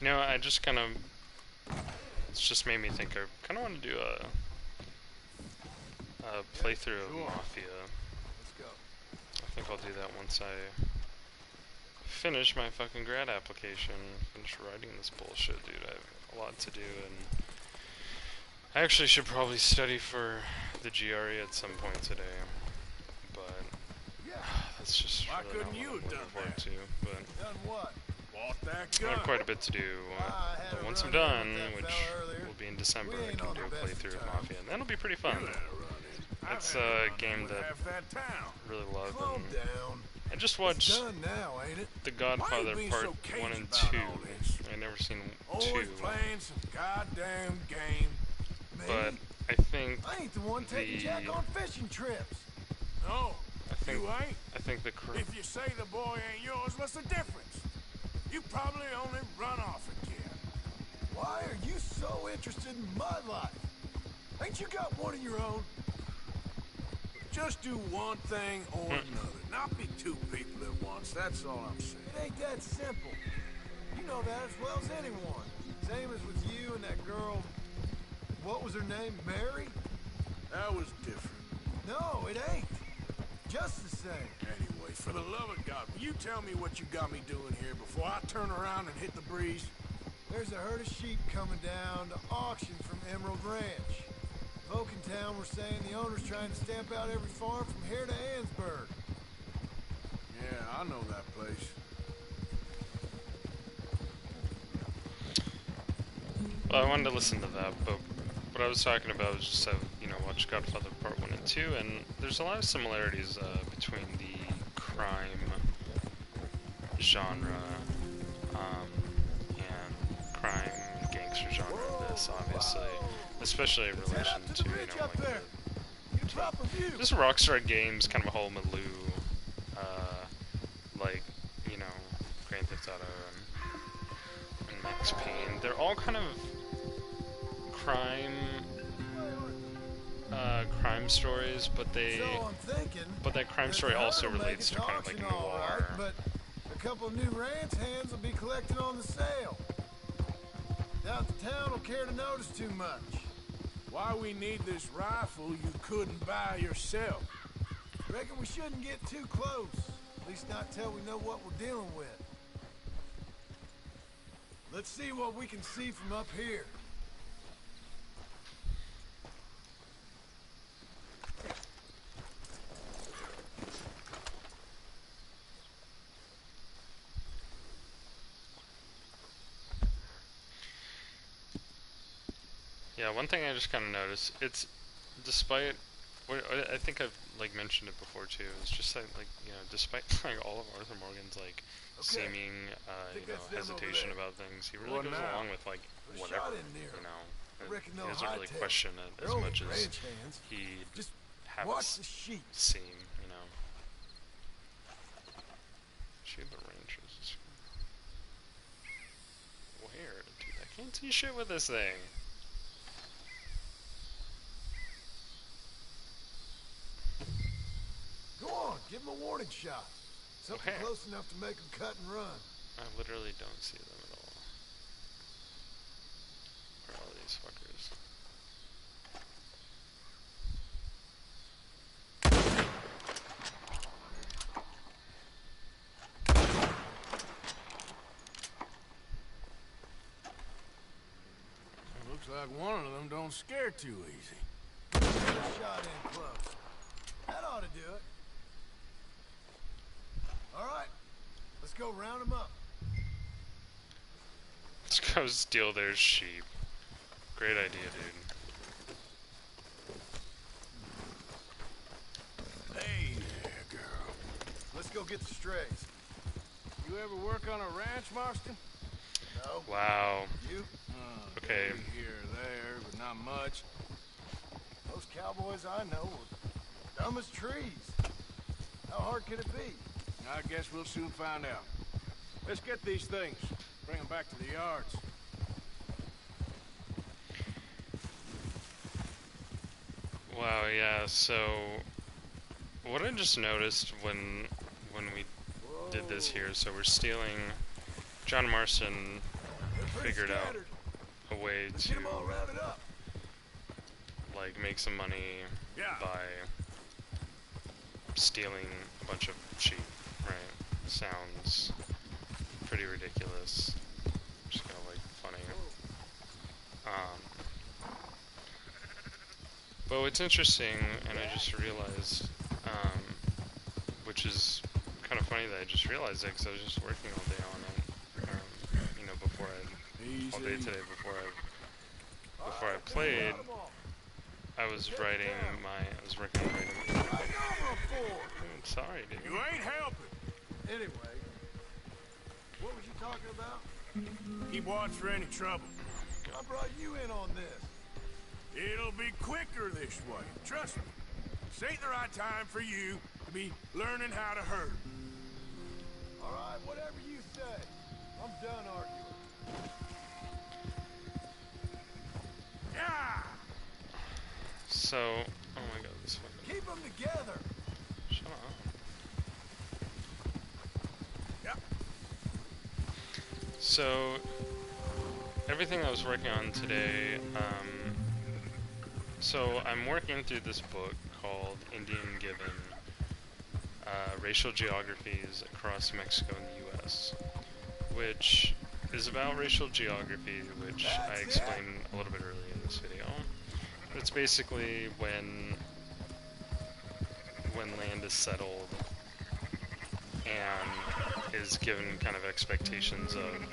You know, I just kind of... It's just made me think I kind of want to do a playthrough of Mafia. Let's go. I think I'll do that once I finish my fucking grad application. Finish writing this bullshit, dude. I have a lot to do, and I actually should probably study for the GRE at some point today. But that's just Why really couldn't not you what I'm have looking done forward that? to. But Done what? Bought that I gun. have quite a bit to do. But once I'm done, which will be in December, I can do a playthrough of Mafia, and that'll be pretty fun. It's a game that I really love, and I just watched The Godfather Part 1 and 2. I've never seen 2. Always playing some goddamn game. But I think I ain't the one taking Jack on fishing trips. No, I think you ain't. I think the If you say the boy ain't yours, what's the difference? You probably only run off again. Why are you so interested in my life? Ain't you got one of your own? Just do one thing or another. Not be two people at once. That's all I'm saying. It ain't that simple. You know that as well as anyone. Same as with you and that girl. What was her name? Mary? That was different. No, it ain't. Just the same. Anyway, for the love of God, will you tell me what you got me doing here before I turn around and hit the breeze? There's a herd of sheep coming down to auction from Emerald Ranch. Folk in town were saying the owner's trying to stamp out every farm from here to Ansburg. Yeah, I know that place. Well, I wanted to listen to that, but what I was talking about was just watched Godfather Part 1 and 2, and there's a lot of similarities between the crime genre and crime and gangster genre of this, obviously, especially in relation to just Rockstar Games, kind of a whole milieu, like Grand Theft Auto and Max Payne. They're all kind of crime stories, but that crime story also relates to kind of like noir. But a couple of new ranch hands will be collecting on the sale. Doubt the town will care to notice too much. Why we need this rifle you couldn't buy yourself? Reckon we shouldn't get too close. At least not till we know what we're dealing with. Let's see what we can see from up here. Yeah, one thing I just kind of noticed, it's despite what I think I've mentioned it before too. It's just like despite all of Arthur Morgan's seeming hesitation about things, he really goes along with whatever. He doesn't really question it as much as he have us seem. Shoot the ranches. Where, dude? I can't see shit with this thing. Go on, give him a warning shot. Something close enough to make him cut and run. I literally don't see them at all. Where are all these fuckers? Looks like one of them don't scare too easy. Shot in close. That ought to do it. All right, let's go round them up. Let's go steal their sheep. Great idea, dude. Hey there, girl. Let's go get the strays. You ever work on a ranch, Marston? No. Wow. You? Okay. Here or there, but not much. Most cowboys I know are dumb as trees. How hard could it be? I guess we'll soon find out. Let's get these things. Bring them back to the yards. Wow, yeah, so what I just noticed when we did this here, so we're stealing John Marston figured out a way Let's to get 'em all rounded up. like make some money by stealing a bunch of sheep, right? Sounds pretty ridiculous. Just kind of like funny. But what's interesting, and I just realized, which is kind of funny that I just realized that because I was just working all day on it, you know, all day today before I played. I was working on writing. I'm sorry, dude. You ain't helping. Anyway, what was you talking about? Keep watch for any trouble. I brought you in on this. It'll be quicker this way. Trust me. This ain't the right time for you to be learning how to herd. All right, whatever you say. I'm done arguing. Yeah. So, oh my god, this one. Keep them together. Shut up. Yep. So, everything I was working on today, so I'm working through this book called Indian Given, Racial Geographies Across Mexico and the U.S., which is about racial geography, which I explained a little bit earlier in this video. It's basically when land is settled and is given kind of expectations of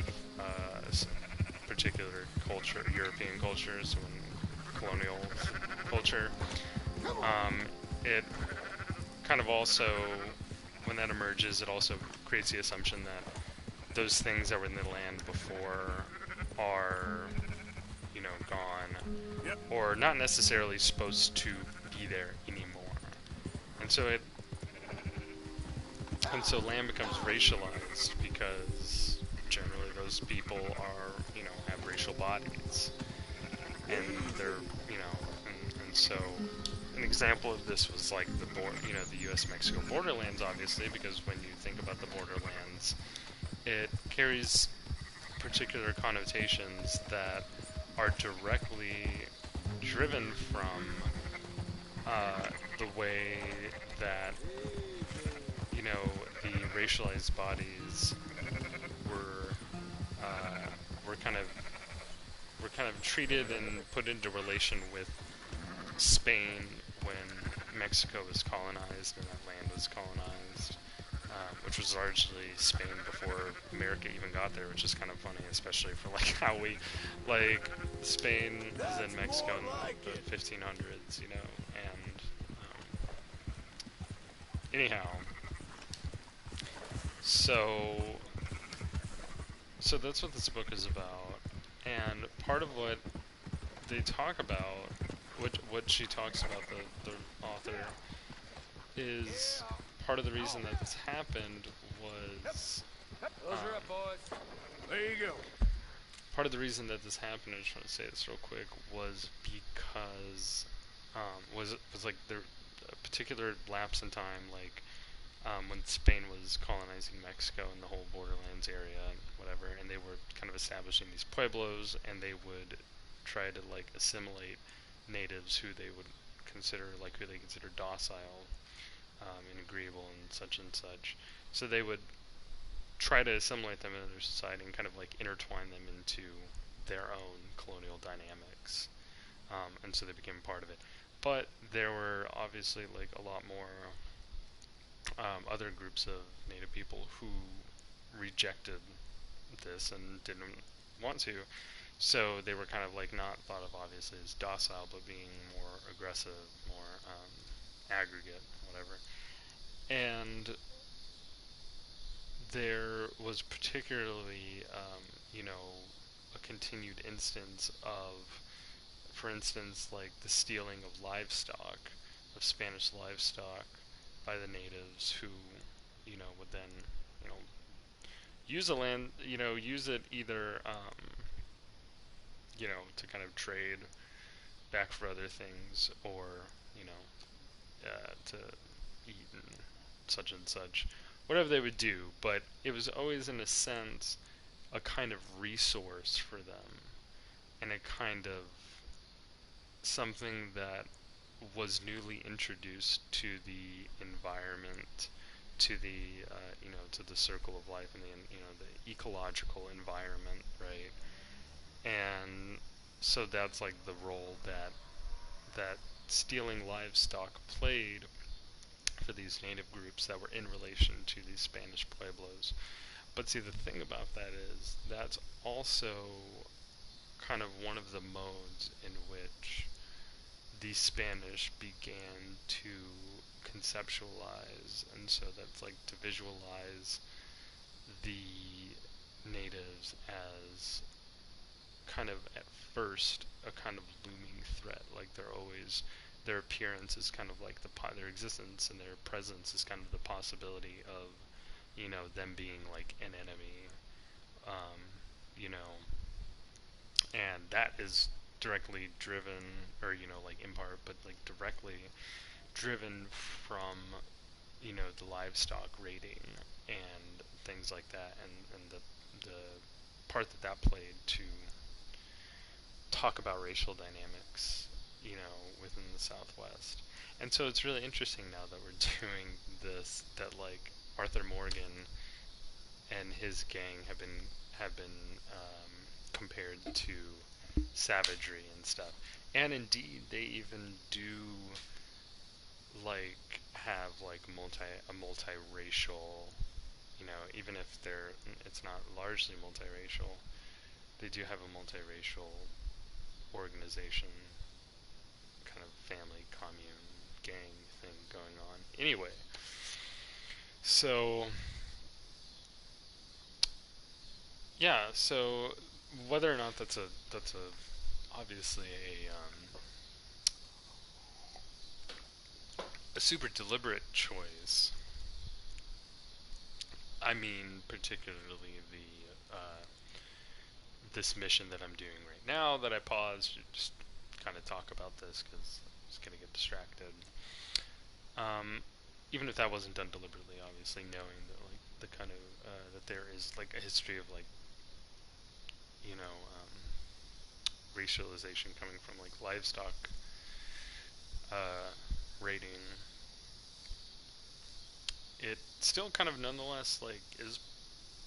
particular culture, European cultures, when colonial culture. It kind of also, when that emerges, it also creates the assumption that those things that were in the land before are, you know, gone, or not necessarily supposed to be there anymore. And so land becomes racialized because generally those people are, you know, have racial bodies, and they're, you know, and so an example of this was like the U.S.-Mexico borderlands, obviously, because when you think about the borderlands, it carries particular connotations that are directly driven from the way that, you know, the racialized bodies were kind of treated and put into relation with Spain when Mexico was colonized and that land was colonized, which was largely Spain before America even got there, which is kind of funny, especially for like how we, like, Spain was in Mexico in the 1500s, you know, and anyhow, so that's what this book is about, and part of what they talk about, what she talks about, the author, is part of the reason that this happened was... Those are up, boys. There you go. Part of the reason that this happened, I just want to say this real quick, was because was like there a particular lapse in time, like when Spain was colonizing Mexico and the whole borderlands area and whatever, and they were kind of establishing these pueblos, and they would try to like assimilate natives who they consider docile and agreeable and such. So they would try to assimilate them into their society and kind of like intertwine them into their own colonial dynamics, and so they became part of it. But there were obviously like a lot more other groups of native people who rejected this and didn't want to, so they were kind of like not thought of obviously as docile, but being more aggressive, more aggregate, whatever. And there was particularly, you know, a continued instance of, for instance, like the stealing of livestock, of Spanish livestock, by the natives who, you know, would then, you know, use the land, you know, use it either, you know, to kind of trade back for other things, or, you know, to eat and such, whatever they would do. But it was always in a sense a kind of resource for them, and a kind of something that was newly introduced to the environment, to the to the circle of life, and the ecological environment, right? And so that's like the role that stealing livestock played for these native groups that were in relation to these Spanish pueblos. But see, the thing about that is that's also kind of one of the modes in which the Spanish began to conceptualize, and so that's like to visualize the natives as kind of at first a kind of looming threat. Like they're always, their appearance is kind of like their existence and their presence is kind of the possibility of, them being like an enemy, you know, and that is directly driven, or like in part, but like directly driven from the livestock raiding and things like that, and the part that played to talk about racial dynamics, within the Southwest. And so it's really interesting now that we're doing this, that like Arthur Morgan and his gang have been compared to savagery and stuff. And indeed, they even do like have like a multiracial, even if it's not largely multiracial, they do have a multiracial organization, kind of family, commune, gang thing going on. Anyway, so yeah, so whether or not that's obviously a super deliberate choice. I mean, particularly this mission that I'm doing right now, that I paused to just kind of talk about this because I was going to get distracted. Even if that wasn't done deliberately, obviously, knowing that like the kind of that there is like a history of like racialization coming from like livestock raiding, it still kind of nonetheless like is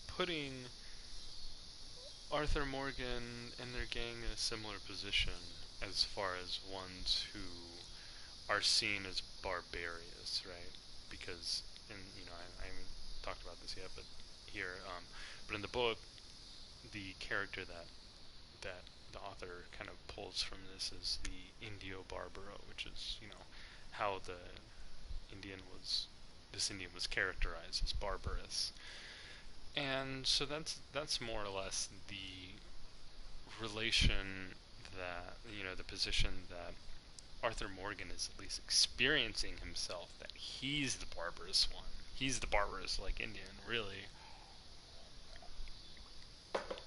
putting Arthur Morgan and their gang in a similar position as far as ones who are seen as barbarous, right? Because, and I haven't talked about this yet, but here, but in the book, the character that the author kind of pulls from this is the Indio Barbaro, which is how this Indian was characterized as barbarous. And so that's more or less the relation that, the position that Arthur Morgan is at least experiencing himself, that he's the barbarous one. He's the barbarous, like, Indian, really.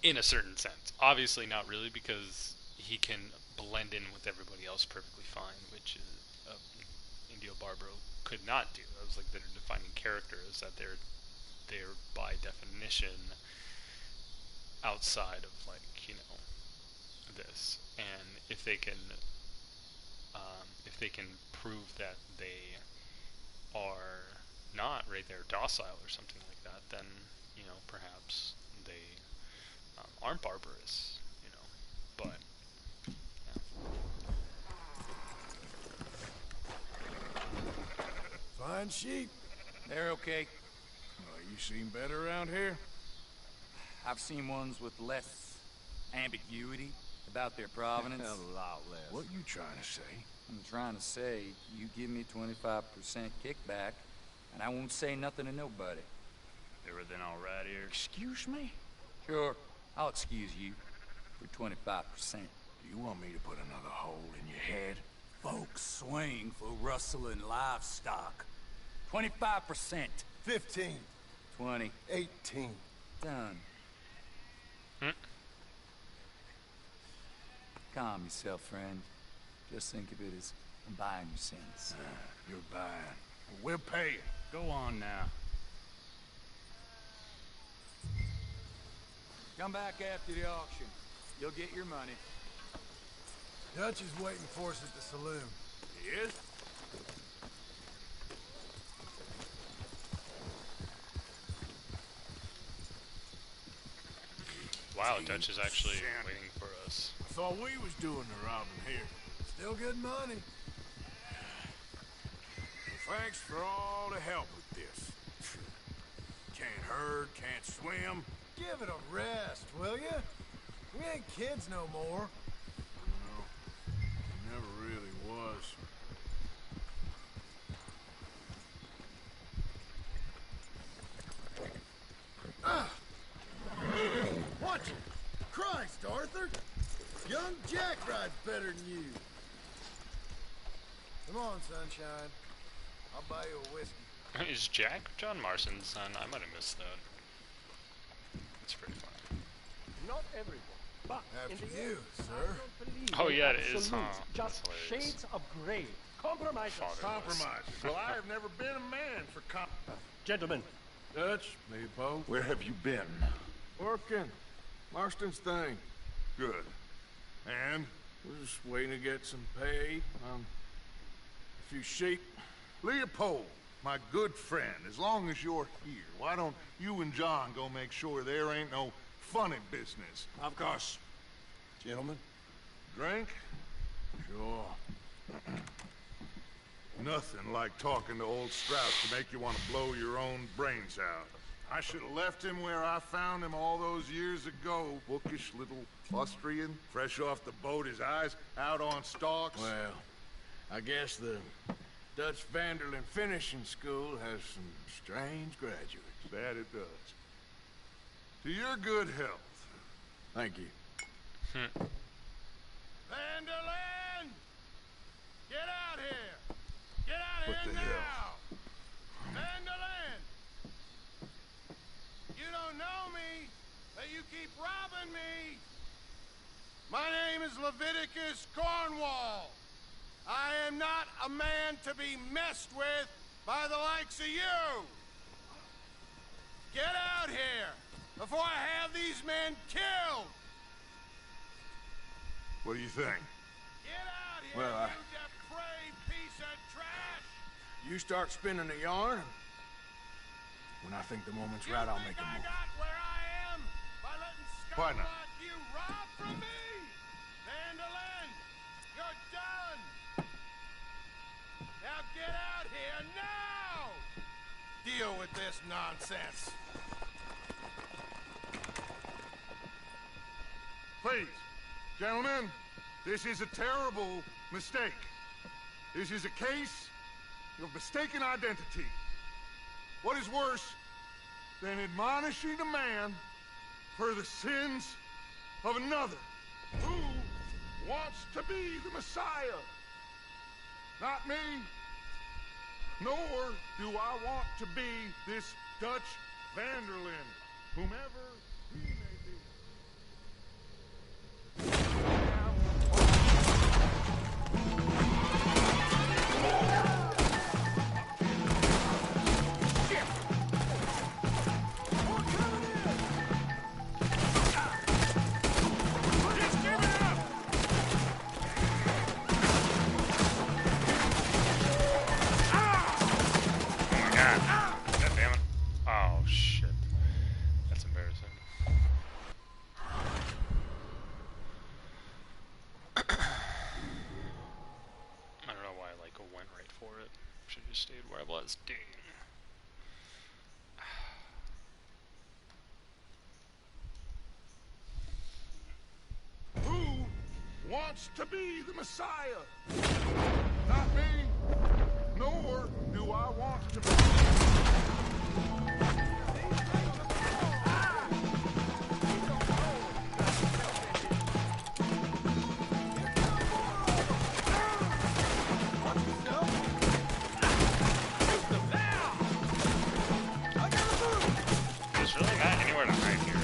In a certain sense. Obviously not really, because he can blend in with everybody else perfectly fine, which is Indio Barbaro could not do. That was like their defining character, is that they're by definition outside of like this, and if they can prove that they are not right, they're docile or something like that, then perhaps they aren't barbarous, but Fine sheep. They're okay. Well, you seen better around here? I've seen ones with less ambiguity about their provenance. A lot less. What you trying to say? I'm trying to say, you give me 25% kickback, and I won't say nothing to nobody. Everything all right here? Excuse me? Sure, I'll excuse you for 25%. Do you want me to put another hole in your head? Folks swing for rustling livestock. 25%. 15. 20. 18. Done. Calm yourself, friend. Just think of it as I'm buying your sins. You're buying. We're paying. Go on now. Come back after the auction. You'll get your money. Dutch is waiting for us at the saloon. He is? Wow, Dutch is actually waiting for us. I thought we was doing the robbing here. Still good money. Well, thanks for all the help with this. Can't herd, can't swim. Give it a rest, will ya? We ain't kids no more. No, never really was. Watch it! Christ, Arthur! Young Jack rides better than you. Come on, sunshine. I'll buy you a whiskey. Is Jack John Marston's son? I might have missed that. That's pretty funny. Not everyone, but after in the you, end, sir. Oh yeah, it is, huh? Just shades of grey. Compromises. Compromises. Well, I have never been a man for Gentlemen. Dutch, Leopold. Where have you been? Working. Marston's thing. Good. And? We're just waiting to get some pay on a few sheep. Leopold, my good friend, as long as you're here, why don't you and John go make sure there ain't no funny business? Of course. Gentlemen, drink? Sure. Nothing like talking to old Strauss to make you want to blow your own brains out. I should have left him where I found him all those years ago. Bookish little Austrian, fresh off the boat, his eyes out on stalks. Well, I guess the Dutch Vanderlyn Finishing School has some strange graduates. That it does. To your good health. Thank you. Vanderlyn! Get out here! Get out What here the now! hell? Vanderlyn! You don't know me, but you keep robbing me! My name is Leviticus Cornwall. I am not a man to be messed with by the likes of you! Get out here before I have these men killed! What do you think? Get out here, Well, you depraved piece of trash! You start spinning the yarn. When I think the moment's right, I'll make a move. Got where I am by letting Why scum not? like you rob from me! Vanderlyn, you're done! Now get out here now! Deal with this nonsense. Please, gentlemen, this is a terrible mistake. This is a case of mistaken identity. What is worse than admonishing a man for the sins of another who wants to be the Messiah? Not me, nor do I want to be this Dutch Vanderlyn, whomever he may be. God damn it. Oh, shit. That's embarrassing. I don't know why I, went right for it. Should've just stayed where I was. Dang. Who wants to be the Messiah? Not me, nor do I want to be. There's really not anywhere to hide here.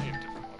Need a different weapon.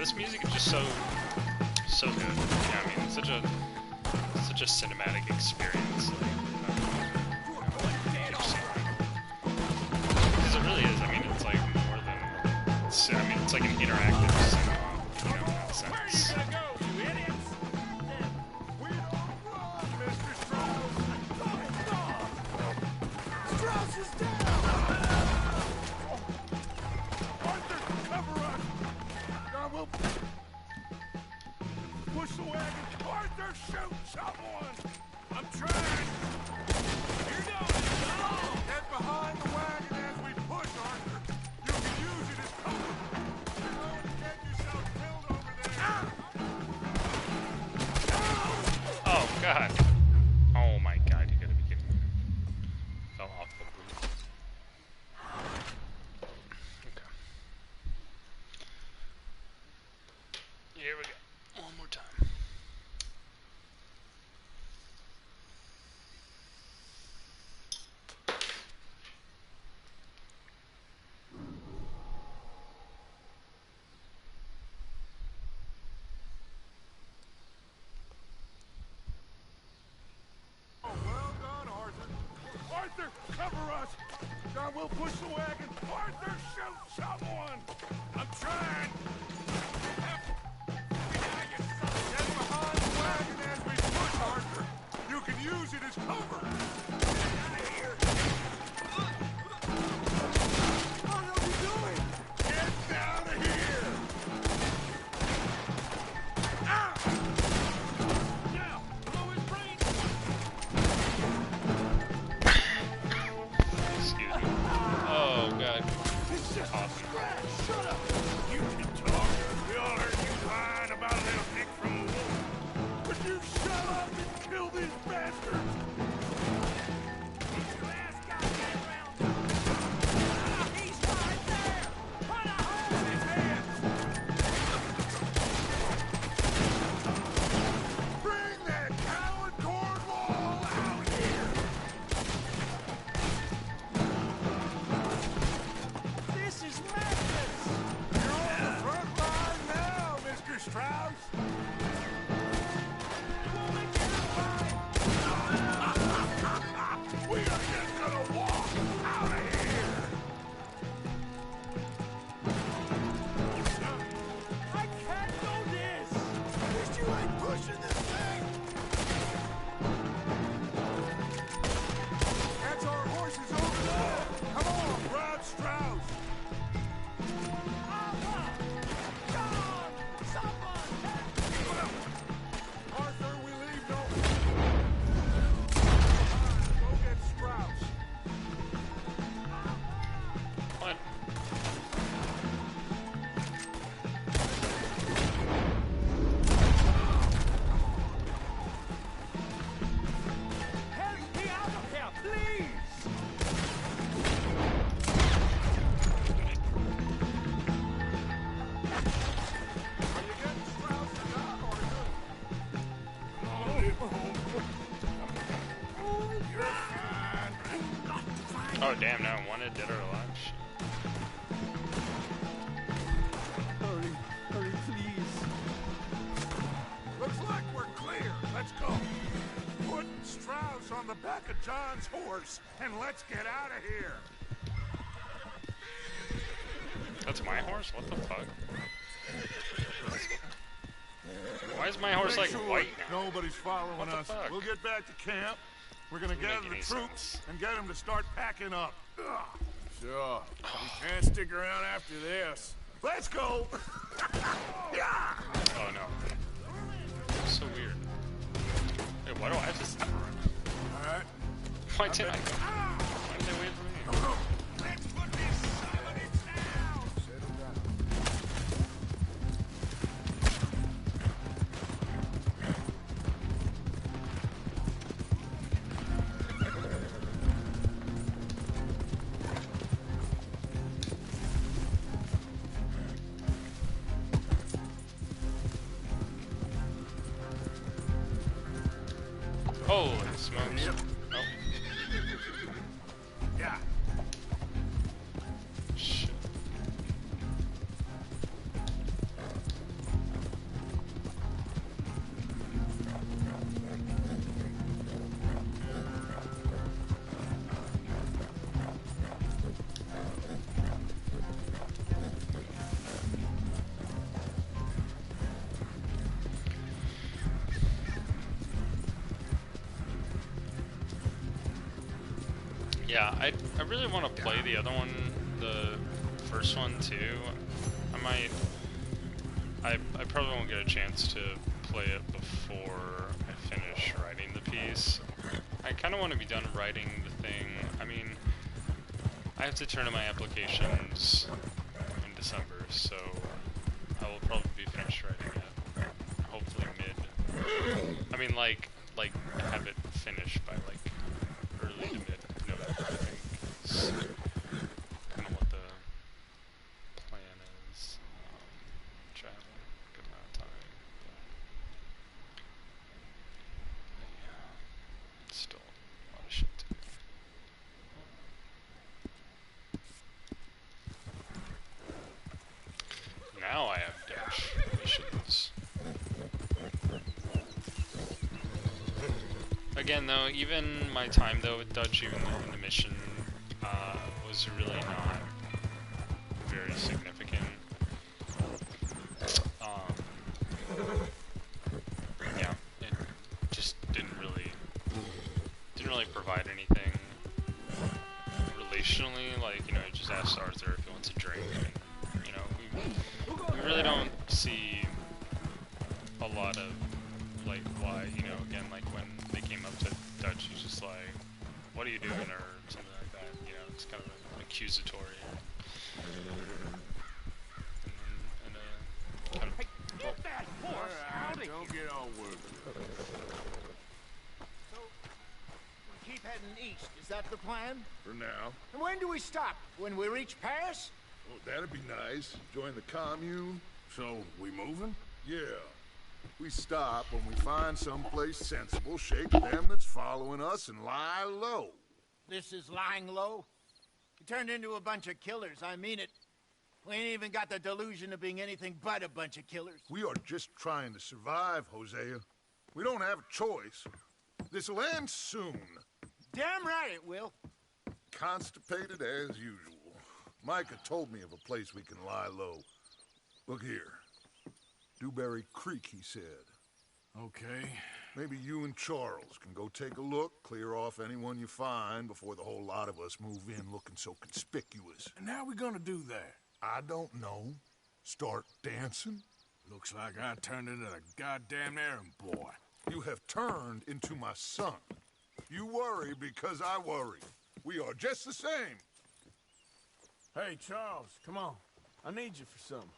this music is just so good. Yeah, I mean, it's such a cinematic experience. Because it really is. I mean, it's like more than. I mean, it's like an interactive cinema, you know, in that sense. Strauss is down! Arthur, cover us! God will push the wagon. Arthur, shoot someone! I'm trying! Here goes! Get behind the wagon as we push, Arthur. You can use it as cover. You're going to get yourself killed over there. Oh God! Oh my God! You gotta be kidding me! Fell off the roof. Okay. Here we go. One more time. Oh, well done, Arthur. Arthur, cover us! John will push the wagon. Arthur, shoot someone! I'm trying! Get behind the wagon as we push, Arthur. You can use it as cover. Get out of here! What are we doing? Get out of here! Ah! Now, blow his brains! Excuse me. Oh God. It's just a scratch! Shut up! You can talk. We all heard you lying about a little dick from a wolf. Would you shut up and kill these bastards? Get your ass goddamn round! Ah, he's right there! Put a hole in his head! Bring that coward Cornwall out here! This is madness! You're on the front line now, Mr. Strauss! You won't make it alive! We are just gonna walk out of here! I can't do this! At least you ain't pushing this thing! That's our horses over there! Come on, Brad Strauss! John! Someone! Arthur, we leave no... Go get Strauss. What? Help me out of here, please! Are you getting Strauss or not, Arthur? You're fine. Oh damn! Now wanted, dead or alive. Shit. Hurry, hurry, please. Looks like we're clear. Let's go. Put Strauss on the back of John's horse, and let's get out of here. That's my horse? What the fuck? Why is my horse like Make sure white now? nobody's following What the us. fuck? We'll get back to camp. We're gonna Doesn't gather make the any troops sense. and get them to start packing up. Sure. We can't stick around after this. Let's go. Yeah. Oh no. So weird. Wait, why do I have to stop around? All right. Why didn't I go? Why did they wait for me? Let's put this son of a bitch down. Settle down. Holy smokes. Yep. Oh, Yeah. shit. Yeah, I really want to play the other one, the first one too. I probably won't get a chance to play it before I finish writing the piece. I kind of want to be done writing the thing. I mean, I have to turn in my applications in December, so I will probably be finished writing it. Hopefully mid. I mean, like have it finished by like early to mid November. I think is kind of what the plan is. Which I have a good amount of time. But yeah, still a lot of shit to do. Now I have Dutch missions. Again, though, even my time though with Dutch, even in the mission, was really not very significant. Yeah, it just didn't really provide anything relationally. Like, you know, I just asked Arthur if he wants a drink. And, you know, we really don't see a lot of like why, you know, again, like when they came up to Dutch, he's just like, what are you doing, or something like that, you know, it's kind of accusatory. And Get that horse out of here! Don't get all worried. So, we keep heading east, is that the plan? For now. And when do we stop? When we reach Paris? Oh, that'd be nice. Join the commune. So, we moving? Yeah. We stop when we find someplace sensible, shake them that's following us, and lie low. This is lying low? We turned into a bunch of killers, I mean it. We ain't even got the delusion of being anything but a bunch of killers. We are just trying to survive, Hosea. We don't have a choice. This'll end soon. Damn right it will. Constipated as usual. Micah told me of a place we can lie low. Look here. Dewberry Creek, he said. Okay. Maybe you and Charles can go take a look, clear off anyone you find before the whole lot of us move in looking so conspicuous. And how we gonna do that? I don't know. Start dancing? Looks like I turned into a goddamn errand boy. You have turned into my son. You worry because I worry. We are just the same. Hey, Charles, come on. I need you for something.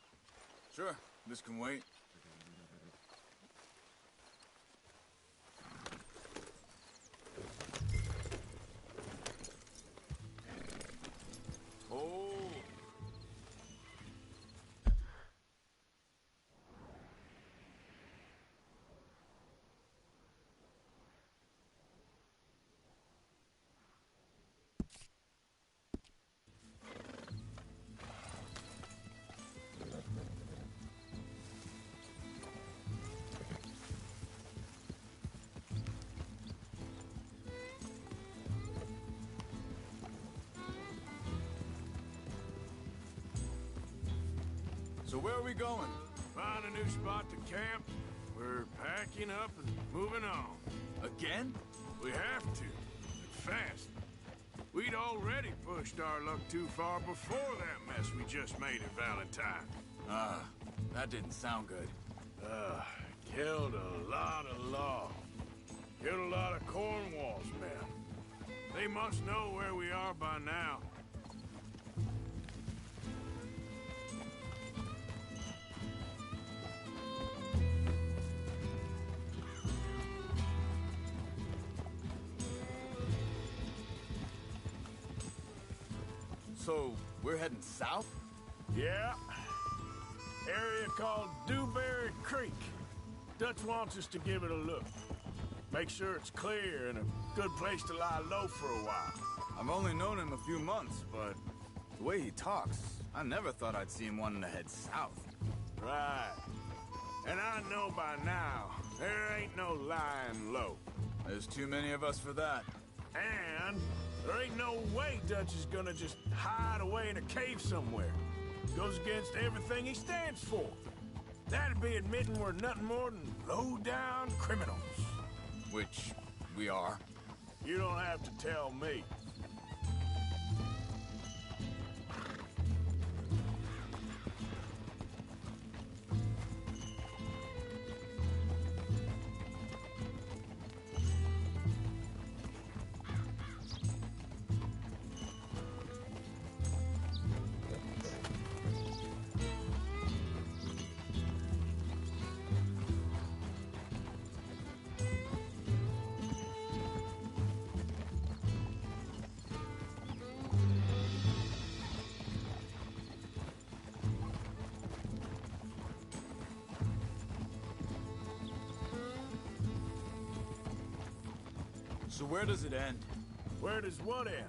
Sure, this can wait. Oh. So where are we going? Find a new spot to camp. We're packing up and moving on. Again? We have to. And fast. We'd already pushed our luck too far before that mess we just made at Valentine. That didn't sound good. Killed a lot of law. Killed a lot of Cornwall's men. They must know where we are by now. So, we're heading south? Yeah. Area called Dewberry Creek. Dutch wants us to give it a look. Make sure it's clear and a good place to lie low for a while. I've only known him a few months, but the way he talks, I never thought I'd see him wanting to head south. Right. And I know by now, there ain't no lying low. There's too many of us for that. And there ain't no way Dutch is gonna just hide away in a cave somewhere. Goes against everything he stands for. That'd be admitting we're nothing more than low-down criminals. Which we are. You don't have to tell me. So where does it end? Where does what end?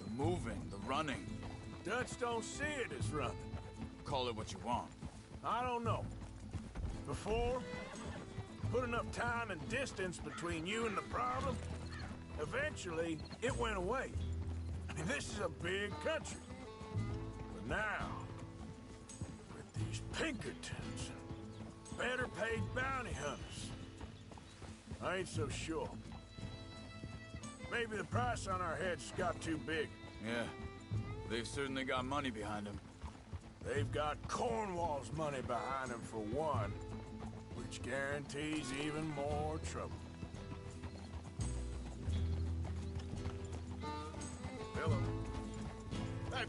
The moving, the running. Dutch don't see it as running. Call it what you want. I don't know. Before, put enough time and distance between you and the problem, eventually it went away. I mean, this is a big country. But now, with these Pinkertons and better paid bounty hunters, I ain't so sure. Maybe the price on our heads got too big. Yeah, they've certainly got money behind them. They've got Cornwall's money behind them for one, which guarantees even more trouble. Hello. Hey.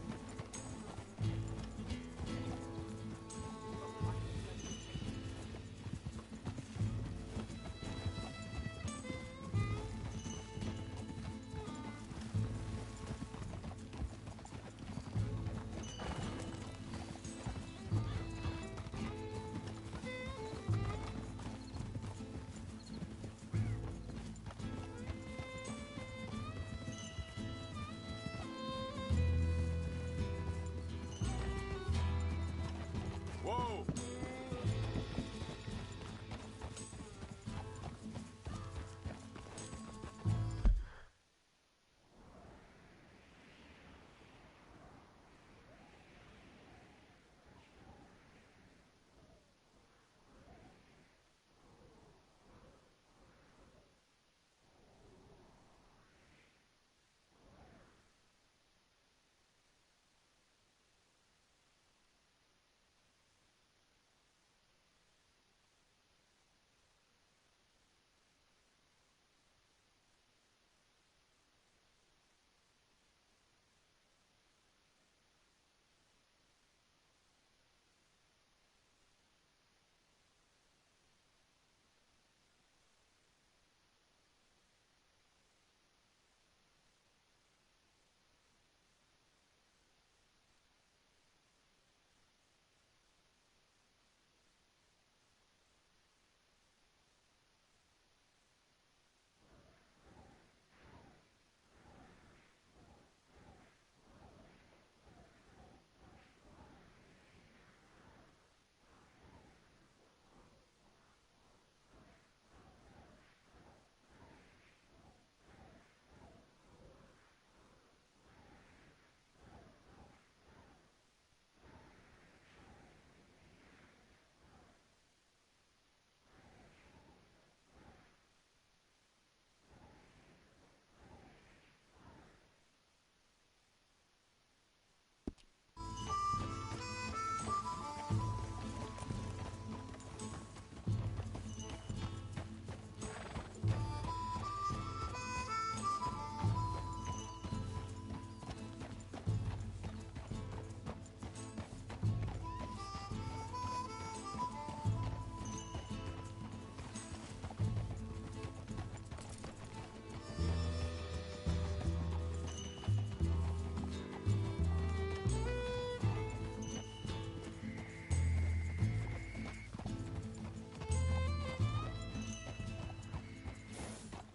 Whoa!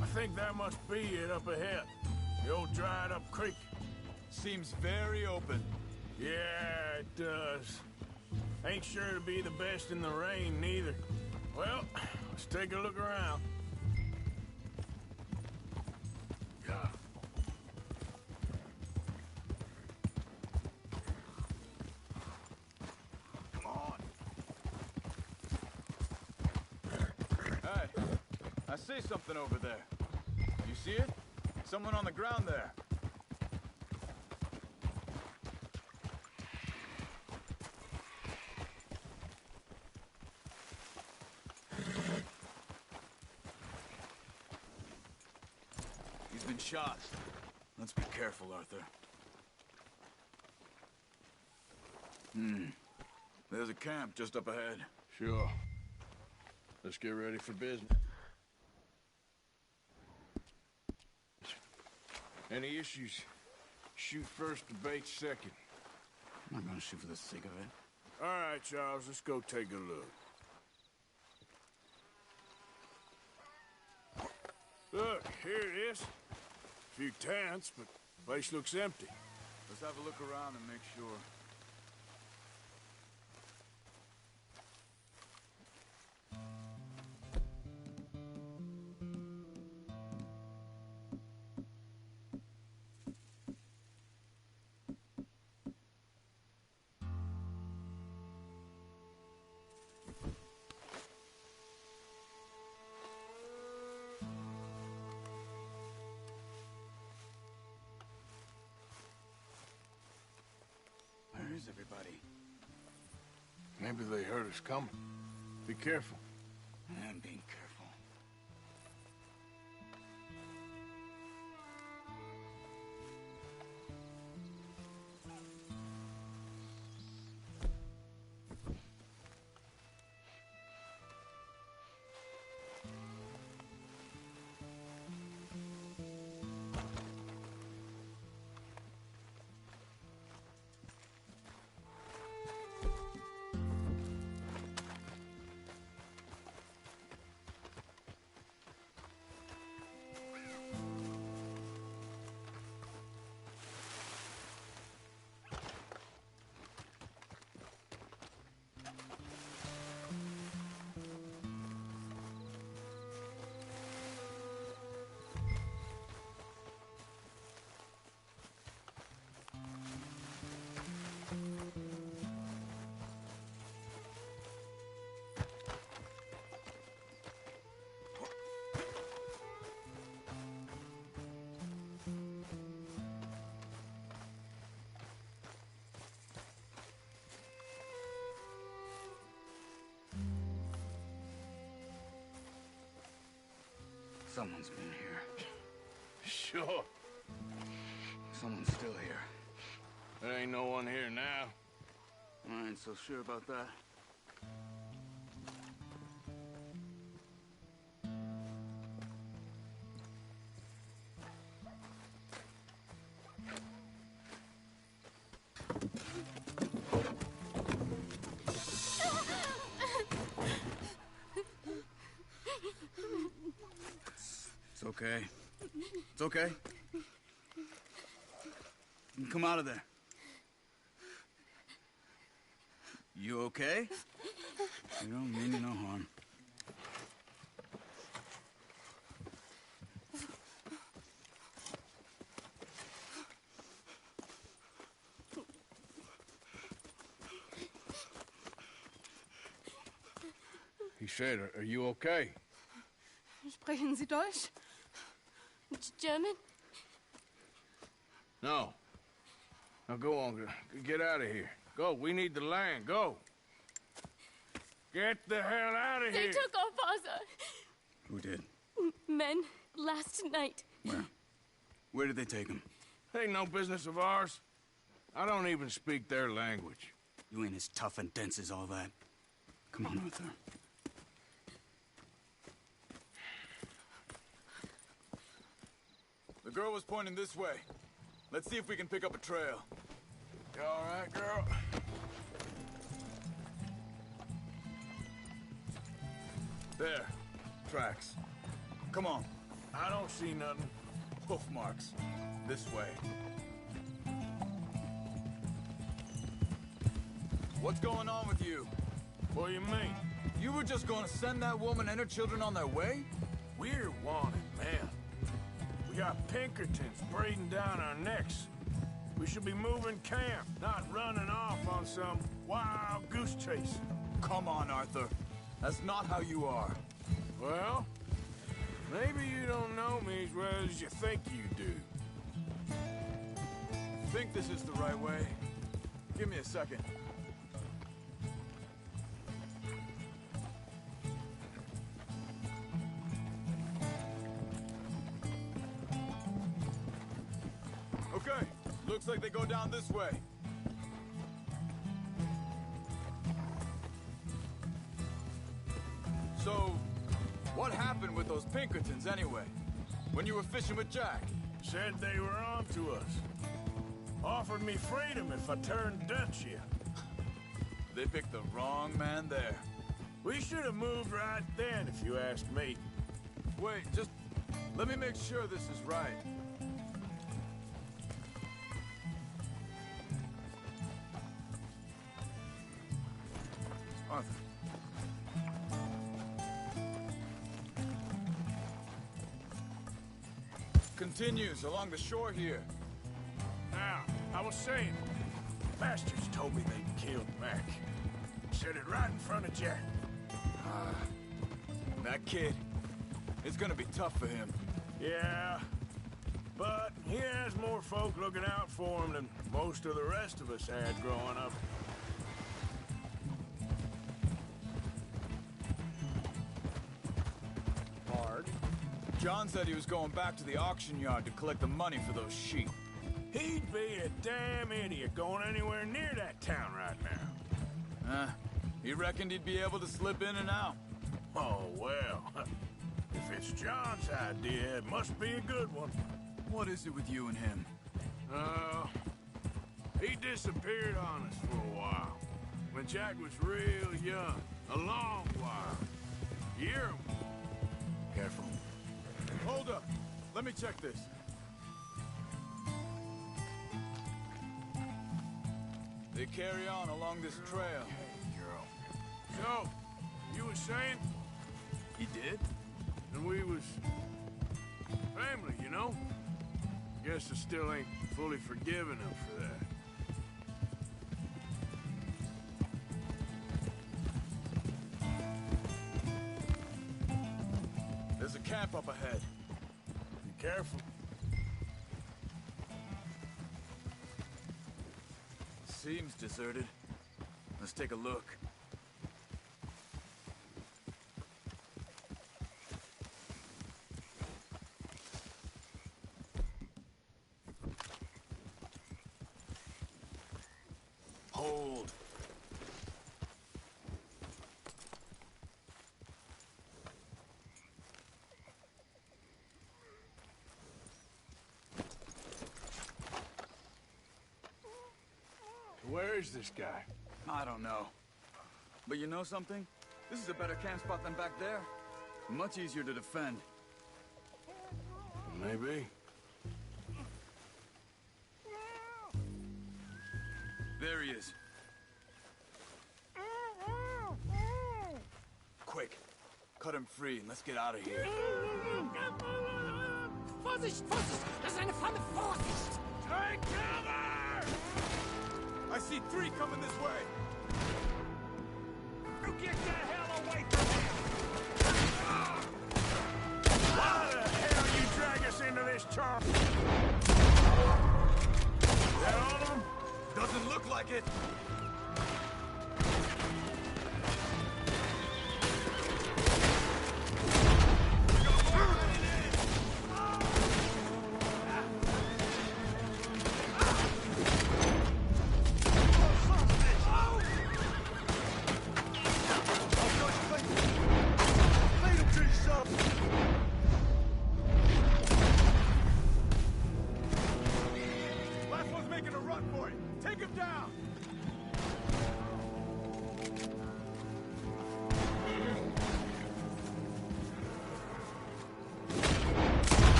I think that must be it up ahead. The old dried up creek. Seems very open. Yeah, it does. Ain't sure to be the best in the rain, neither. Well, let's take a look around. Come on. Hey, I see something over there. You see it? Someone on the ground there. He's been shot. Let's be careful, Arthur. There's a camp just up ahead. Sure. Let's get ready for business. Any issues? Shoot first, debate second. I'm not gonna shoot for the sake of it. All right, Charles, let's go take a look. Look, here it is. A few tents, but place looks empty. Let's have a look around and make sure. Where is everybody? Maybe they heard us coming. Be careful. I'm being careful. Someone's been here. Sure. Someone's still here. There ain't no one here now. I ain't so sure about that. It's okay. It's okay. You can come out of there. You okay? You don't mean you no harm. He said, are you okay? Sprechen Sie Deutsch? German? No. Now go on. Get out of here. Go. We need the land. Go. Get the hell out of They here. took our father. Who did? Men last night. Where? Where did they take him? Ain't no business of ours. I don't even speak their language. You ain't as tough and dense as all that. Come on, Arthur. The girl was pointing this way. Let's see if we can pick up a trail. You all right, girl? There. Tracks. Come on. I don't see nothing. Hoof marks. This way. What's going on with you? What do you mean? You were just going to send that woman and her children on their way? We're wanted, man. We got Pinkertons breathing down our necks. We should be moving camp, not running off on some wild goose chase. Come on, Arthur. That's not how you are. Well, maybe you don't know me as well as you think you do. Think this is the right way? Give me a second. Okay, looks like they go down this way. So, what happened with those Pinkertons anyway? When you were fishing with Jack? Said they were on to us. Offered me freedom if I turned Dutch. They picked the wrong man there. We should have moved right then, if you ask me. Wait, just let me make sure this is right. continues along the shore here. Now, I was saying, bastards told me they killed Mac. Said it right in front of Jack. That kid, it's gonna be tough for him. Yeah, but he has more folk looking out for him than most of the rest of us had growing up. Hard. John said he was going back to the auction yard to collect the money for those sheep. He'd be a damn idiot going anywhere near that town right now. He reckoned he'd be able to slip in and out. Oh, well. If it's John's idea, it must be a good one. What is it with you and him? He disappeared on us for a while. When Jack was real young. A long while. Year. Careful. Hold up. Let me check this. They carry on along this trail. So, you was saying? He did? And we was... family, you know? Guess I still ain't fully forgiven him for that. There's a camp up ahead. Be careful. Seems deserted. Let's take a look. Hold. Where is this guy? I don't know. But you know something? This is a better camp spot than back there. Much easier to defend. Maybe. There he is. Quick. Cut him free and let's get out of here. Vorsicht, Vorsicht! Das ist eine Falle! Vorsicht! Take cover! I see 3 coming this way. You get the hell away from him! Why the hell you drag us into this char? That all of them? Doesn't look like it. Last one's making a run for it. Take him down.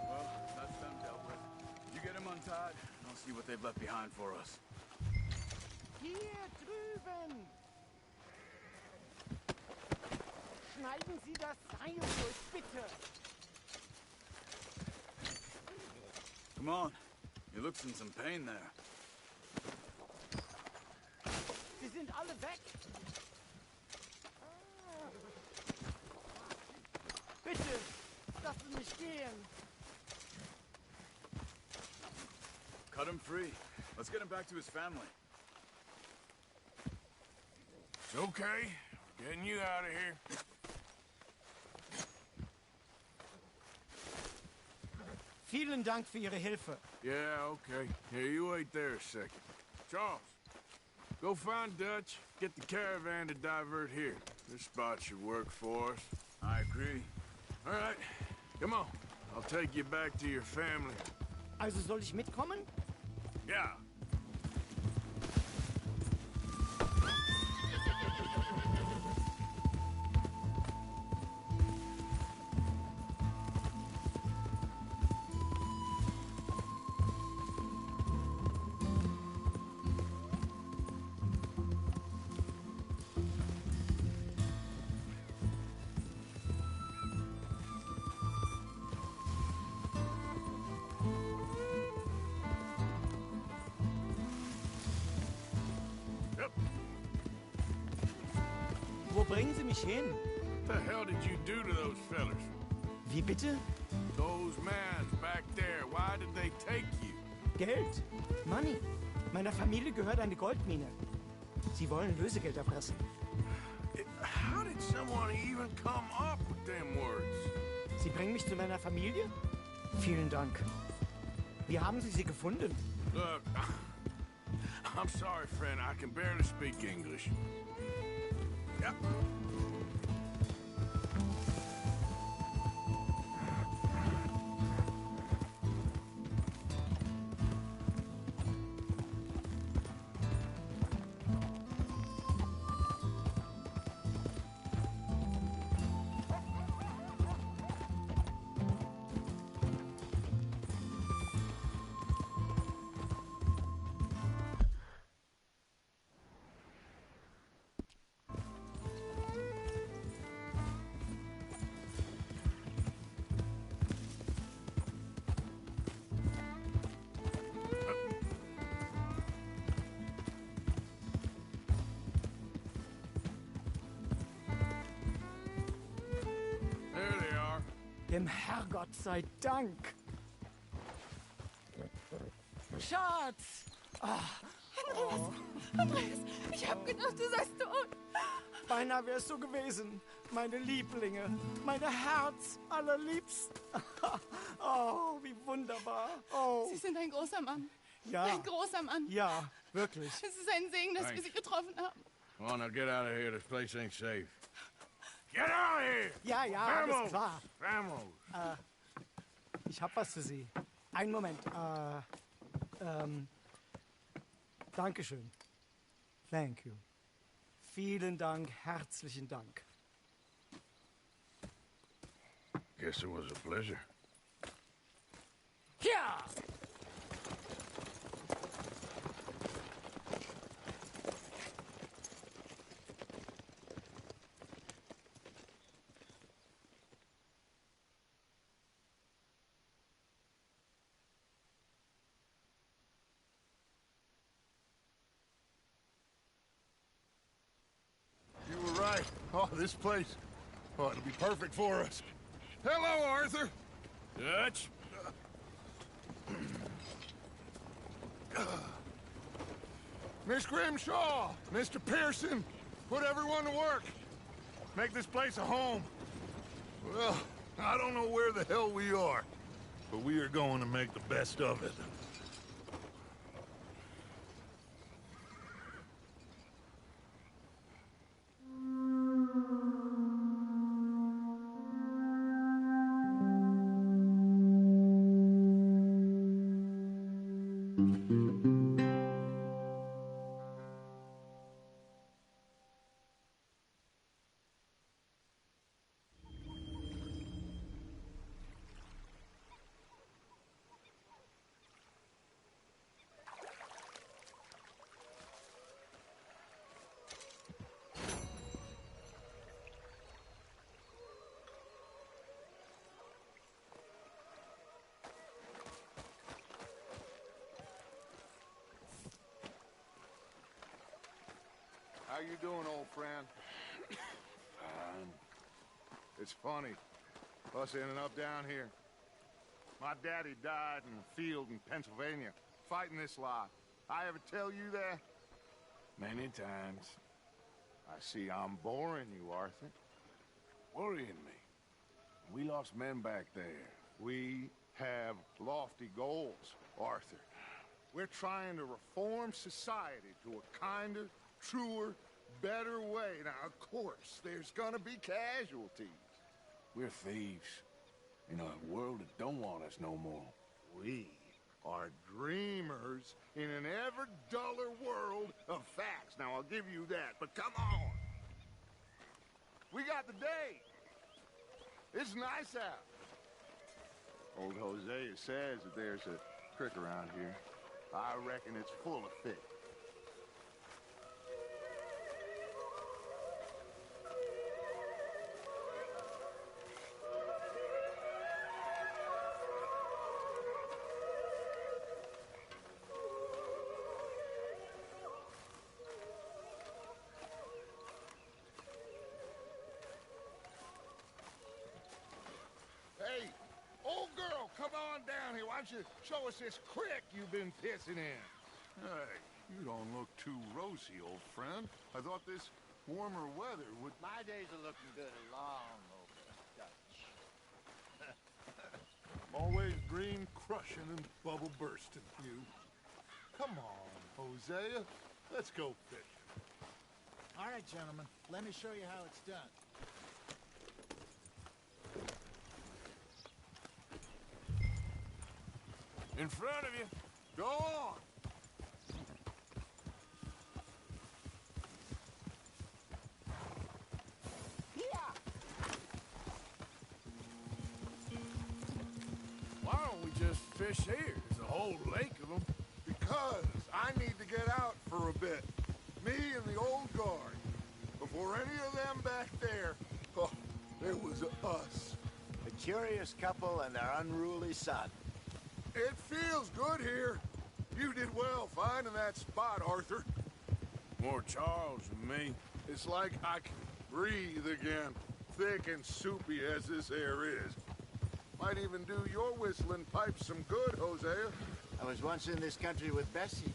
Well, that's them dealt with. You get him untied, and I'll see what they've left behind for us. Hier drüben! Schneiden Sie das Seil durch, bitte! Come on. He looks in some pain there. Sie sind alle weg! Bitte, lassen Sie mich gehen! Cut him free. Let's get him back to his family. It's okay. Getting you out of here. Vielen Dank für Ihre Hilfe. Yeah, okay. Here, you wait there a second. Charles, go find Dutch. Get the caravan to divert here. This spot should work for us. I agree. All right. Come on. I'll take you back to your family. Also soll ich mitkommen? Yeah. bringen Sie mich hin? What the hell did you do to those fellers? Wie bitte? Those mans back there, why did they take you? Geld. Money. Meiner Familie gehört eine Goldmine. Sie wollen Lösegeld erpressen. How did someone even come up with them words? Sie bringen mich zu meiner Familie? Vielen Dank. Wie haben Sie sie gefunden? Look, I'm sorry, friend. I can barely speak English. Yeah. Dem Herrgott sei Dank. Schatz! Andreas, ich hab gedacht, du seist tot. Beinahe wär's so gewesen. Meine Lieblinge, meine Herz allerliebst. Oh, wie wunderbar. Oh. Sie sind ein großer Mann. Ja. Ein großer Mann. Ja, wirklich. Es ist ein Segen, dass wir Sie getroffen haben. Come on, now get out of here. This place ain't safe. Get out of here! Ja, ja, Vamos! alles klar. Vamos! Ich hab was für Sie. Einen Moment. Dankeschön. Thank you. Vielen Dank, herzlichen Dank. Guess it was a pleasure. Ja! You were right. Oh, this place. Oh, it'll be perfect for us. Hello, Arthur. Dutch? Miss Grimshaw, Mr. Pearson, put everyone to work. Make this place a home. Well, I don't know where the hell we are, but we are going to make the best of it. How you doing, old friend? Fine. It's funny, us ending up down here. My daddy died in the field in Pennsylvania, fighting this lot. I ever tell you that? Many times. I see I'm boring you, Arthur. Worrying me. We lost men back there. We have lofty goals, Arthur. We're trying to reform society to a kinder, truer, better way. Now, of course, there's gonna be casualties. We're thieves. In a world that don't want us no more. We are dreamers in an ever duller world of facts. Now, I'll give you that, but come on. We got the day. It's nice out. Old Hosea says that there's a creek around here. I reckon it's full of fish. don't you show us this creek you've been pissing in? Hey, you don't look too rosy, old friend. I thought this warmer weather would... My days are looking good along over Dutch. Always green crushing and bubble bursting, you. Come on, Hosea. Let's go fishing. All right, gentlemen. Let me show you how it's done. In front of you. Go on. Why don't we just fish here? There's a whole lake of them. Because I need to get out for a bit. Me and the old guard. Before any of them back there, oh, there was us. A curious couple and their unruly son. It feels good here. You did well finding that spot, Arthur. More Charles than me. It's like I can breathe again, thick and soupy as this air is. Might even do your whistling pipes some good, Hosea. I was once in this country with Bessie.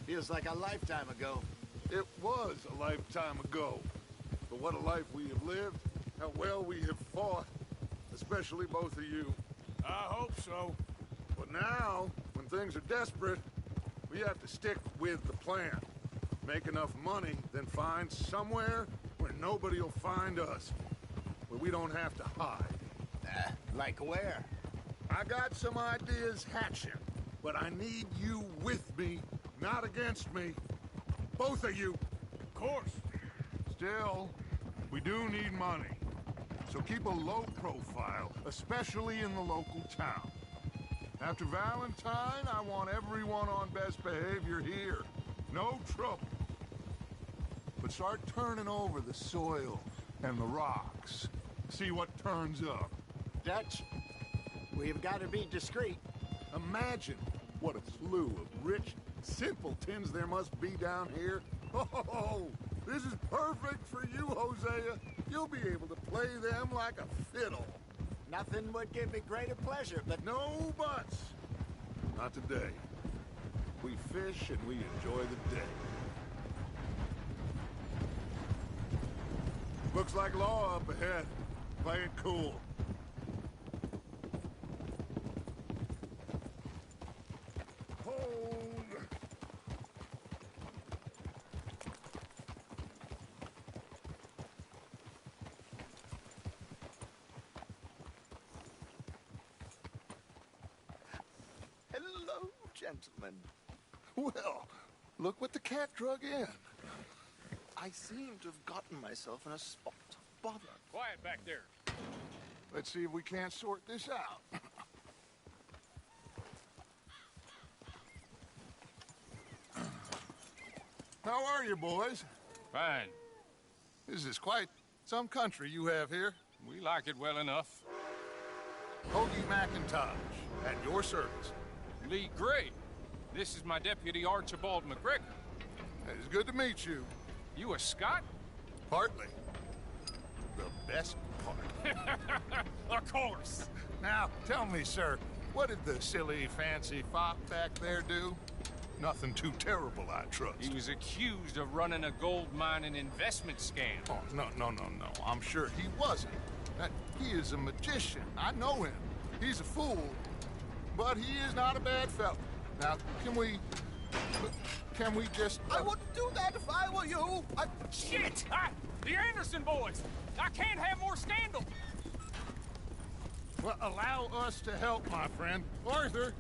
Feels like a lifetime ago. It was a lifetime ago. But what a life we have lived, how well we have fought. Especially both of you. I hope so. But now, when things are desperate, we have to stick with the plan. Make enough money, then find somewhere where nobody will find us. Where we don't have to hide. Like where? I got some ideas hatching, but I need you with me, not against me. Both of you. Of course. Still, we do need money. So keep a low profile, especially in the local town. After Valentine, I want everyone on best behavior here. No trouble. But start turning over the soil and the rocks. See what turns up. Dutch, we've got to be discreet. Imagine what a slew of rich simpletons there must be down here. Oh, this is perfect for you, Hosea. You'll be able to play them like a fiddle. Nothing would give me greater pleasure, but... No buts. Not today. We fish and we enjoy the day. Looks like law up ahead. Play it cool. Hold. Hello, gentlemen. Well, look what the cat drug in. I seem to have gotten myself in a spot of bother. Quiet back there. Let's see if we can't sort this out. How are you, boys? Fine. This is quite some country you have here. We like it well enough. Hoagie McIntosh, at your service. Lee Gray. This is my deputy, Archibald McGregor. It's good to meet you. You a Scot? Partly. The best part. Of course. Now, tell me, sir, what did the silly, fancy fop back there do? Nothing too terrible, I trust. He was accused of running a gold mining investment scam. Oh, no. I'm sure he wasn't. He is a magician. I know him. He's a fool, but he is not a bad fellow. Now, can we just... I wouldn't do that if I were you. Shit! The Anderson boys! I can't have more scandal! Well, allow us to help, my friend. Arthur!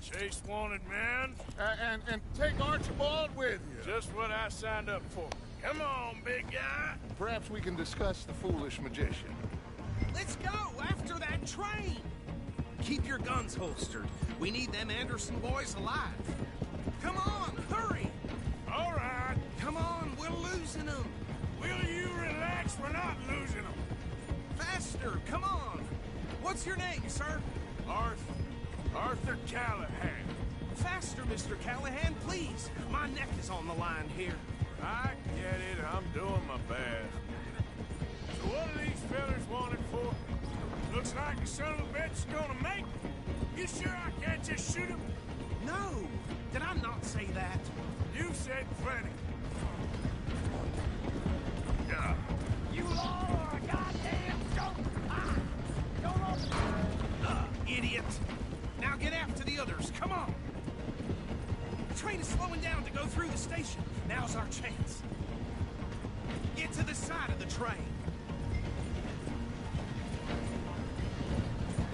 Chase wanted man. And take Archibald with you. Just what I signed up for. Come on, big guy. Perhaps we can discuss the foolish magician. Let's go after that train. Keep your guns holstered. We need them Anderson boys alive. Come on, hurry. All right. Come on, we're losing them. Will you relax? We're not losing them. Faster, come on. What's your name, sir? Arthur Callahan. Faster, Mr. Callahan, please. My neck is on the line here. I get it. I'm doing my best. So what are these fellas wanted for? Looks like like a son of a bitch is gonna make me. You sure I can't just shoot him? No! Did I not say that? You said plenty. You all are a goddamn joke! Idiot! Now get after the others, come on! The train is slowing down to go through the station. Now's our chance. Get to the side of the train.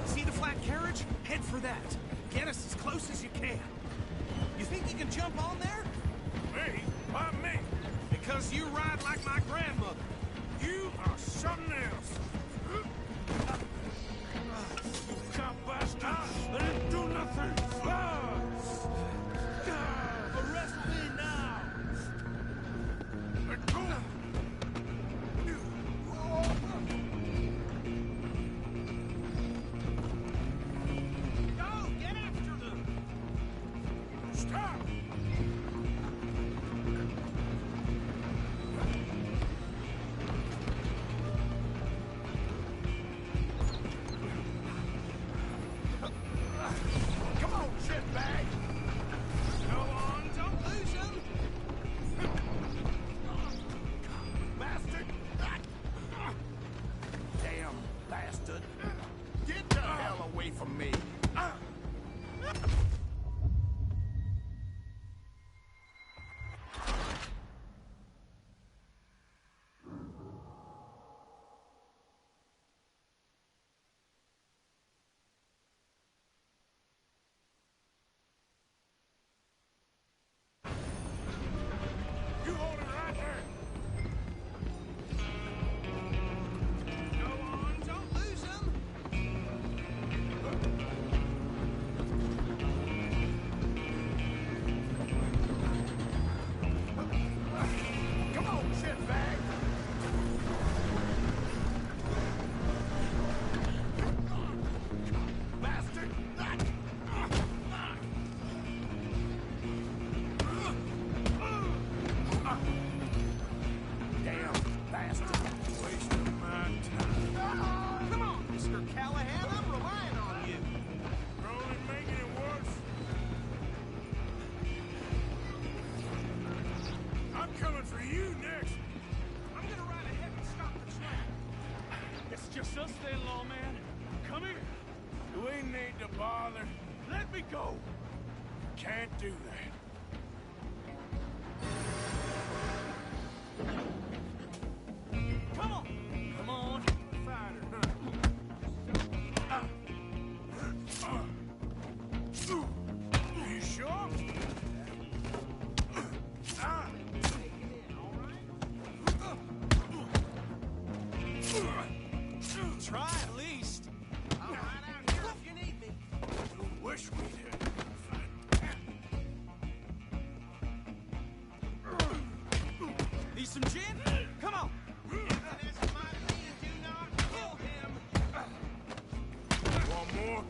See the flat carriage? Head for that. Get us as close as you can. You think you can jump on there? Me? Why me? Because you ride like my grandmother. You are something else. Cop bastard! I didn't do nothing! Arrest me now! Let go! Go! Get after them! Stop! Come on, shitbag! Go on, don't lose him! Bastard! Damn bastard! Get the hell away from me! You hold it right there! Go on, don't lose him! Come on, shitbag! Bastard! Damn bastard! Wasting my time. Come on, Mr. Callahan, I'm relying on you. You're only making it worse. I'm coming for you next. I'm gonna ride ahead and stop the train. It's just us then, lawman. Come here. Do we need to bother? Let me go. Can't do that. Come on. Come on. Fighter, you sure? Try at least. I'll ride out here if you need me. Wish we did. Need some gin? Come on. Want more?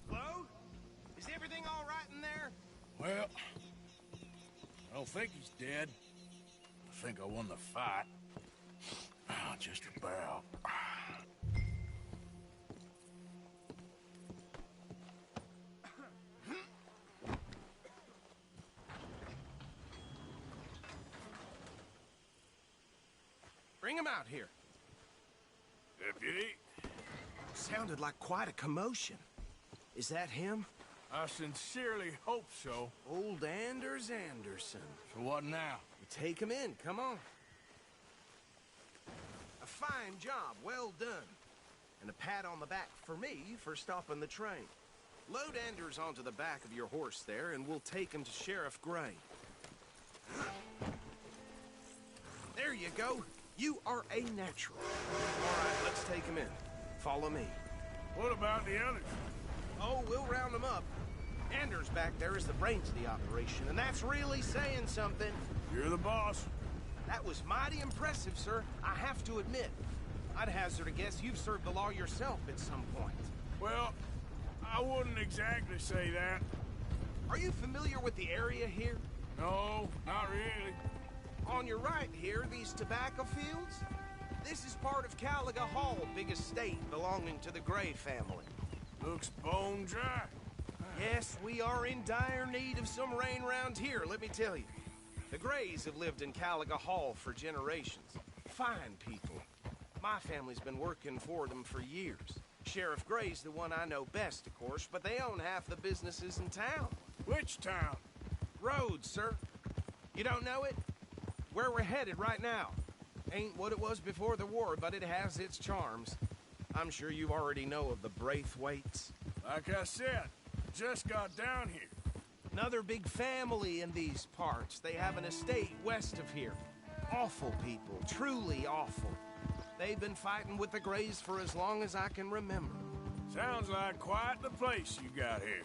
Flo? Is everything all right in there? Well, I don't think he's dead. I think I won the fight. Just about. Bring him out here. Deputy? Sounded like quite a commotion. Is that him? I sincerely hope so. Old Anders Anderson. So what now? You take him in, come on. A fine job, well done. And a pat on the back for me for stopping the train. Load Anders onto the back of your horse there, and we'll take him to Sheriff Gray. There you go. You are a natural. All right, let's take him in. Follow me. What about the others? Oh, we'll round them up. Anders back there is the brains of the operation, and that's really saying something. You're the boss. That was mighty impressive, sir. I have to admit. I'd hazard a guess you've served the law yourself at some point. Well, I wouldn't exactly say that. Are you familiar with the area here? No, not really. On your right here, these tobacco fields. This is part of Caliga Hall, big estate belonging to the Gray family. Looks bone dry. Yes, we are in dire need of some rain round here, let me tell you. The Grays have lived in Caliga Hall for generations. Fine people. My family's been working for them for years. Sheriff Gray's the one I know best, of course, but they own half the businesses in town. Which town? Rhodes, sir. You don't know it? Where we're headed right now. Ain't what it was before the war, but it has its charms. I'm sure you already know of the Braithwaites. Like I said, just got down here. Another big family in these parts. They have an estate west of here. Awful people, truly awful. They've been fighting with the Grays for as long as I can remember. Sounds like quite the place you got here.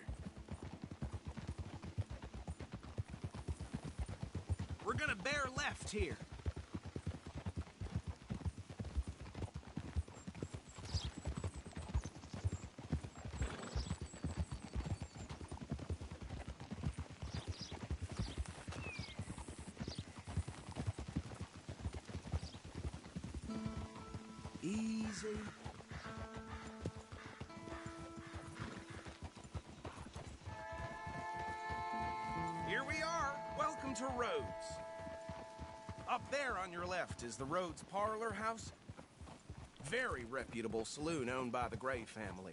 We're gonna bear left here. Easy. Here we are. Welcome to Rhodes. Up there on your left is the Rhodes Parlor House. Very reputable saloon owned by the Gray family.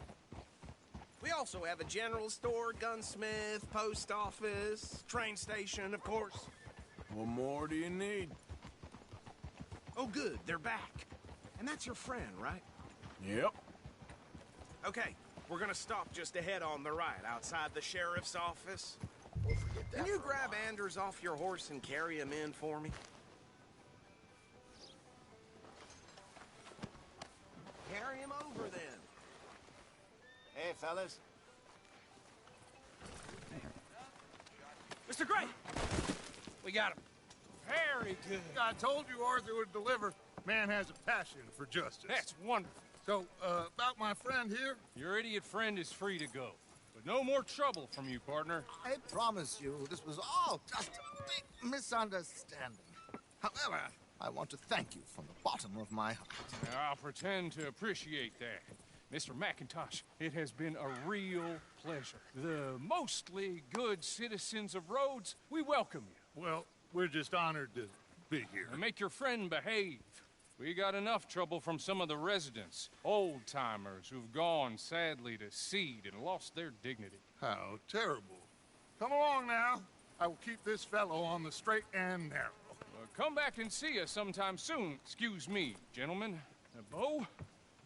We also have a general store, gunsmith, post office, train station, of course. What more do you need? Oh, good. They're back. And that's your friend, right? Yep. Okay, we're gonna stop just ahead on the right, outside the sheriff's office. We'll forget that. Can you grab Anders off your horse and carry him in for me? Carry him over, then. Hey, fellas. Mr. Gray! We got him. Very good. I told you Arthur would deliver. Man has a passion for justice. That's wonderful. So, about my friend here? Your idiot friend is free to go. But no more trouble from you, partner. I promise you, this was all just a big misunderstanding. However, I want to thank you from the bottom of my heart. I'll pretend to appreciate that. Mr. McIntosh, it has been a real pleasure. The mostly good citizens of Rhodes, we welcome you. Well, we're just honored to be here. And make your friend behave. We got enough trouble from some of the residents, old-timers who've gone, sadly, to seed and lost their dignity. How terrible. Come along now. I will keep this fellow on the straight and narrow. Come back and see us sometime soon. Excuse me, gentlemen. Bo,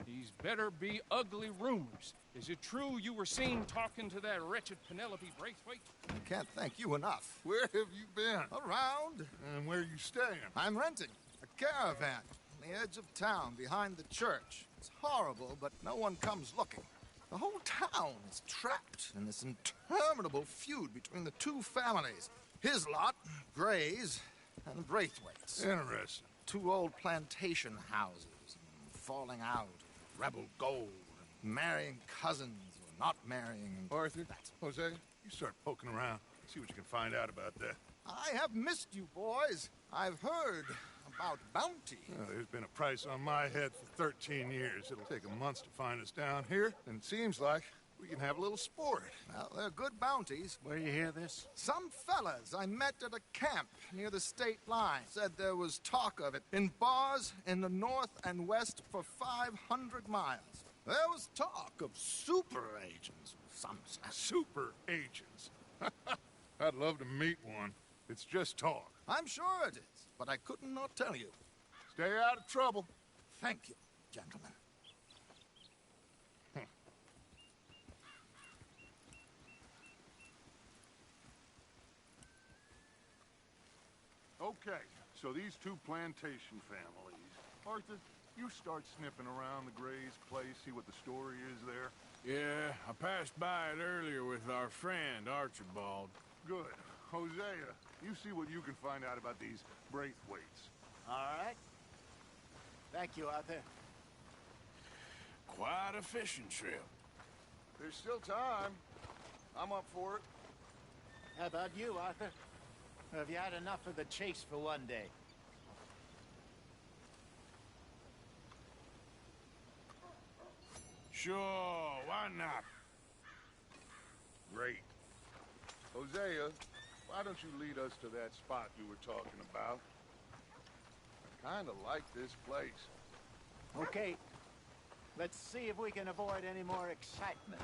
these better be ugly rumors. Is it true you were seen talking to that wretched Penelope Braithwaite? I can't thank you enough. Where have you been? Around. And where are you staying? I'm renting a caravan on the edge of town behind the church. It's horrible, but no one comes looking. The whole town is trapped in this interminable feud between the two families. His lot, Gray's, and Braithwaite's. Interesting. Two old plantation houses, falling out, rebel gold, and marrying cousins or not marrying. Arthur, Jose, you start poking around. See what you can find out about that. I have missed you, boys. I've heard about bounty. There's been a price on my head for 13 years. It'll take a month to find us down here, and it seems like we can have a little sport. Well, they're good bounties. Where you hear this? Some fellas I met at a camp near the state line said there was talk of it in bars in the north and west for 500 miles. There was talk of super agents of some sort. Super agents? I'd love to meet one. It's just talk. I'm sure it is, but I couldn't not tell you. Stay out of trouble. Thank you, gentlemen. Okay, so these two plantation families. Arthur, you start sniffing around the Gray's place, see what the story is there. Yeah, I passed by it earlier with our friend, Archibald. Good. Hosea, you see what you can find out about these Braithwaites. All right. Thank you, Arthur. Quite a fishing trip. There's still time. I'm up for it. How about you, Arthur? Or have you had enough of the chase for one day? Sure, why not? Great. Hosea, why don't you lead us to that spot you were talking about? I kinda like this place. Okay. Let's see if we can avoid any more excitement.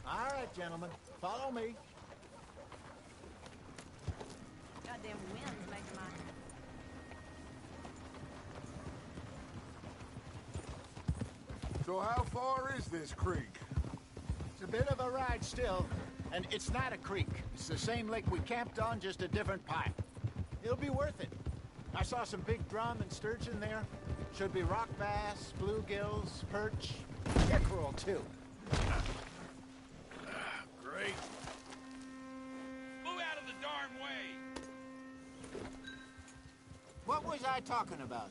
All right, gentlemen, follow me. Goddamn wind's making my... So how far is this creek? It's a bit of a ride still, and it's not a creek. It's the same lake we camped on, just a different pipe. It'll be worth it. I saw some big drum and sturgeon there. Should be rock bass, bluegills, perch, pickerel too. Great. Move out of the darn way! What was I talking about?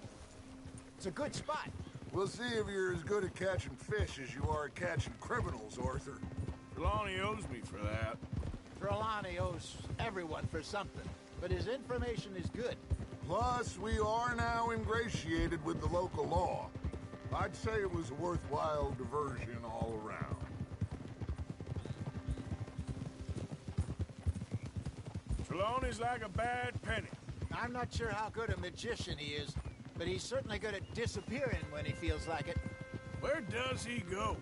It's a good spot. We'll see if you're as good at catching fish as you are at catching criminals, Arthur. Trelawney owes me for that. Trelawney owes everyone for something, but his information is good. Plus, we are now ingratiated with the local law. I'd say it was a worthwhile diversion all around. Trelawney's like a bad penny. I'm not sure how good a magician he is, but he's certainly good at disappearing when he feels like it. Where does he go?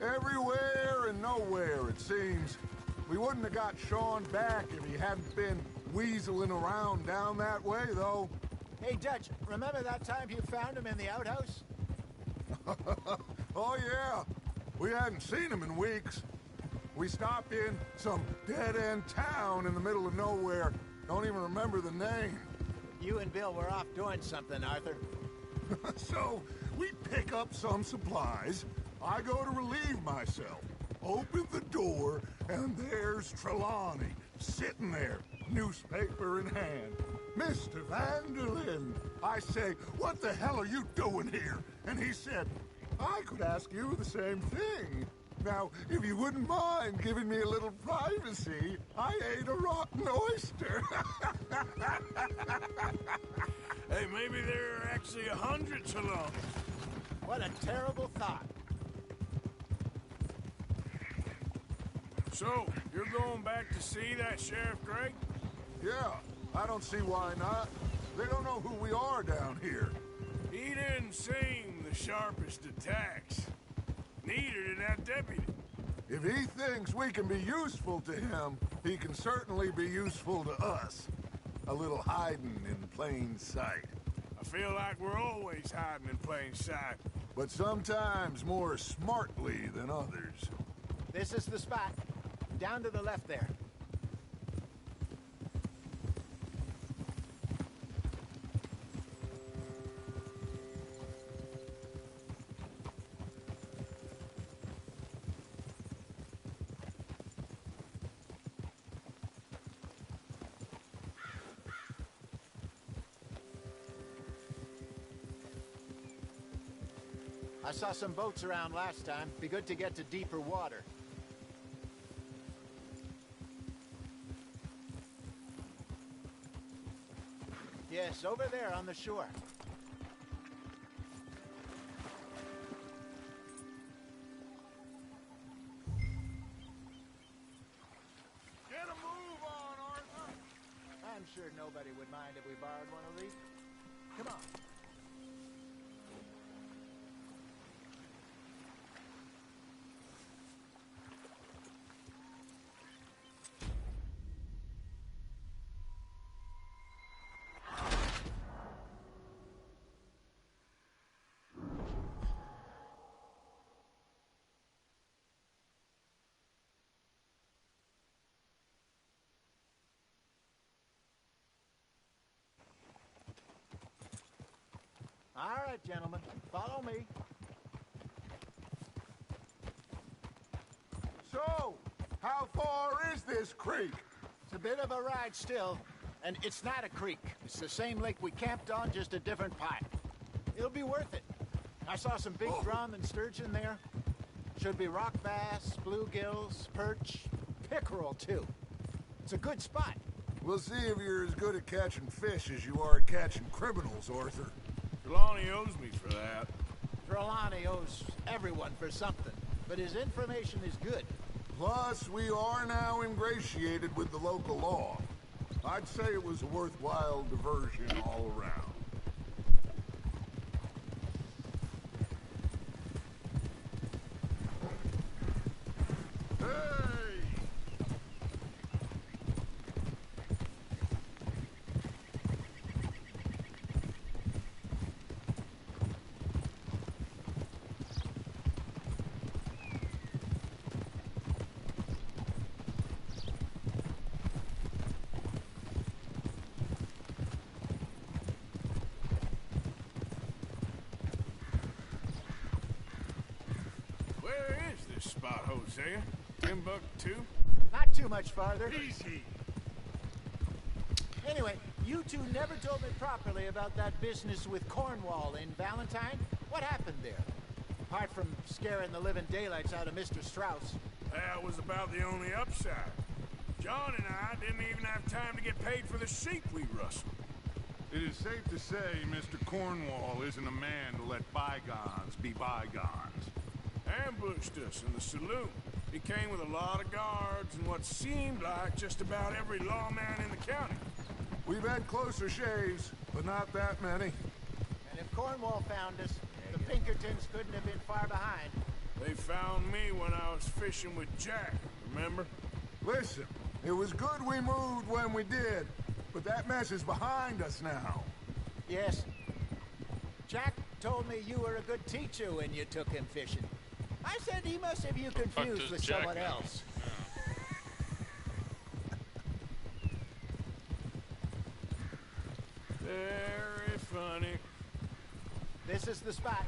Everywhere and nowhere, it seems. We wouldn't have got Sean back if he hadn't been weaseling around down that way, though. Hey, Dutch, remember that time you found him in the outhouse? Oh, yeah. We hadn't seen him in weeks. We stopped in some dead-end town in the middle of nowhere. Don't even remember the name. You and Bill were off doing something, Arthur. So, we pick up some supplies. I go to relieve myself. Open the door, and there's Trelawney, sitting there, newspaper in hand. Mr. Vanderlyn. I say, what the hell are you doing here? And he said, I could ask you the same thing. Now, if you wouldn't mind giving me a little privacy, I ate a rotten oyster. Hey, maybe there are actually 100 Trelawney. What a terrible thought. So, you're going back to see that Sheriff Gregg? Yeah, I don't see why not. They don't know who we are down here. He didn't seem the sharpest attacks. Neither did that deputy. If he thinks we can be useful to him, he can certainly be useful to us. A little hiding in plain sight. I feel like we're always hiding in plain sight. But sometimes more smartly than others. This is the spot. Down to the left there. I saw some boats around last time. Be good to get to deeper water. Yes, over there on the shore. Get a move on, Arthur! I'm sure nobody would mind if we borrowed one of these. Come on. All right, gentlemen, follow me. So, how far is this creek? It's a bit of a ride still. And it's not a creek. It's the same lake we camped on, just a different pipe. It'll be worth it. I saw some big drum and sturgeon there. Should be rock bass, bluegills, perch, pickerel, too. It's a good spot. We'll see if you're as good at catching fish as you are at catching criminals, Arthur. Trelawney owes me for that. Trelawney owes everyone for something, but his information is good. Plus, we are now ingratiated with the local law. I'd say it was a worthwhile diversion all around. Spot, Hosea. Timbuktu? Not too much farther. Easy. Anyway, you two never told me properly about that business with Cornwall in Valentine. What happened there? Apart from scaring the living daylights out of Mr. Strauss. That was about the only upside. John and I didn't even have time to get paid for the sheep we rustled. It is safe to say Mr. Cornwall isn't a man to let bygones be bygones. Ambushed us in the saloon. He came with a lot of guards and what seemed like just about every lawman in the county. We've had closer shaves, but not that many. And if Cornwall found us, the Pinkertons couldn't have been far behind. They found me when I was fishing with Jack, remember? Listen, it was good we moved when we did, but that mess is behind us now. Yes. Jack told me you were a good teacher when you took him fishing. I said he must have you confused with someone else. Very funny. This is the spot.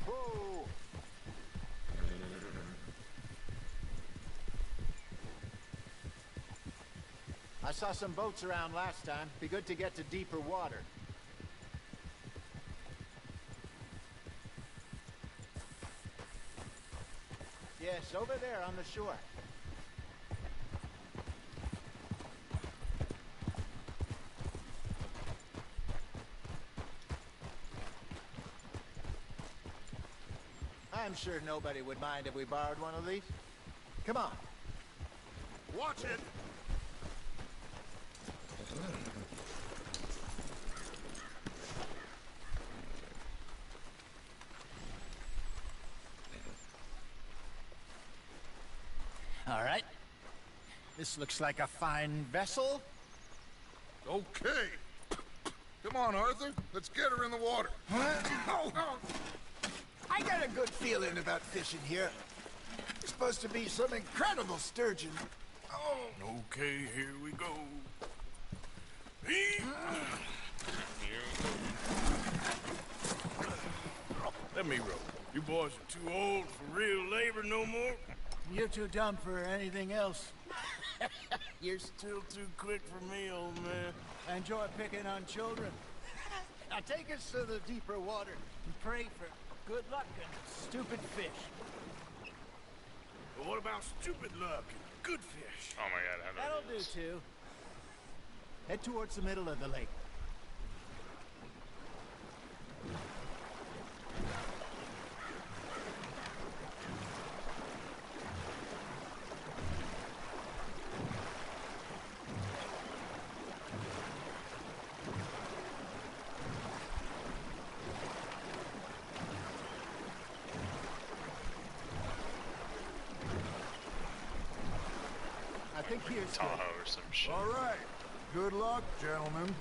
Whoa. I saw some boats around last time. Be good to get to deeper water. Yes, over there on the shore. I'm sure nobody would mind if we borrowed one of these. Come on. Watch it! All right. This looks like a fine vessel. Okay. Come on, Arthur. Let's get her in the water. I got a good feeling about fishing here. There's supposed to be some incredible sturgeon. Okay, here we go. Let me row. You boys are too old for real labor no more. You're too dumb for anything else. You're still too quick for me, old man. I enjoy picking on children. Now take us to the deeper water and pray for good luck and stupid fish. But what about stupid luck and good fish? Oh my god, how That'll do too. Head towards the middle of the lake. I think here's Tahoe or some shit. All right. Good luck, gentlemen.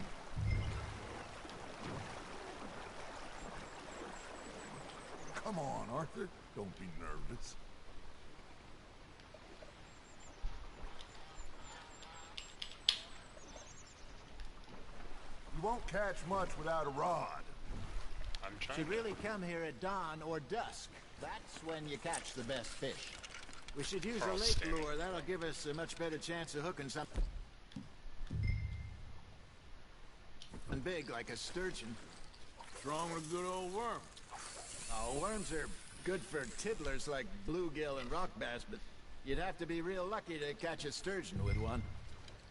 Come on, Arthur. Don't be nervous. You won't catch much without a rod. I'm trying Should really come here at dawn or dusk. That's when you catch the best fish. We should use a Cross lake standing. lure. That'll give us a much better chance of hooking something big like a sturgeon. What's wrong with a good old worm? Oh, worms are good for tiddlers like bluegill and rock bass, but you'd have to be real lucky to catch a sturgeon with one.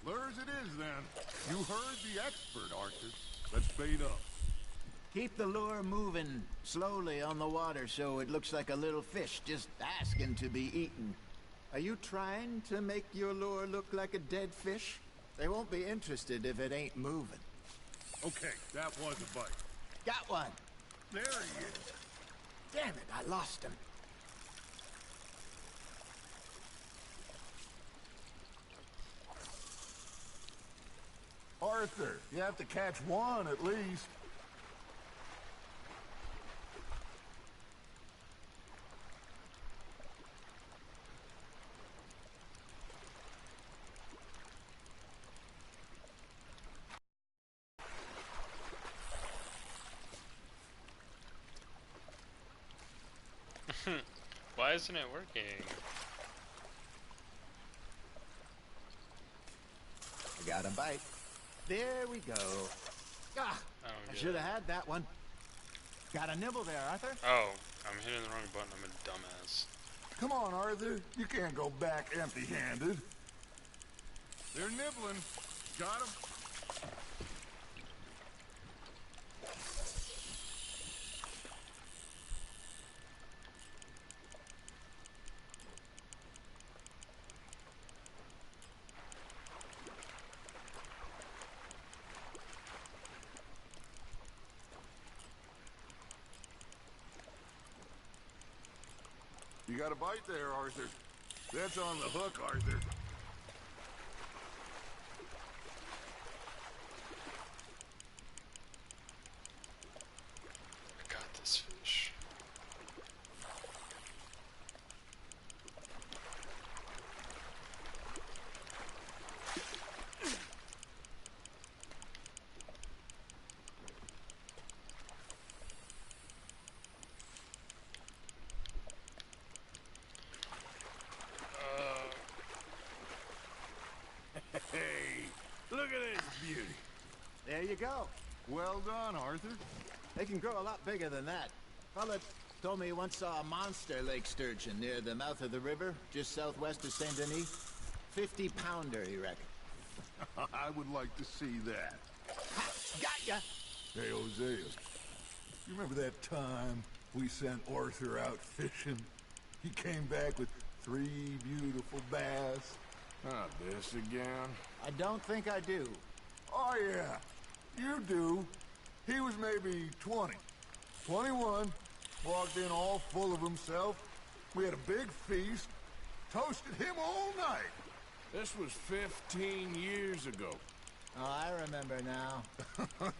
Lures it is, then. You heard the expert, Arthur. Let's bait up. Keep the lure moving slowly on the water so it looks like a little fish just asking to be eaten. Are you trying to make your lure look like a dead fish? They won't be interested if it ain't moving. Okay, that was a bite. Got one. There he is. Damn it, I lost him. Arthur, you have to catch one at least. Why isn't it working? I got a bite. There we go. Ah, I should have had that one. Got a nibble there, Arthur? Oh, I'm hitting the wrong button. I'm a dumbass. Come on, Arthur. You can't go back empty-handed. They're nibbling. Got him. You got a bite there, Arthur. That's on the hook, Arthur. I got this fish. Hey, look at this beauty. There you go. Well done, Arthur. They can grow a lot bigger than that. Fella told me he once saw a monster lake sturgeon near the mouth of the river, just southwest of Saint Denis. 50-pounder, he reckoned. I would like to see that. Ha! Got ya! Hey, Hosea. You remember that time we sent Arthur out fishing? He came back with 3 beautiful bass. Not this again. I don't think I do. Oh, yeah. You do. He was maybe 20. 21. Walked in all full of himself. We had a big feast. Toasted him all night. This was 15 years ago. Oh, I remember now.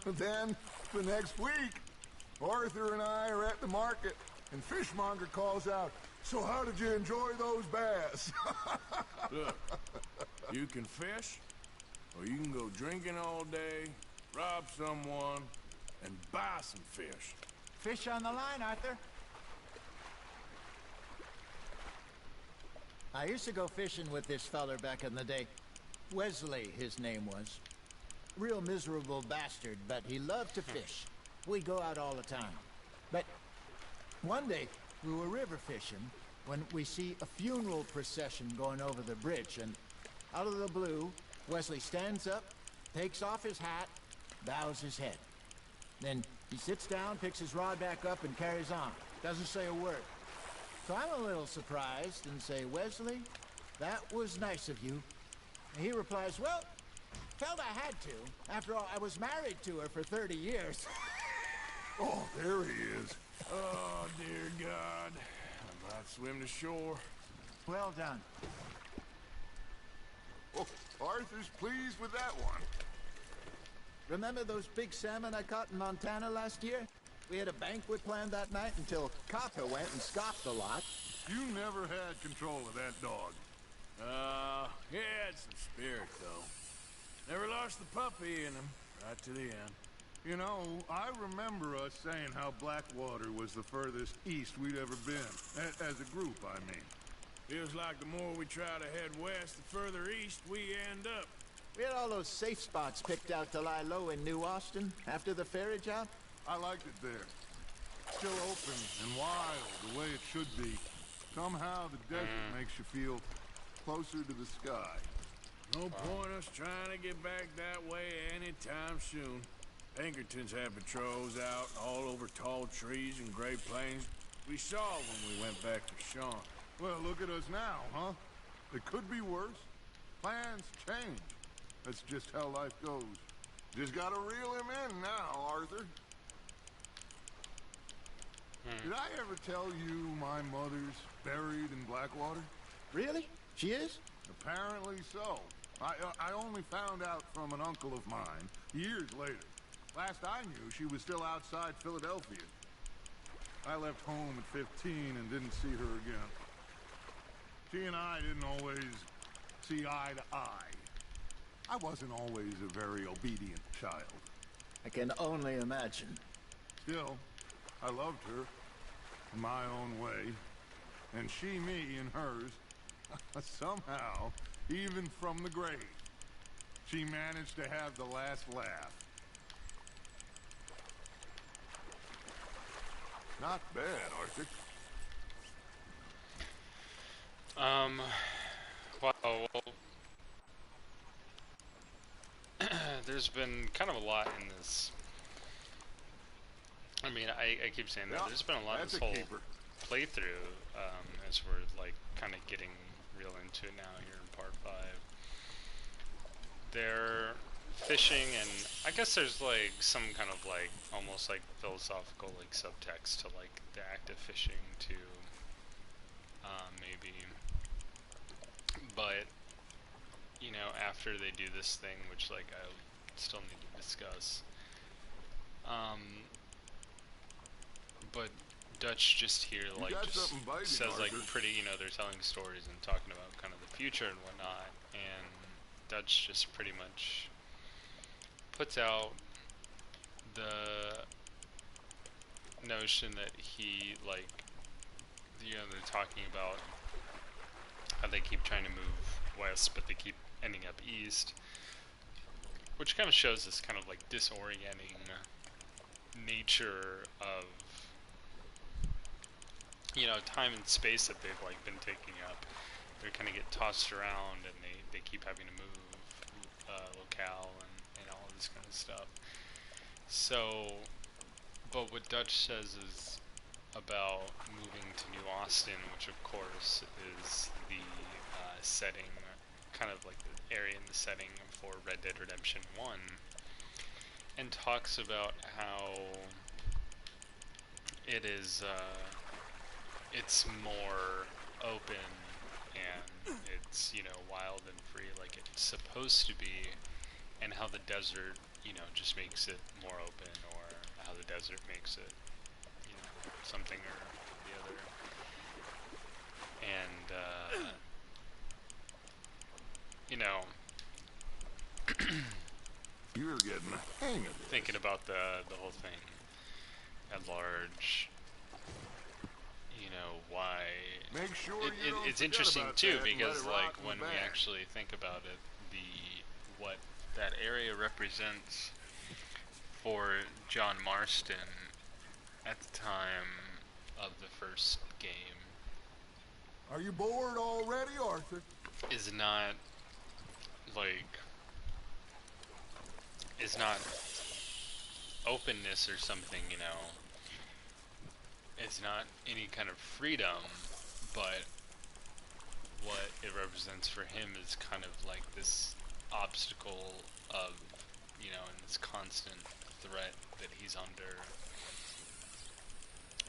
Then, the next week, Arthur and I are at the market, and Fishmonger calls out, "So how did you enjoy those bass?" Look, you can fish, or you can go drinking all day, rob someone, and buy some fish. Fish on the line, Arthur. I used to go fishing with this feller back in the day. Wesley, his name was. Real miserable bastard, but he loved to fish. We'd go out all the time. But one day, we were river fishing when we see a funeral procession going over the bridge, and out of the blue, Wesley stands up, takes off his hat, bows his head. Then he sits down, picks his rod back up, and carries on. Doesn't say a word. So I'm a little surprised and say, "Wesley, that was nice of you." And he replies, "Well, felt I had to. After all, I was married to her for 30 years. Oh, there he is. Oh, dear God. I'm about to swim to shore. Well done. Oh, Arthur's pleased with that one. Remember those big salmon I caught in Montana last year? We had a banquet planned that night until Copper went and scoffed a lot. You never had control of that dog. He had some spirit, though. Never lost the puppy in him, right to the end. You know, I remember us saying how Blackwater was the furthest east we'd ever been. As a group, I mean. Feels like the more we try to head west, the further east we end up. We had all those safe spots picked out to lie low in New Austin after the ferry job. I liked it there. Still open and wild, the way it should be. Somehow the desert makes you feel closer to the sky. No point us trying to get back that way anytime soon. Pinkertons had patrols out all over tall trees and Great Plains. We saw when we went back to Sean. Well, look at us now, huh? It could be worse. Plans change. That's just how life goes. Just gotta reel him in now, Arthur. Did I ever tell you my mother's buried in Blackwater? Really? She is? Apparently so. I only found out from an uncle of mine years later. Last I knew, she was still outside Philadelphia. I left home at 15 and didn't see her again. She and I didn't always see eye to eye. I wasn't always a very obedient child. I can only imagine. Still, I loved her in my own way, and she me in hers. Somehow, even from the grave, she managed to have the last laugh. Not bad, Arthur. Well, there's been kind of a lot in this. I mean, I keep saying that. There's been a lot in this whole playthrough, as we're, like, kind of getting real into it now here in part 5. They're fishing, and I guess there's, like, some kind of, like, almost, like, philosophical, like, subtext to, like, the act of fishing, too. Maybe. But, you know, after they do this thing, which, like, I still need to discuss, but Dutch just here, like, just says, like, pretty, you know, they're telling stories and talking about kind of the future and whatnot, and Dutch just pretty much puts out the notion that he, like, you know, they're talking about how they keep trying to move west, but they keep ending up east, which kind of shows this kind of, like, disorienting nature of, you know, time and space that they've, like, been taking up. They kind of get tossed around, and they keep having to move locale and all this kind of stuff. So, but what Dutch says is about moving to New Austin, which of course is the setting, kind of like the area in the setting for Red Dead Redemption 1, and talks about how it is, it's more open, and it's, you know, wild and free like it's supposed to be, and how the desert, you know, just makes it more open, or how the desert makes it, you know, something or the other. And, you know, you're getting the hang of it. Thinking about the whole thing at large, you know, why make sure it's interesting too, because like when we actually think about it, what that area represents for John Marston at the time of the first game Are you bored already, Arthur? is not like openness or something, you know. It's not any kind of freedom, but what it represents for him is kind of like this obstacle of, you know, and this constant threat that he's under,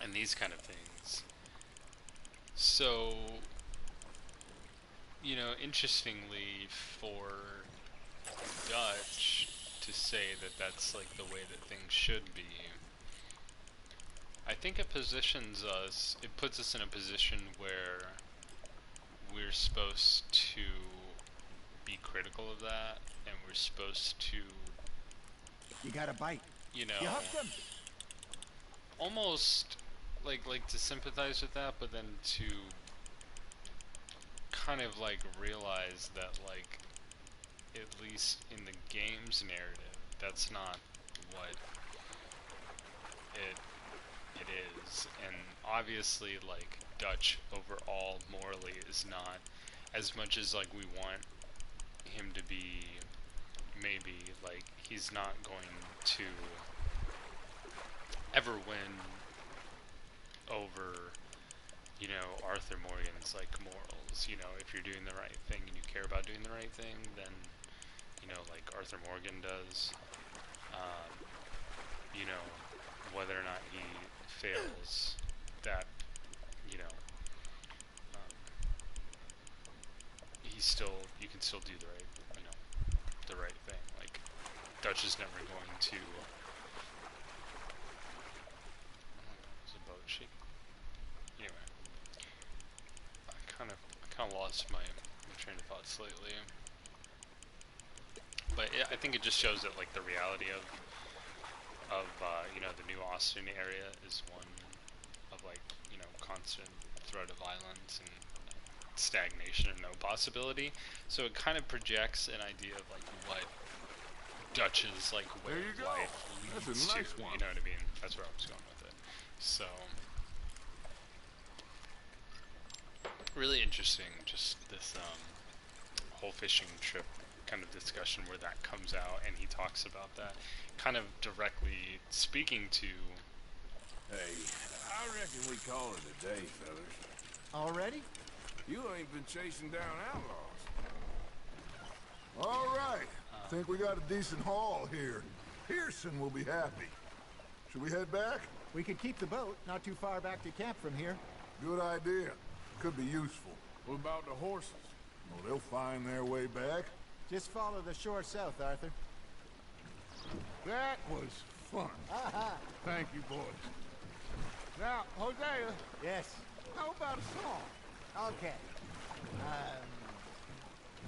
and these kind of things. So, you know, interestingly for Dutch to say that that's like the way that things should be, I think it positions us, it puts us in a position where we're supposed to be critical of that, and we're supposed to, You got a bite. you know, You hooked him. almost like to sympathize with that, but then to kind of like realize that, like, at least in the game's narrative, that's not what it is. And obviously, like, Dutch overall morally is not, as much as like we want him to be, maybe, like, he's not going to ever win over, you know, Arthur Morgan's, like, morals. You know, if you're doing the right thing and you care about doing the right thing, then, you know, like Arthur Morgan does, you know, whether or not he fails, that, you know, he's still, you can still do the right, you know, the right thing. Like, Dutch is never going to, is a boat shape? Anyway, I kind of lost my train of thought slightly. But I think it just shows that, like, the reality of you know, the New Austin area is one of, like, you know, constant threat of violence and stagnation and no possibility. So it kind of projects an idea of, like, what Dutch's, like, way of life leads to. You know what I mean? That's where I was going with it. So really interesting, just this whole fishing trip kind of discussion where that comes out, and he talks about that, kind of directly speaking to. Hey, I reckon we call it a day, fellas. Already? You ain't been chasing down outlaws. All right. Think we got a decent haul here. Pearson will be happy. Should we head back? We could keep the boat not too far back to camp from here. Good idea. Could be useful. What about the horses? Well, they'll find their way back. Just follow the shore south, Arthur. That was fun. Thank you, boys. Now, Hosea. Yes? How about a song? Okay.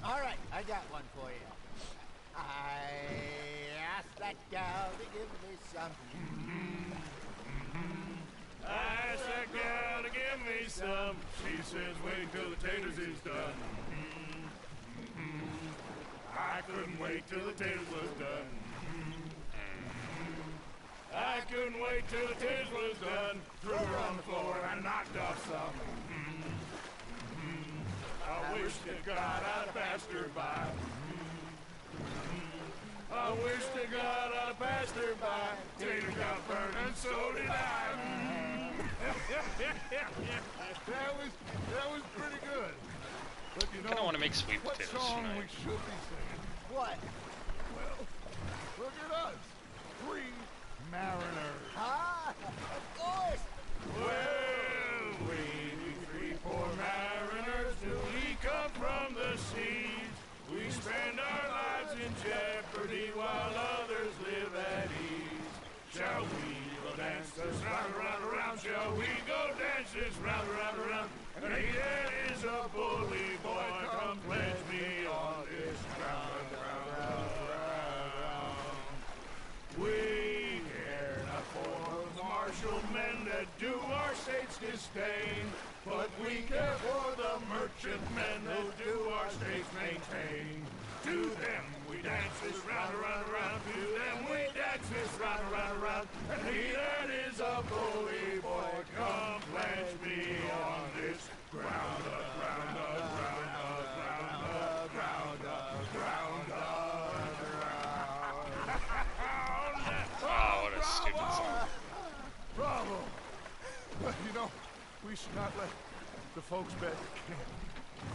All right, I got one for you. I asked that gal to give me some. I asked that gal to give me some. She says wait till the taters is done. I couldn't wait till the taters was done. I couldn't wait till the taters was done. Threw her on the floor and I knocked off some. I wish to God I'd passed her by. I wish to God I'd passed her by. Tater got burned and so did I. that was pretty good. But you know, I kind of want to make sweet potatoes what song tonight. we should be singing? What? Well, look at us. 3 mariners. Ah, of course. Well, we 3 poor mariners, do we come from the seas? We spend our lives in jeopardy while others live at ease. Shall we go dance this round, around, around? Shall we go dance this round, around, around? And he that is a bully boy, come pledge me on this ground, round, round. We care not for the martial men that do our state's disdain, but we care for the merchant men who do our states maintain. To them we dance this round, around, around. To them we dance this round, around, around. And he that is a bully boy, come pledge me on this ground, ground, ground, ground, ground, ground, ground. Oh, what a stupid song. Bravo. But you know, we should not let the folks back at camp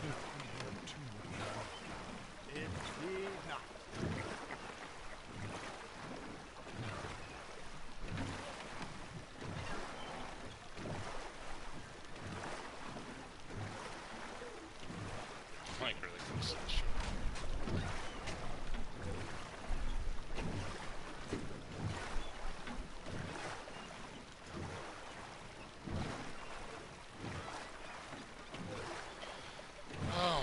think we have too much power. Indeed not. Like, really close to the shore. Oh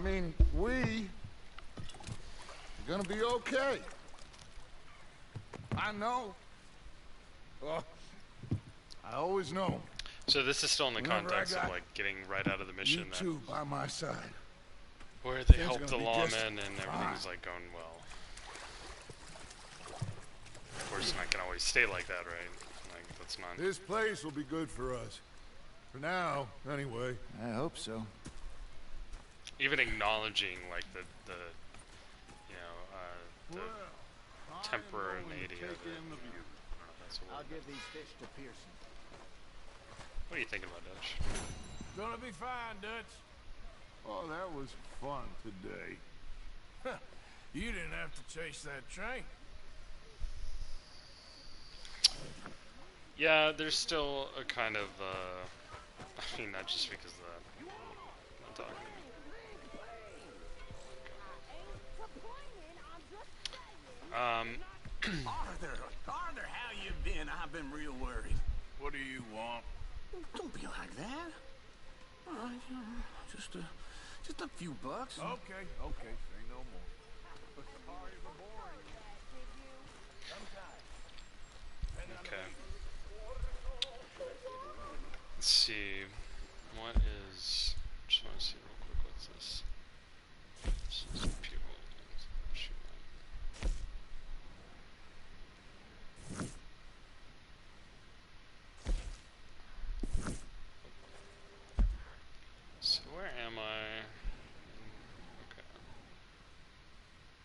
I mean, we are gonna be okay. I know. Oh, I always know. So this is still in the Whenever context I of got like getting right out of the mission. You two by my side. Where they Things are help the gonna be just lawmen and everything's fine. like going well. Of course, it's not gonna always stay like that, right? Like that's not. This place will be good for us. For now, anyway. I hope so. Even acknowledging like the you know the temporarity of it. I'll give these fish to Pearson. What are you thinking about, Dutch? Gonna be fine, Dutch. Oh, that was fun today. You didn't have to chase that train. Yeah, there's still a kind of I mean, not just because of that. Not talking to me. Arthur, how you been? I've been real worried. What do you want? Don't be like that. All right, just a few bucks. Okay, say no more. Okay. Let's see. What is? Just want to see real quick. What's this? This is people. Shoot. So where am I? Okay.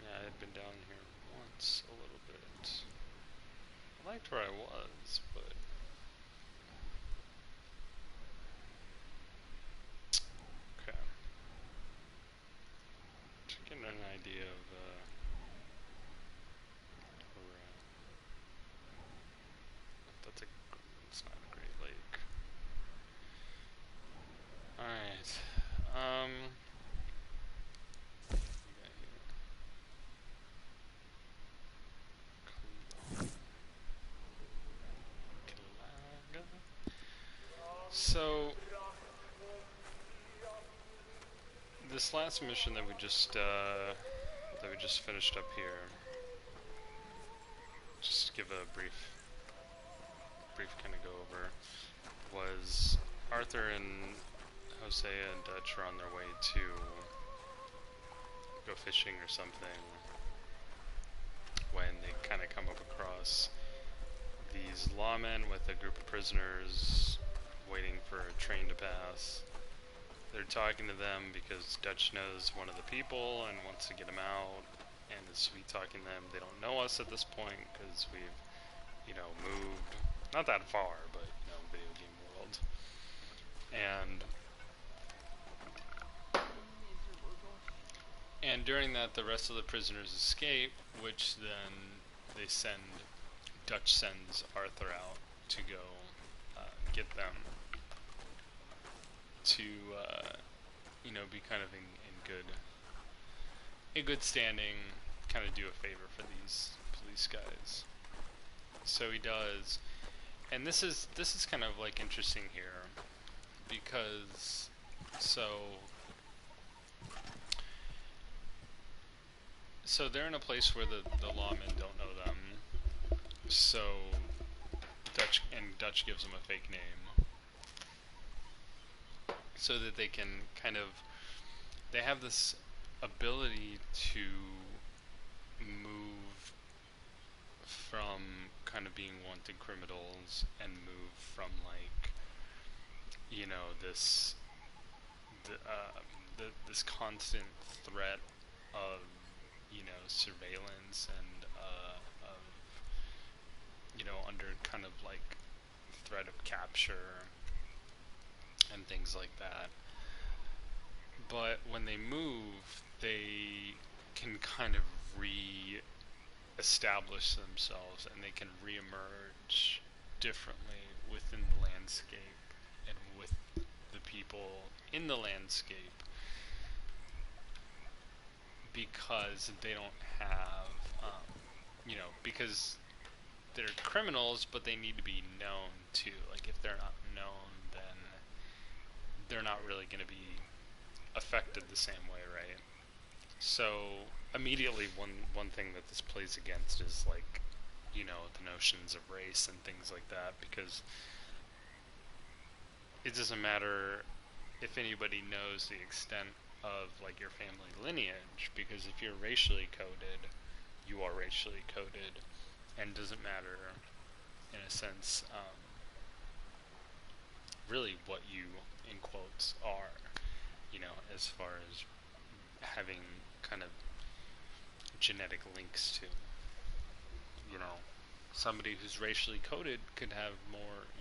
Yeah, I had been down here once a little bit. I liked where I was, but okay. Just getting an idea of where, that's a. It's not a Great Lake. All right. What do we got here? So this last mission that we just finished up here, just to give a brief kind of go over, was Arthur and Hosea and Dutch are on their way to go fishing or something when they kind of come up across these lawmen with a group of prisoners waiting for a train to pass. They're talking to them because Dutch knows one of the people and wants to get him out, and is sweet talking them. They don't know us at this point because we've, you know, moved not that far, but you know, video game world. And during that, the rest of the prisoners escape, which then Dutch sends Arthur out to go get them to, you know, be kind of in good standing, kind of do a favor for these police guys. So he does, and this is kind of like interesting here, because so they're in a place where the lawmen don't know them. So Dutch gives them a fake name, so that they can they have this ability to move from kind of being wanted criminals and move from, like, you know, this constant threat of, you know, surveillance and of, you know, under kind of like threat of capture and things like that. But when they move, they can kind of re-establish themselves, and they can re-emerge differently within the landscape and with the people in the landscape, because they don't have, you know, because they're criminals, but they need to be known too. Like, if they're not known, then they're not really going to be affected the same way, right? So immediately, one thing that this plays against is like, the notions of race and things like that, because it doesn't matter if anybody knows the extent of like your family lineage, because if you're racially coded, you are racially coded, and doesn't matter in a sense really what you in quotes are, as far as having kind of genetic links to, somebody who's racially coded could have more